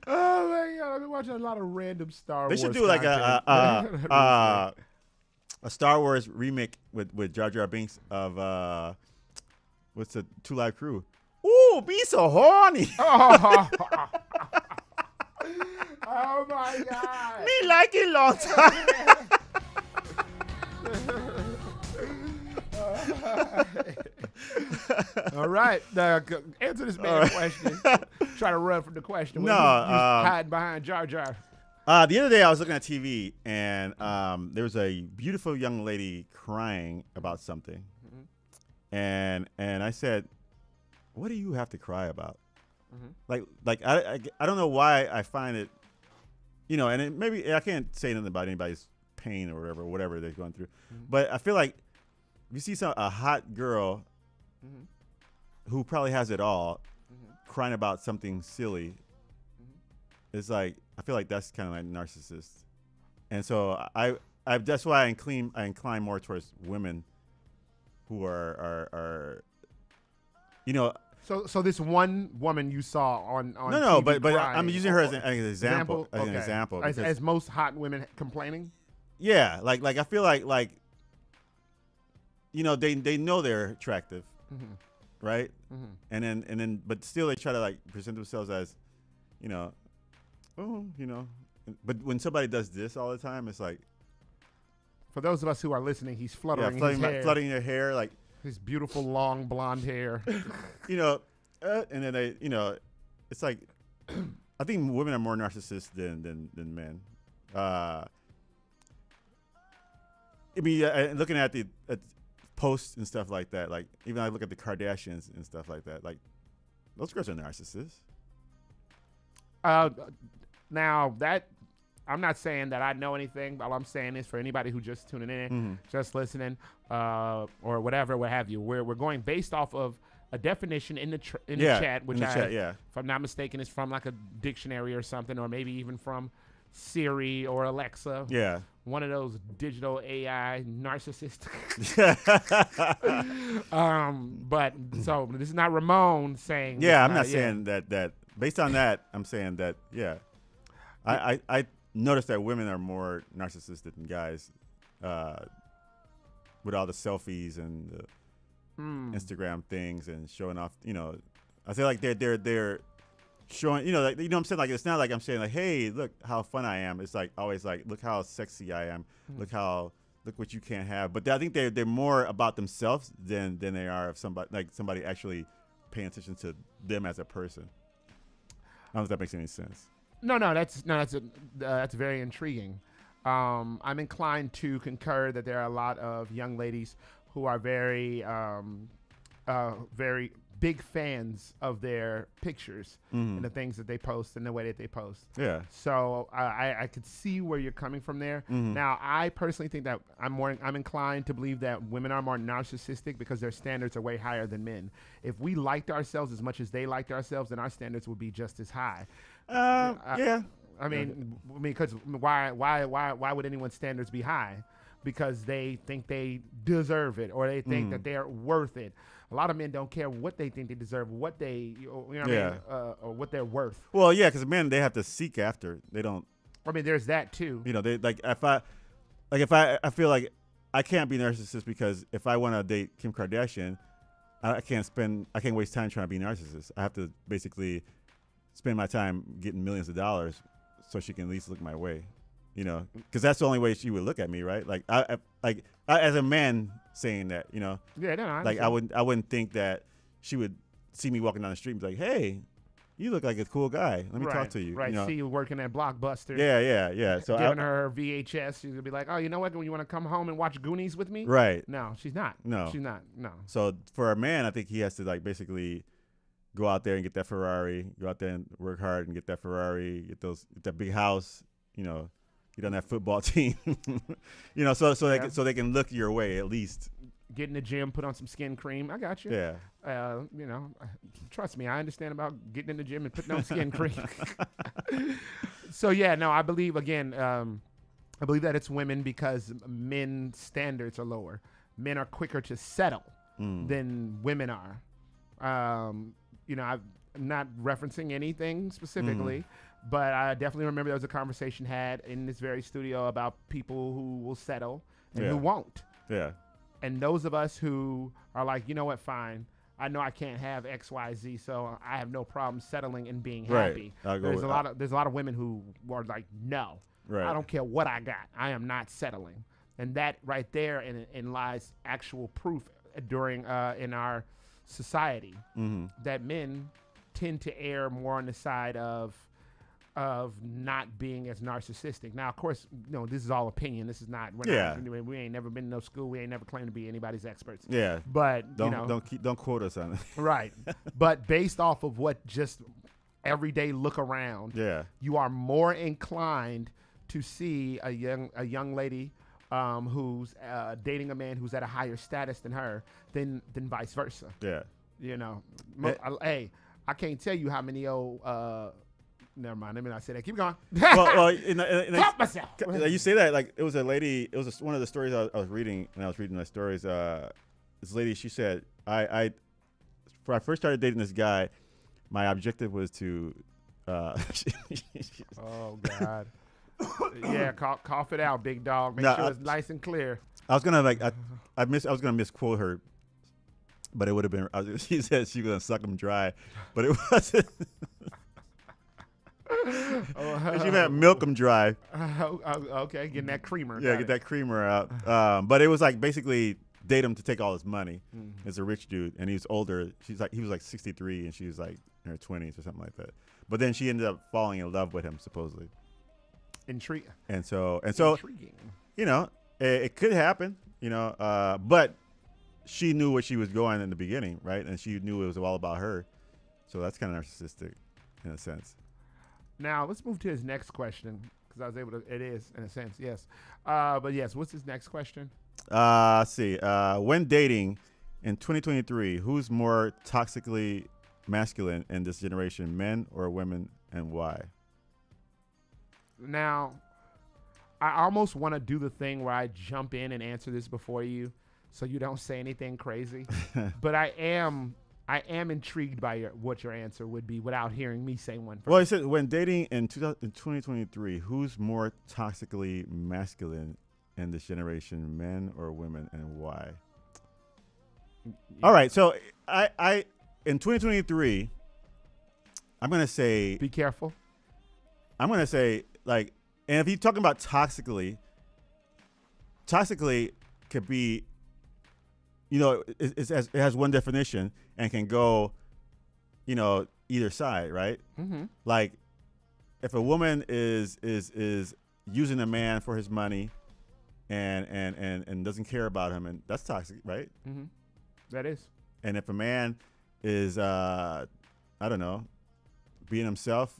Oh my God! I've been watching a lot of random Star Wars. They should do like a Star Wars remake with Jar Jar Binks of what's the Two Live Crew? Ooh, be so horny. Oh my God! Me like it long time. All right, answer this man's question. Try to run from the question. No, hiding behind Jar Jar. The other day I was looking at TV and there was a beautiful young lady crying about something, and I said, "What do you have to cry about?" Like I don't know why I find it, and maybe I can't say nothing about anybody's pain or whatever they're going through, but I feel like if you see a hot girl who probably has it all crying about something silly, it's like I feel like that's kind of like narcissist, and so I that's why I incline more towards women who are So this one woman you saw on no TV but crying, I'm using her as an example as most hot women complaining. Yeah, like I feel like they know they're attractive, right? And then but still they try to like present themselves as, but when somebody does this all the time, it's like, for those of us who are listening, he's fluttering his hair. Flooding their hair, like his beautiful long blonde hair. And then they, it's like, I think women are more narcissists than men. Looking at the posts and stuff like that, like even I look at the Kardashians and stuff like that, like those girls are narcissists. Now that I'm not saying that I know anything. All I'm saying is for anybody who just tuning in, just listening, or whatever, what have you. We're going based off of a definition in the chat, which if I'm not mistaken, is from like a dictionary or something, or maybe even from Siri or Alexa. Yeah. One of those digital AI narcissists. But so this is not Ramon saying. Yeah, I'm not saying that. Based on that, I'm saying that. Yeah, I noticed that women are more narcissistic than guys, with all the selfies and Instagram things and showing off. I feel like they're showing. Like, what I'm saying. Like, it's not like I'm saying like, hey, look how fun I am. It's like always like, look how sexy I am. Look what you can't have. But I think they're more about themselves than they are of somebody actually paying attention to them as a person. I don't know if that makes any sense. No, that's very intriguing. I'm inclined to concur that there are a lot of young ladies who are very big fans of their pictures and the things that they post and the way that they post. Yeah. So I could see where you're coming from there. Now, I personally think that I'm inclined to believe that women are more narcissistic because their standards are way higher than men. If we liked ourselves as much as they liked ourselves, then our standards would be just as high. Yeah. I mean, because why would anyone's standards be high? Because they think they deserve it, or they think that they're worth it. A lot of men don't care what they think they deserve, what they, or what they're worth. Well, yeah, because men, they have to seek after. They don't. I mean, there's that too. They if I feel like I can't be narcissist because if I want to date Kim Kardashian, I can't waste time trying to be narcissist. I have to basically spend my time getting millions of dollars so she can at least look my way. Because that's the only way she would look at me, right? Like, I as a man saying that, Yeah, no, I wouldn't think that she would see me walking down the street and be like, "Hey, you look like a cool guy. Let me talk to you." Right. See you working at Blockbuster. Yeah. So giving her VHS, she's gonna be like, "Oh, you know what? You want to come home and watch Goonies with me?" Right. No, she's not. No, she's not. No. So for a man, I think he has to basically go out there and get that Ferrari, go out there and work hard and get that Ferrari, get that big house, get on that football team, so they can look your way at least. Get in the gym, put on some skin cream. I got you. Yeah. Trust me, I understand about getting in the gym and putting on skin cream. So yeah, no, I believe I believe that it's women because men's standards are lower. Men are quicker to settle than women are. I'm not referencing anything specifically. But I definitely remember there was a conversation had in this very studio about people who will settle and who won't. Yeah. And those of us who are like, you know what, fine. I know I can't have X, Y, Z, so I have no problem settling and being happy. There's a lot of women who are like, no, I don't care what I got. I am not settling. And that right there in lies actual proof during in our society that men tend to err more on the side of not being as narcissistic. Now, of course, this is all opinion. This is not. We ain't never been to no school. We ain't never claimed to be anybody's experts. Yeah. But don't quote us on it. Right. But based off of what just everyday look around, you are more inclined to see a young lady who's dating a man who's at a higher status than her than vice versa. Yeah. Hey, I can't tell you how many old. Never mind. Let me not say that. Keep going. Stop myself. You say that like it was a lady. It was one of the stories I was reading, and I was reading the stories. This lady, she said, when I first started dating this guy, my objective was to. Oh God. Yeah, cough it out, big dog. Make sure it's nice and clear. I was gonna I was gonna misquote her, but it would have been. She said she was gonna suck him dry, but it wasn't. She meant milk him dry. Okay, getting that creamer. Yeah, get that creamer out. But it was like basically date him to take all his money. It's a rich dude, and he was older. He was like 63, and she was like in her 20s or something like that. But then she ended up falling in love with him supposedly. Intriguing. And so, it could happen, but she knew where she was going in the beginning, right? And she knew it was all about her. So that's kind of narcissistic in a sense. Now, let's move to his next question because I was able to. It is, in a sense, yes. But yes, what's his next question? Let's see. When dating in 2023, who's more toxically masculine in this generation, men or women, and why? Now, I almost want to do the thing where I jump in and answer this before you so you don't say anything crazy. But I am intrigued by what your answer would be without hearing me say one first. Well, he said when dating in 2023, who's more toxically masculine in this generation, men or women, and why? All right, so I in 2023, I'm gonna say be careful. I'm gonna say like, and if you're talking about toxically could be, it has one definition and can go, either side, right? Mm-hmm. Like, if a woman is using a man for his money, and doesn't care about him, and that's toxic, right? Mm-hmm. That is. And if a man is, I don't know, being himself.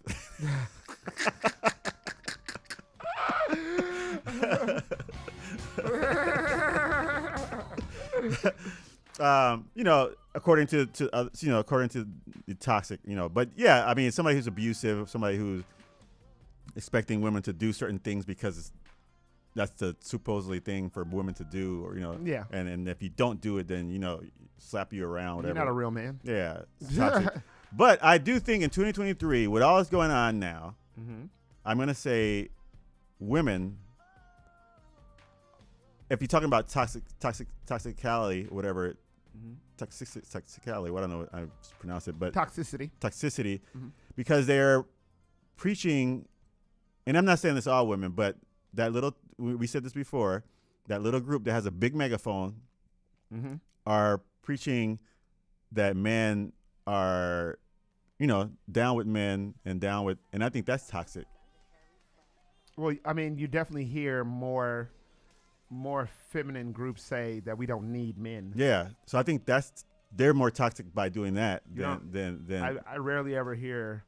According to the toxic, but yeah, I mean, somebody who's abusive, somebody who's expecting women to do certain things because that's the supposedly thing for women to do, or yeah, and if you don't do it, then slap you around, whatever. You're not a real man. Yeah, it's toxic. But I do think in 2023, with all that's going on now, mm-hmm. I'm gonna say women. If you're talking about toxicality, whatever, mm-hmm. toxicality, I don't know how to pronounce it, but toxicity, mm-hmm. because they're preaching, and I'm not saying this all women, but that little, we said this before, that little group that has a big megaphone mm-hmm. are preaching that men are, down with men and I think that's toxic. Well, I mean, you definitely hear more feminine groups say that we don't need men. Yeah, so I think they're more toxic by doing that than. I rarely ever hear.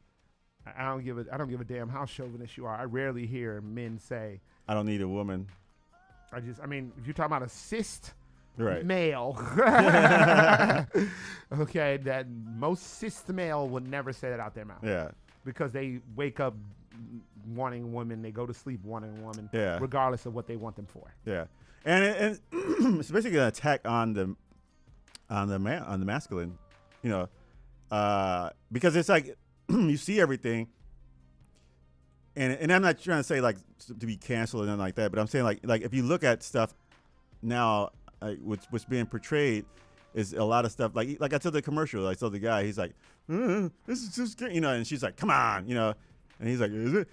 I don't give a damn how chauvinist you are. I rarely hear men say, "I don't need a woman." If you're talking about a cis male, okay, that most cis male would never say that out their mouth. Yeah, because they wake up wanting women, they go to sleep wanting a woman, regardless of what they want them for. Yeah, and it's basically an attack on the masculine, because it's like you see everything, and I'm not trying to say like to be canceled or nothing like that, but I'm saying like if you look at stuff now, what's being portrayed is a lot of stuff like I told the commercial, I told the guy, he's like, this is just good, and she's like, come on, and he's like, is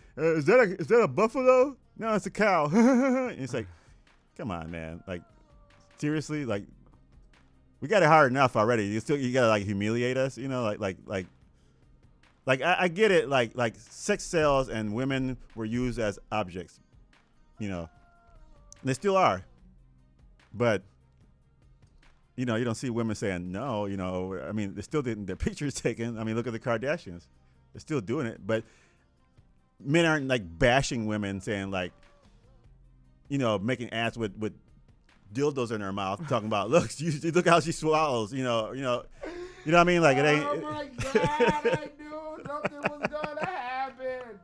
that a buffalo? No, it's a cow. And it's like, come on, man, like seriously, like we got it hard enough already. You gotta like humiliate us, like I get it, like sex sells and women were used as objects, they still are, but you don't see women saying no, I mean, they still didn't, their pictures taken. I mean, look at the Kardashians, they're still doing it, but men aren't like bashing women, saying like, making ads with dildos in her mouth, talking about look how she swallows, you know what I mean? Like it ain't. Oh my God! I knew something was gonna happen.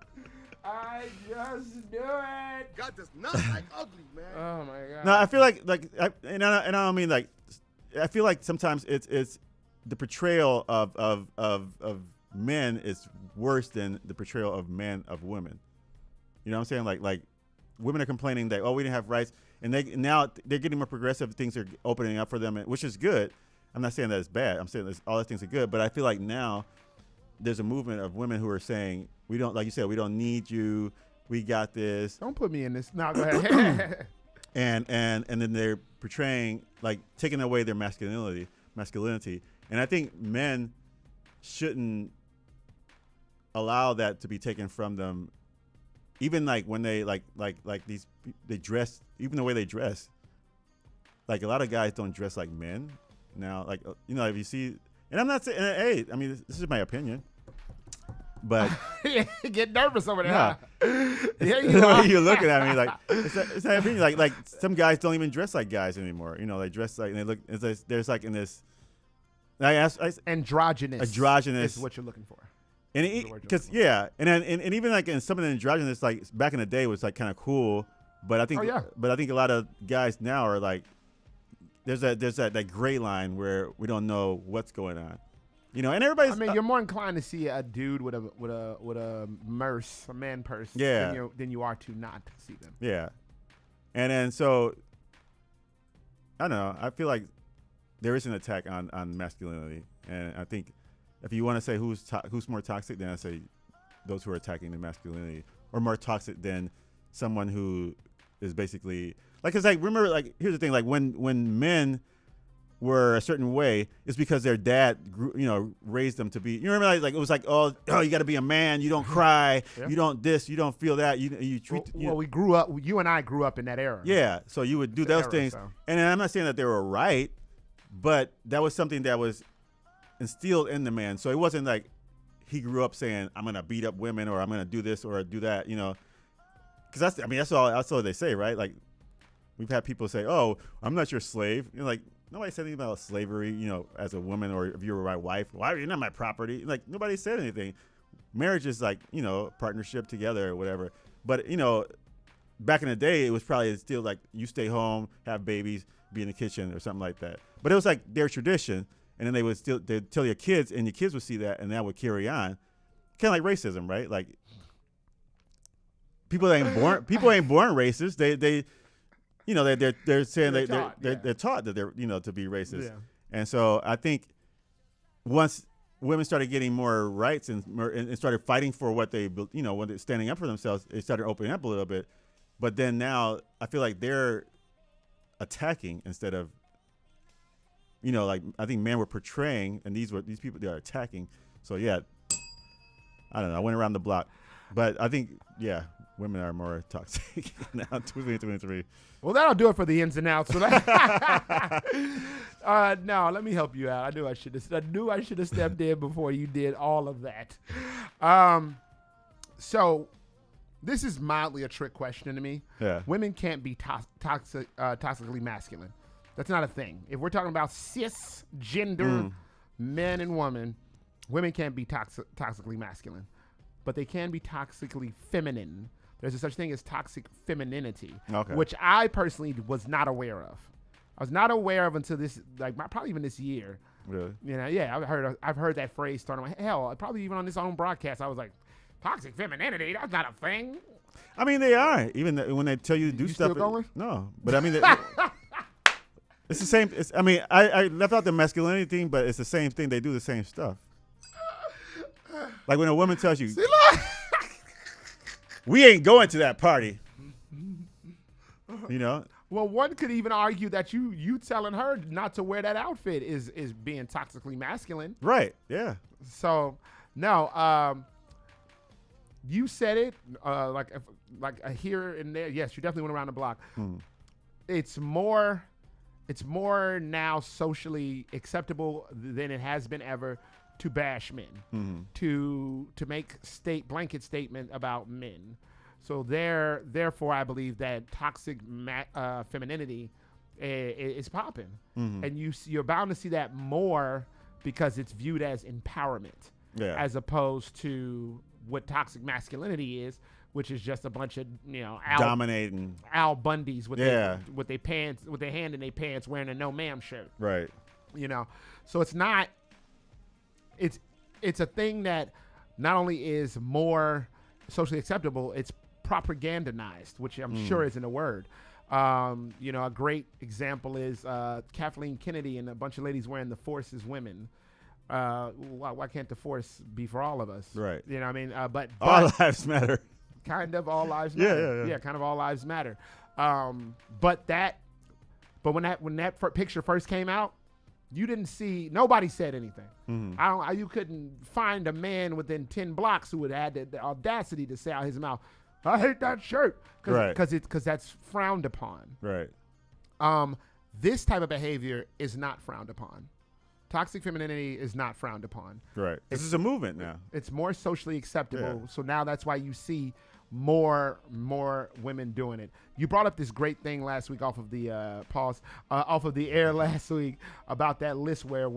I just knew it. God does not like ugly, man. Oh my God. No, I feel and I don't mean like. I feel like sometimes it's the portrayal of men is worse than the portrayal of men of women. You know what I'm saying? Like women are complaining that, we didn't have rights, and now they're getting more progressive. Things are opening up for them, which is good. I'm not saying that it's bad. I'm saying all those things are good. But I feel like now there's a movement of women who are saying, we don't, like you said, we don't need you. We got this. Don't put me in this. No, go ahead. and then they're portraying, like, taking away their masculinity. And I think men shouldn't allow that to be taken from them. Even like when they they dress, even the way they dress. Like a lot of guys don't dress like men now. Like if you see, and I'm not saying, hey, I mean this is my opinion, but get nervous over there. Nah. Yeah, you're looking at me like it's not opinion. Like some guys don't even dress like guys anymore. They dress like, and they look. There's like in this. Androgynous is what you're looking for. And because and even like in some of the androgynous, like back in the day was like kind of cool, but I think a lot of guys now are like, there's that gray line where we don't know what's going on, and everybody's. I mean, you're more inclined to see a dude with a man purse, than you are to not see them. Yeah, and then so I don't know. I feel like there is an attack on masculinity, and I think if you want to say who's more toxic, then I say those who are attacking the masculinity, or more toxic than someone who is basically like, cause like remember, like here's the thing, like when men were a certain way, it's because their dad raised them to be. You remember like it was like oh you got to be a man, you don't cry, you don't this, you don't feel that, you treat. We grew up. You and I grew up in that era. Yeah, so you would do those era, things, so. and I'm not saying that they were right, but that was something that was instilled in the man. So it wasn't like he grew up saying I'm gonna beat up women or I'm gonna do this or do that, because that's all they say, right? Like we've had people say, oh, I'm not your slave. Like nobody said anything about slavery, as a woman, or if you were my wife, why are you not my property? Like nobody said anything. Marriage is like partnership together or whatever. But back in the day, it was probably still like you stay home, have babies, be in the kitchen or something like that. But it was like their tradition. And then they'd tell your kids, and your kids would see that, and that would carry on. Kind of like racism, right? Like people ain't born racist. They're saying they're taught that they're to be racist. Yeah. And so I think once women started getting more rights and started fighting for what when they're standing up for themselves, it started opening up a little bit. But then now I feel like they're attacking instead of. Like I think men were portraying, and these people they are attacking. So yeah, I don't know. I went around the block, but I think women are more toxic now. 2023. Well, that'll do it for the ins and outs. So no, let me help you out. I knew I should have stepped in before you did all of that. So this is mildly a trick question to me. Yeah, women can't be toxically masculine. That's not a thing. If we're talking about cisgender men and women can't be toxically masculine, but they can be toxically feminine. There's a such thing as toxic femininity, which I personally was not aware of. I was not aware of until this, probably even this year. Really? I've heard that phrase starting. Hell, probably even on this own broadcast, I was like, toxic femininity. That's not a thing. I mean, they are. Even when they tell you to do stuff. Still going? No, but I mean. It's the same. I left out the masculinity thing, but it's the same thing. They do the same stuff. Like when a woman tells you, we ain't going to that party. Well, one could even argue that you telling her not to wear that outfit is being toxically masculine. Right. Yeah. So, no. You said it like a here and there. Yes, you definitely went around the block. It's more now socially acceptable than it has been ever to bash men, to make blanket statement about men. So therefore, I believe that toxic femininity is popping, and you're bound to see that more because it's viewed as empowerment, as opposed to what toxic masculinity is, which is just a bunch of dominating Al Bundys with their pants, with their hand in their pants, wearing a no ma'am shirt. Right. So it's not. It's a thing that not only is more socially acceptable, it's propagandized, which I'm sure isn't a word. A great example is Kathleen Kennedy and a bunch of ladies wearing the Force is Women. Why can't the Force be for all of us? Right. But all lives matter. Kind of all lives matter. Yeah. Kind of all lives matter. But when that picture first came out, you didn't see, nobody said anything. You couldn't find a man within 10 blocks who would have had the audacity to say out his mouth, I hate that shirt, because that's frowned upon. Right. This type of behavior is not frowned upon. Toxic femininity is not frowned upon. Right. This is a movement now. It's more socially acceptable. Yeah. So now that's why you see more women doing it. You brought up this great thing last week off of the off of the air last week about that list where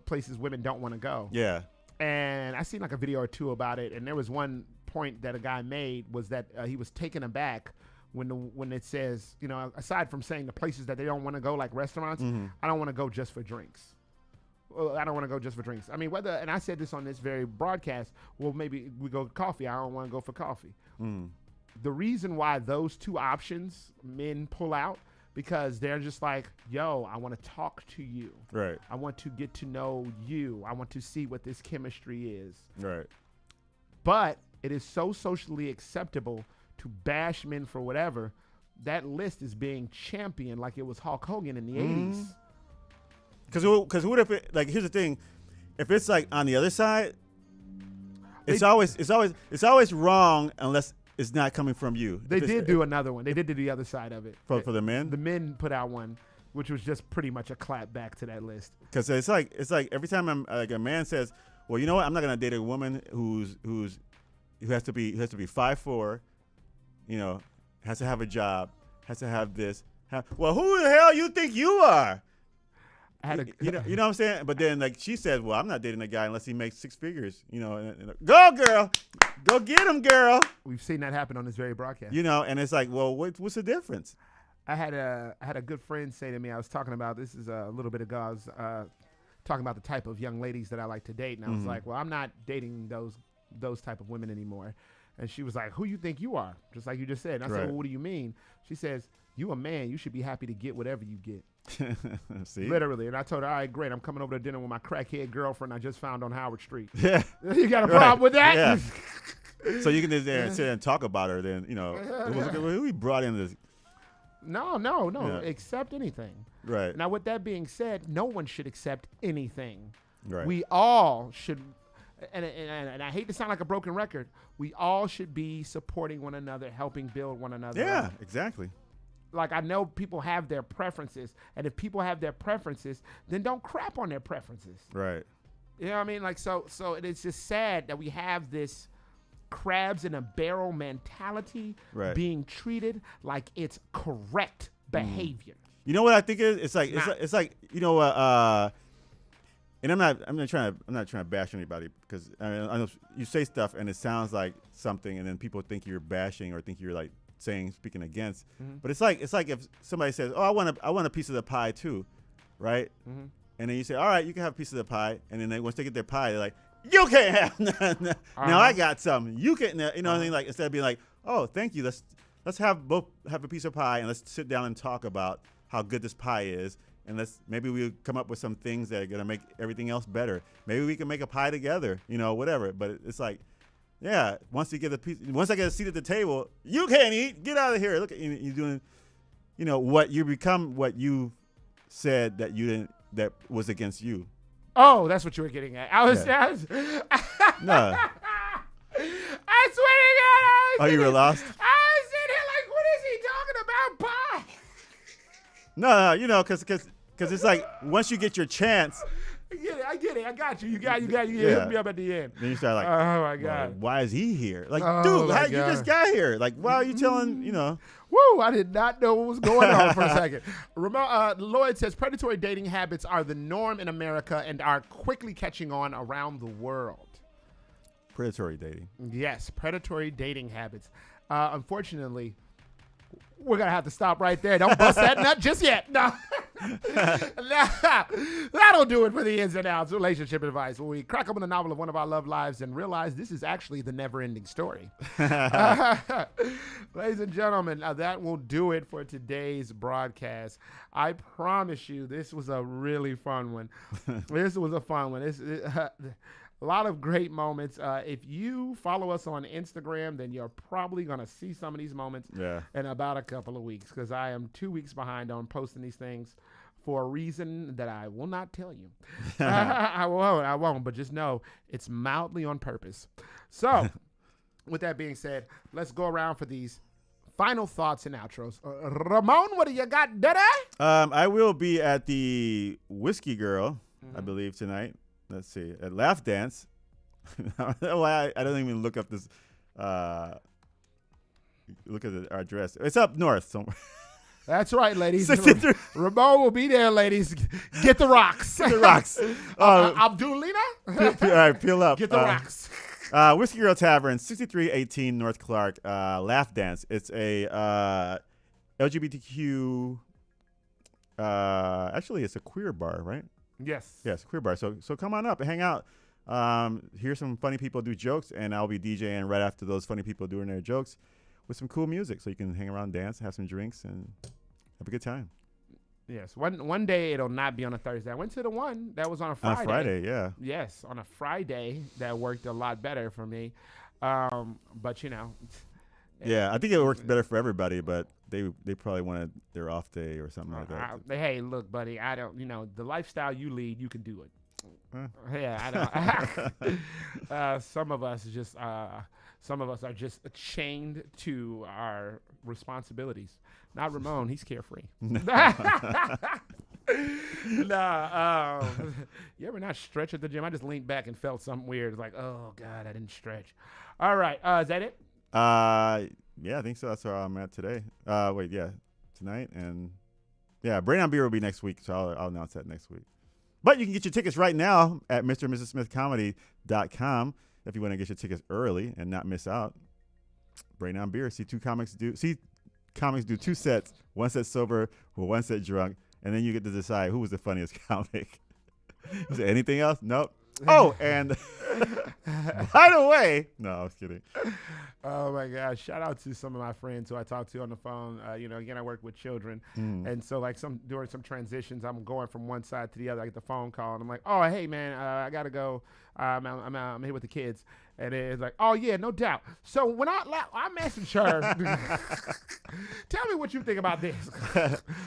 places women don't want to go. Yeah. And I seen like a video or two about it, and there was one point that a guy made was that he was taken aback when it says, aside from saying the places that they don't want to go, like restaurants, I don't want to go just for drinks. I don't want to go just for drinks. I mean, and I said this on this very broadcast, well, maybe we go coffee. I don't want to go for coffee. The reason why those two options men pull out, because they're just like, yo, I want to talk to you. Right. I want to get to know you. I want to see what this chemistry is. Right. But it is so socially acceptable to bash men for whatever. That list is being championed like it was Hulk Hogan in the 80s. Because what if it, like, here's the thing, if it's like on the other side, it's always wrong unless it's not coming from you. They did do another one. They did do the other side of it. For the men? The men put out one, which was just pretty much a clap back to that list. Because it's like every time a man says, well, you know what, I'm not gonna date a woman who has to be 5'4", you know, has to have a job, has to have this. Well, who the hell you think you are? You know what I'm saying? But then, like, she says, well, I'm not dating a guy unless he makes 6 figures. You know, and go, girl. Go get him, girl. We've seen that happen on this very broadcast. You know, and it's like, well, what's the difference? I had a good friend say to me, I was talking about, this is a little bit ago, I was talking about the type of young ladies that I like to date. And I was like, well, I'm not dating those type of women anymore. And she was like, who you think you are? Just like you just said. And I said, well, what do you mean? She says, you a man. You should be happy to get whatever you get. See? Literally. And I told her, all right, great. I'm coming over to dinner with my crackhead girlfriend I just found on Howard Street. Yeah. You got a problem with that? Yeah. So you can just there and sit and talk about her. Then, you know, look at who we brought in this. No. Yeah. Accept anything. Right. Now, with that being said, no one should accept anything. Right. We all should, and I hate to sound like a broken record, we all should be supporting one another, helping build one another. Yeah, up. exactly. Like, I know people have their preferences, and if people have their preferences, then don't crap on their preferences. Right. You know what I mean? Like, so it is just sad that we have this crabs in a barrel mentality being treated like it's correct behavior. You know what I think is? It's like you know and I'm not trying to bash anybody, because I know you say stuff and it sounds like something, and then people think you're bashing or think you're like speaking against. But it's like if somebody says, "Oh, I want a piece of the pie too," right? And then you say, "All right, you can have a piece of the pie," and then once they get their pie, they're like, "You can't have none. Now I got something. You can't." You know what I mean? Like, instead of being like, "Oh, thank you. Let's have a piece of pie and let's sit down and talk about how good this pie is." And maybe we'll come up with some things that are going to make everything else better. Maybe we can make a pie together, you know, whatever. But it's like, yeah, once I get a seat at the table, you can't eat. Get out of here. Look at you doing, you know, what you said that you didn't, that was against you. Oh, that's what you were getting at. I was No. I swear to God. Oh, you were lost? I was sitting here like, what is he talking about? Pie. No, you know, because it's like once you get your chance. I get it. I got you. You hit me up at the end. Then you start like, oh my God, well, why is he here? Like, Oh, dude, my you God. just got here. Like, why are you telling, you know? Woo, I did not know what was going on for a second. Lloyd says predatory dating habits are the norm in America and are quickly catching on around the world. Predatory dating. Yes, predatory dating habits. Unfortunately, we're going to have to stop right there. Don't bust that nut just yet. No. That'll do it for the ins and outs relationship advice, where we crack open the novel of one of our love lives and realize this is actually the never-ending story. Ladies and gentlemen, that will do it for today's broadcast. I promise you, this was a really fun one. This was a fun one. A lot of great moments. If you follow us on Instagram, then you're probably going to see some of these moments in about a couple of weeks, because I am 2 weeks behind on posting these things for a reason that I will not tell you. I won't, but just know it's mildly on purpose. So, with that being said, let's go around for these final thoughts and outros. Ramon, what do you got, Daddy? I will be at the Whiskey Girl, I believe, tonight. Let's see, at Laugh Dance. I don't know why I don't even look up this. Look at our address. It's up north somewhere. That's right, ladies. 63. Ramon will be there, ladies. Get the rocks. Get the rocks. Abdulina? All right, peel up. Get the rocks. Whiskey Girl Tavern, 6318 North Clark. Laugh Dance. It's a LGBTQ. Actually, it's a queer bar, right? Yes, queer bar. So come on up and hang out. Hear some funny people do jokes, and I'll be DJing right after those funny people doing their jokes with some cool music, so you can hang around, dance, have some drinks, and Have a good time. Yes, one day it'll not be on a Thursday. I went to the one that was on a Friday. On Friday, yeah. Yes, on a Friday that worked a lot better for me. But Yeah, I think it worked better for everybody, but they probably wanted their off day or something like that. Hey, look, buddy, I don't. The lifestyle you lead, you can do it. Yeah, I don't. Some of us are just chained to our responsibilities. Not Ramon, he's carefree. Nah, you ever not stretch at the gym? I just leaned back and felt something weird. It's like, oh God, I didn't stretch. All right, is that it? Yeah, I think so. That's where I'm at today. Tonight, and yeah, Brain on Beer will be next week, so I'll announce that next week. But you can get your tickets right now at MrandMrsSmithComedy.com if you want to get your tickets early and not miss out. Brain on Beer. See comics do 2 sets, 1 set sober, or 1 set drunk, and then you get to decide who was the funniest comic. Is there anything else? Nope. Oh, and by the way, no, I was kidding. Oh my gosh! Shout out to some of my friends who I talked to on the phone. Again, I work with children, and so like during some transitions, I'm going from one side to the other. I get the phone call, and I'm like, "Oh, hey man, I gotta go. I'm here with the kids." And it's like, "Oh yeah, no doubt." So when I messaged her, tell me what you think about this.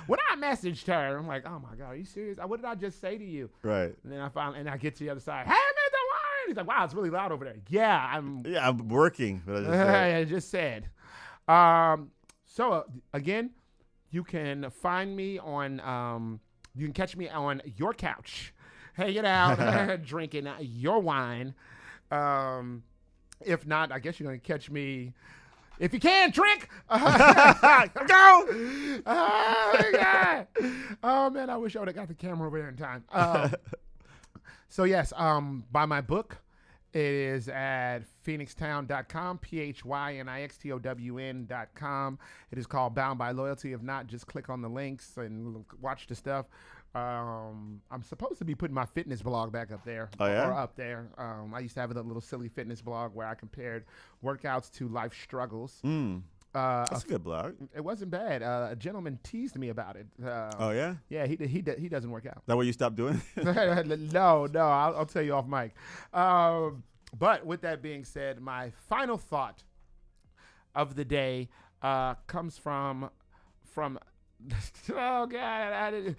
When I messaged her, I'm like, "Oh my God, are you serious? What did I just say to you?" Right. And then I get to the other side. Hey man, don't worry. He's like, "Wow, it's really loud over there." Yeah, I'm working. But I just said. So again, you can find me on. You can catch me on your couch, hanging out, drinking your wine. If not, I guess you're gonna catch me. If you can drink, go. Oh man, I wish I would have got the camera over there in time. So yes, buy my book. It is at phoenixtown.com, PHYNIXTOWN.com. It is called Bound by Loyalty. If not, just click on the links and watch the stuff. I'm supposed to be putting my fitness blog back up there. Oh, yeah? Or up there. I used to have a little silly fitness blog where I compared workouts to life struggles. That's a good blog. It wasn't bad. A gentleman teased me about it. Oh, yeah? Yeah, he doesn't work out. That what you stopped doing? No, I'll tell you off mic. But with that being said, my final thought of the day comes from oh God,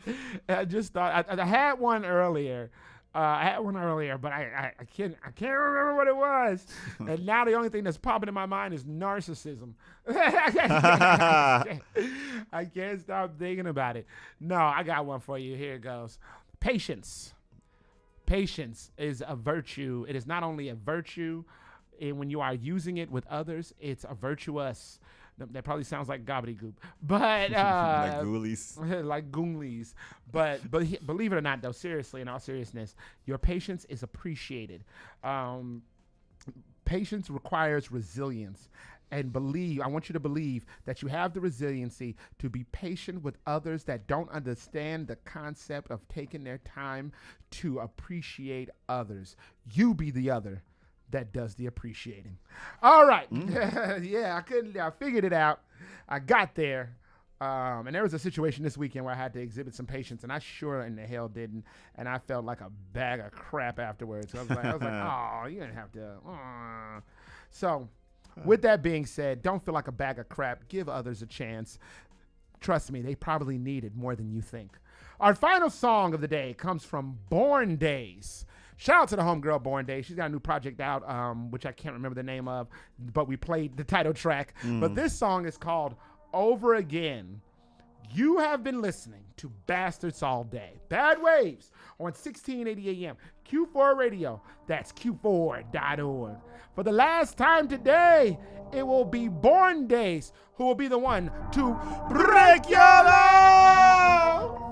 I just thought I had one earlier. But I can't remember what it was. And now the only thing that's popping in my mind is narcissism. I can't stop thinking about it. No, I got one for you. Here it goes. Patience. Patience is a virtue. It is not only a virtue, and when you are using it with others, it's a virtuous. That probably sounds like gobbledygook, but like ghoulies. Like goonlies. But believe it or not, though, seriously, in all seriousness, your patience is appreciated. Patience requires resilience. And I want you to believe that you have the resiliency to be patient with others that don't understand the concept of taking their time to appreciate others. You be the other that does the appreciating. All right. Yeah, I figured it out. I got there. And there was a situation this weekend where I had to exhibit some patience, and I sure in the hell didn't. And I felt like a bag of crap afterwards. So I was like, oh, you didn't have to. So with that being said, don't feel like a bag of crap. Give others a chance. Trust me, they probably need it more than you think. Our final song of the day comes from Born Days. Shout out to the homegirl Born Days. She's got a new project out, which I can't remember the name of, but we played the title track. But this song is called Over Again. You have been listening to Bastards All Day. Bad Waves on 1680 AM. Q4 Radio. That's Q4.org. For the last time today, it will be Born Days who will be the one to break your law.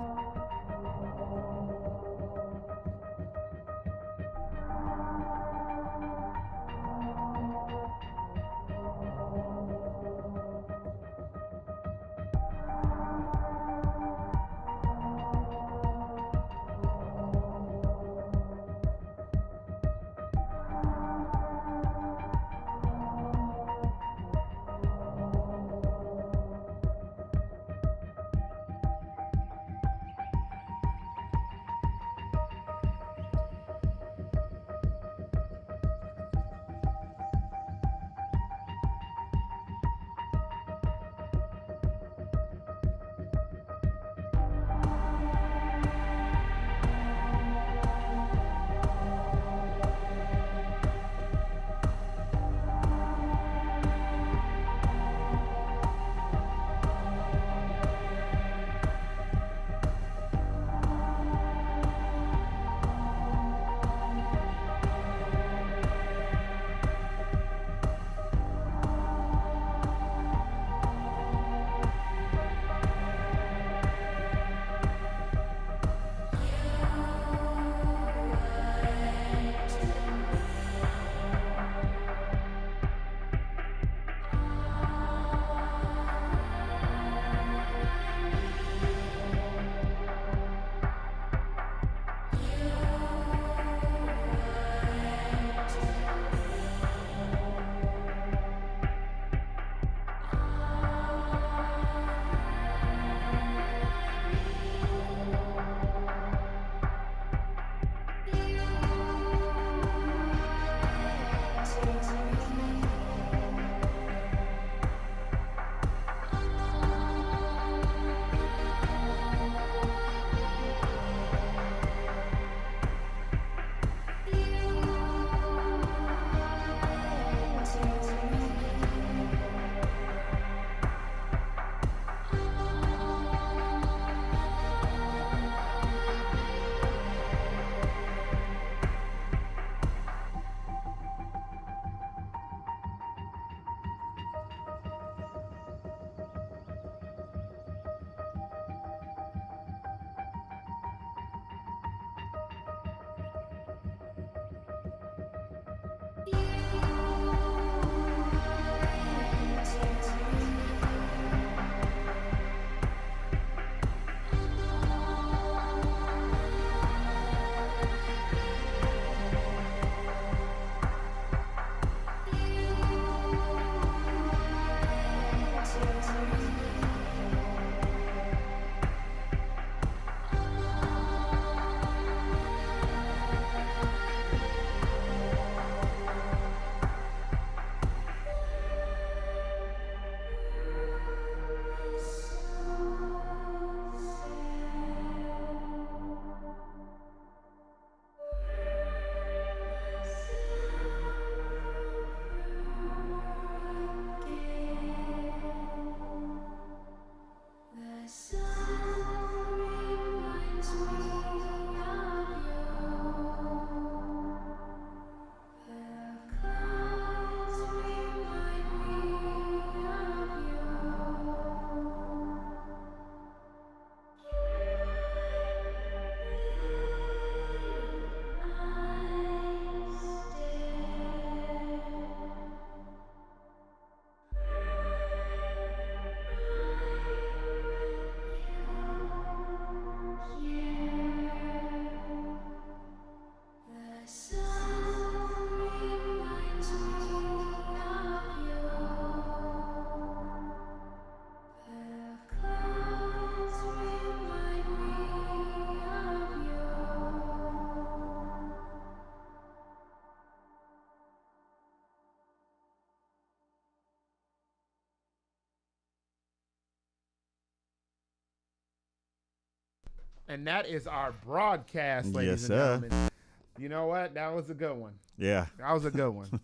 And that is our broadcast, ladies Yes, and sir. gentlemen. You know what? That was a good one. Yeah. That was a good one.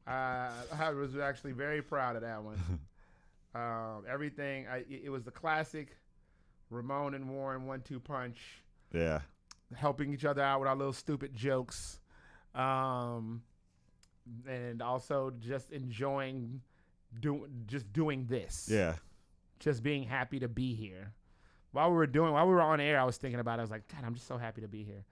I was actually very proud of that one. Everything. It was the classic Ramon and Warren 1-2 punch. Yeah. Helping each other out with our little stupid jokes. And also just enjoying doing this. Yeah. Just being happy to be here. While we were on air, I was thinking about it. I was like, God, I'm just so happy to be here.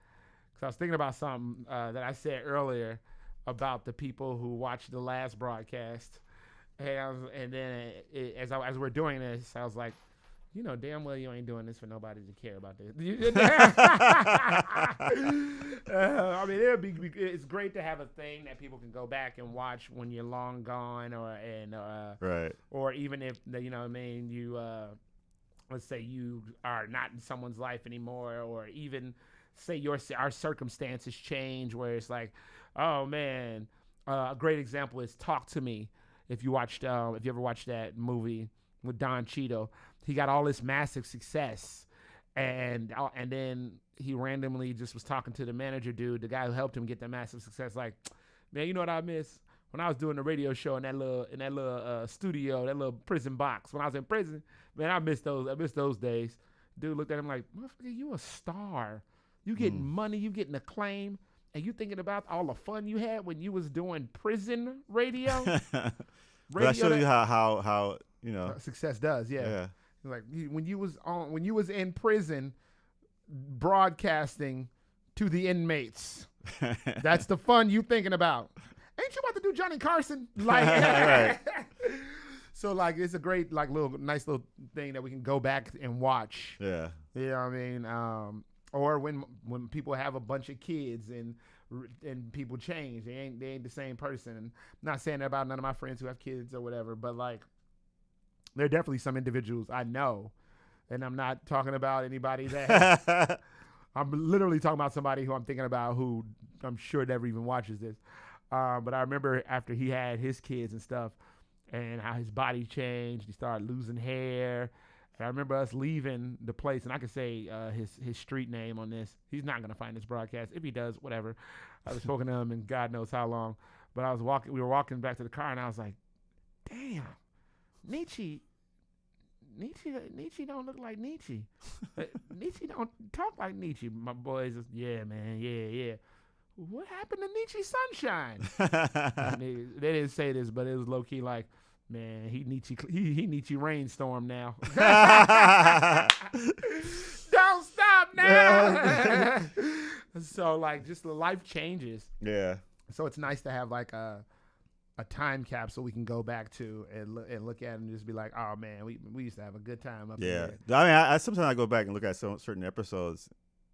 Because I was thinking about something that I said earlier about the people who watched the last broadcast. And then as we're doing this, I was like, you know damn well you ain't doing this for nobody to care about this. I mean, it's great to have a thing that people can go back and watch when you're long gone, right. Or even if you know what I mean, you let's say you are not in someone's life anymore, or even say our circumstances change where it's like, oh man, a great example is Talk to Me. If you ever watched that movie with Don Cheadle, he got all this massive success, and then he randomly just was talking to the manager dude, the guy who helped him get that massive success. Like, man, you know what I miss? When I was doing the radio show in that little studio, that little prison box. When I was in prison, man, I miss those days. Dude looked at him like, motherfucker, you a star. You getting money, you getting acclaim, and you thinking about all the fun you had when you was doing prison radio. But that shows you how you know success does. Yeah. Like when you was in prison, broadcasting to the inmates. That's the fun you thinking about. Ain't you about to do Johnny Carson? Like, right. So like it's a great nice little thing that we can go back and watch. Yeah. You know what I mean? Or when people have a bunch of kids and people change, they ain't the same person. And I'm not saying that about none of my friends who have kids or whatever, but like there are definitely some individuals I know, and I'm not talking about anybody that I'm literally talking about somebody who I'm thinking about who I'm sure never even watches this. But I remember after he had his kids and stuff, and how his body changed, he started losing hair. And I remember us leaving the place, and I could say his street name on this. He's not gonna find this broadcast. If he does, whatever. I was spoken to him in God knows how long. But we were walking back to the car, and I was like, damn, Nietzsche don't look like Nietzsche. Nietzsche don't talk like Nietzsche. My boys, yeah, man, yeah. What happened to Nietzsche Sunshine? They didn't say this, but it was low key like, man, he Nietzsche Rainstorm now. Don't stop now. So like, just the life changes. Yeah. So it's nice to have like a time capsule we can go back to and look at and just be like, oh man, we used to have a good time up there. I mean, I sometimes I go back and look at certain episodes,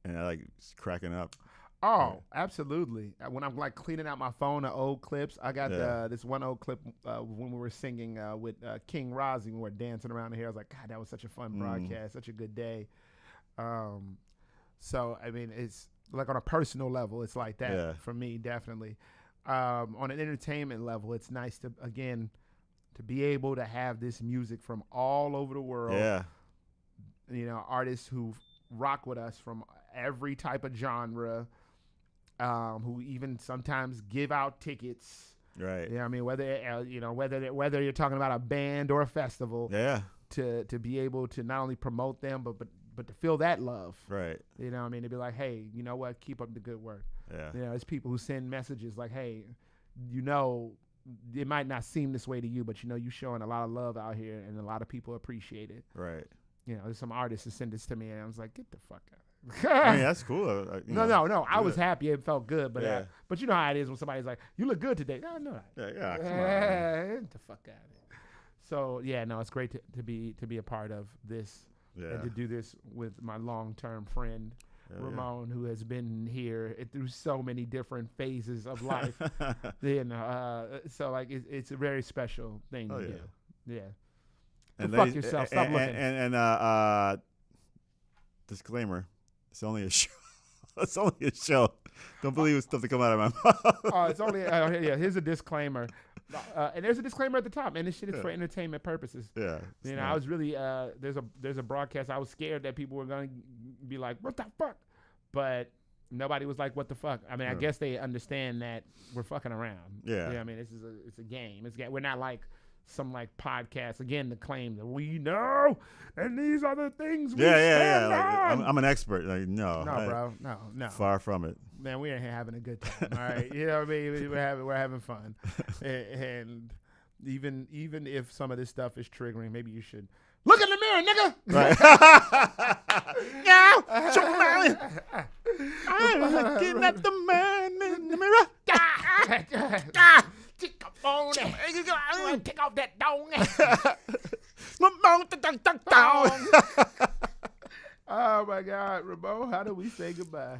and I like just cracking up. Oh, absolutely. When I'm like cleaning out my phone of old clips, I got this one old clip when we were singing with King Rozzy, when we were dancing around here. I was like, God, that was such a fun broadcast, such a good day. So, I mean, it's like on a personal level, it's like that for me, definitely. On an entertainment level, it's nice to be able to have this music from all over the world. Yeah. You know, artists who rock with us from every type of genre. Who even sometimes give out tickets, right? Yeah, I mean, whether you're talking about a band or a festival, to be able to not only promote them, but to feel that love, right? You know, what I mean, to be like, hey, you know what, keep up the good work. Yeah, you know, it's people who send messages like, hey, you know, it might not seem this way to you, but you know, you're showing a lot of love out here, and a lot of people appreciate it, right? You know, there's some artists that send this to me, and I was like, get the fuck out. I mean, that's cool. No. I was happy. It felt good, but you know how it is when somebody's like, "You look good today." No, no. Yeah. Come on. Get the fuck out of it. So no, it's great to be a part of this and to do this with my long-term friend Ramon, who has been here through so many different phases of life. So like it's a very special thing to do. Yeah. And fuck yourself. Stop looking. And disclaimer. It's only a show. It's only a show. Don't believe stuff to come out of my mouth. Oh, it's only here's a disclaimer, and there's a disclaimer at the top, and this shit is for entertainment purposes. Yeah, you know, I was really there's a broadcast. I was scared that people were gonna be like, "What the fuck," but nobody was like, "What the fuck." I mean, I guess they understand that we're fucking around. Yeah. I mean, it's a game. We're not like some like podcast again to claim that we know and these are the things we stand on. Like, I'm an expert. Like, no, bro, no. Far from it. Man, we ain't having a good time. All right, you know what I mean? We're having fun, and even if some of this stuff is triggering, maybe you should look in the mirror, nigga. Right. Yeah, show me. I'm looking at the man in the mirror. Take off that dong. Oh my God, Ramon, how do we say goodbye?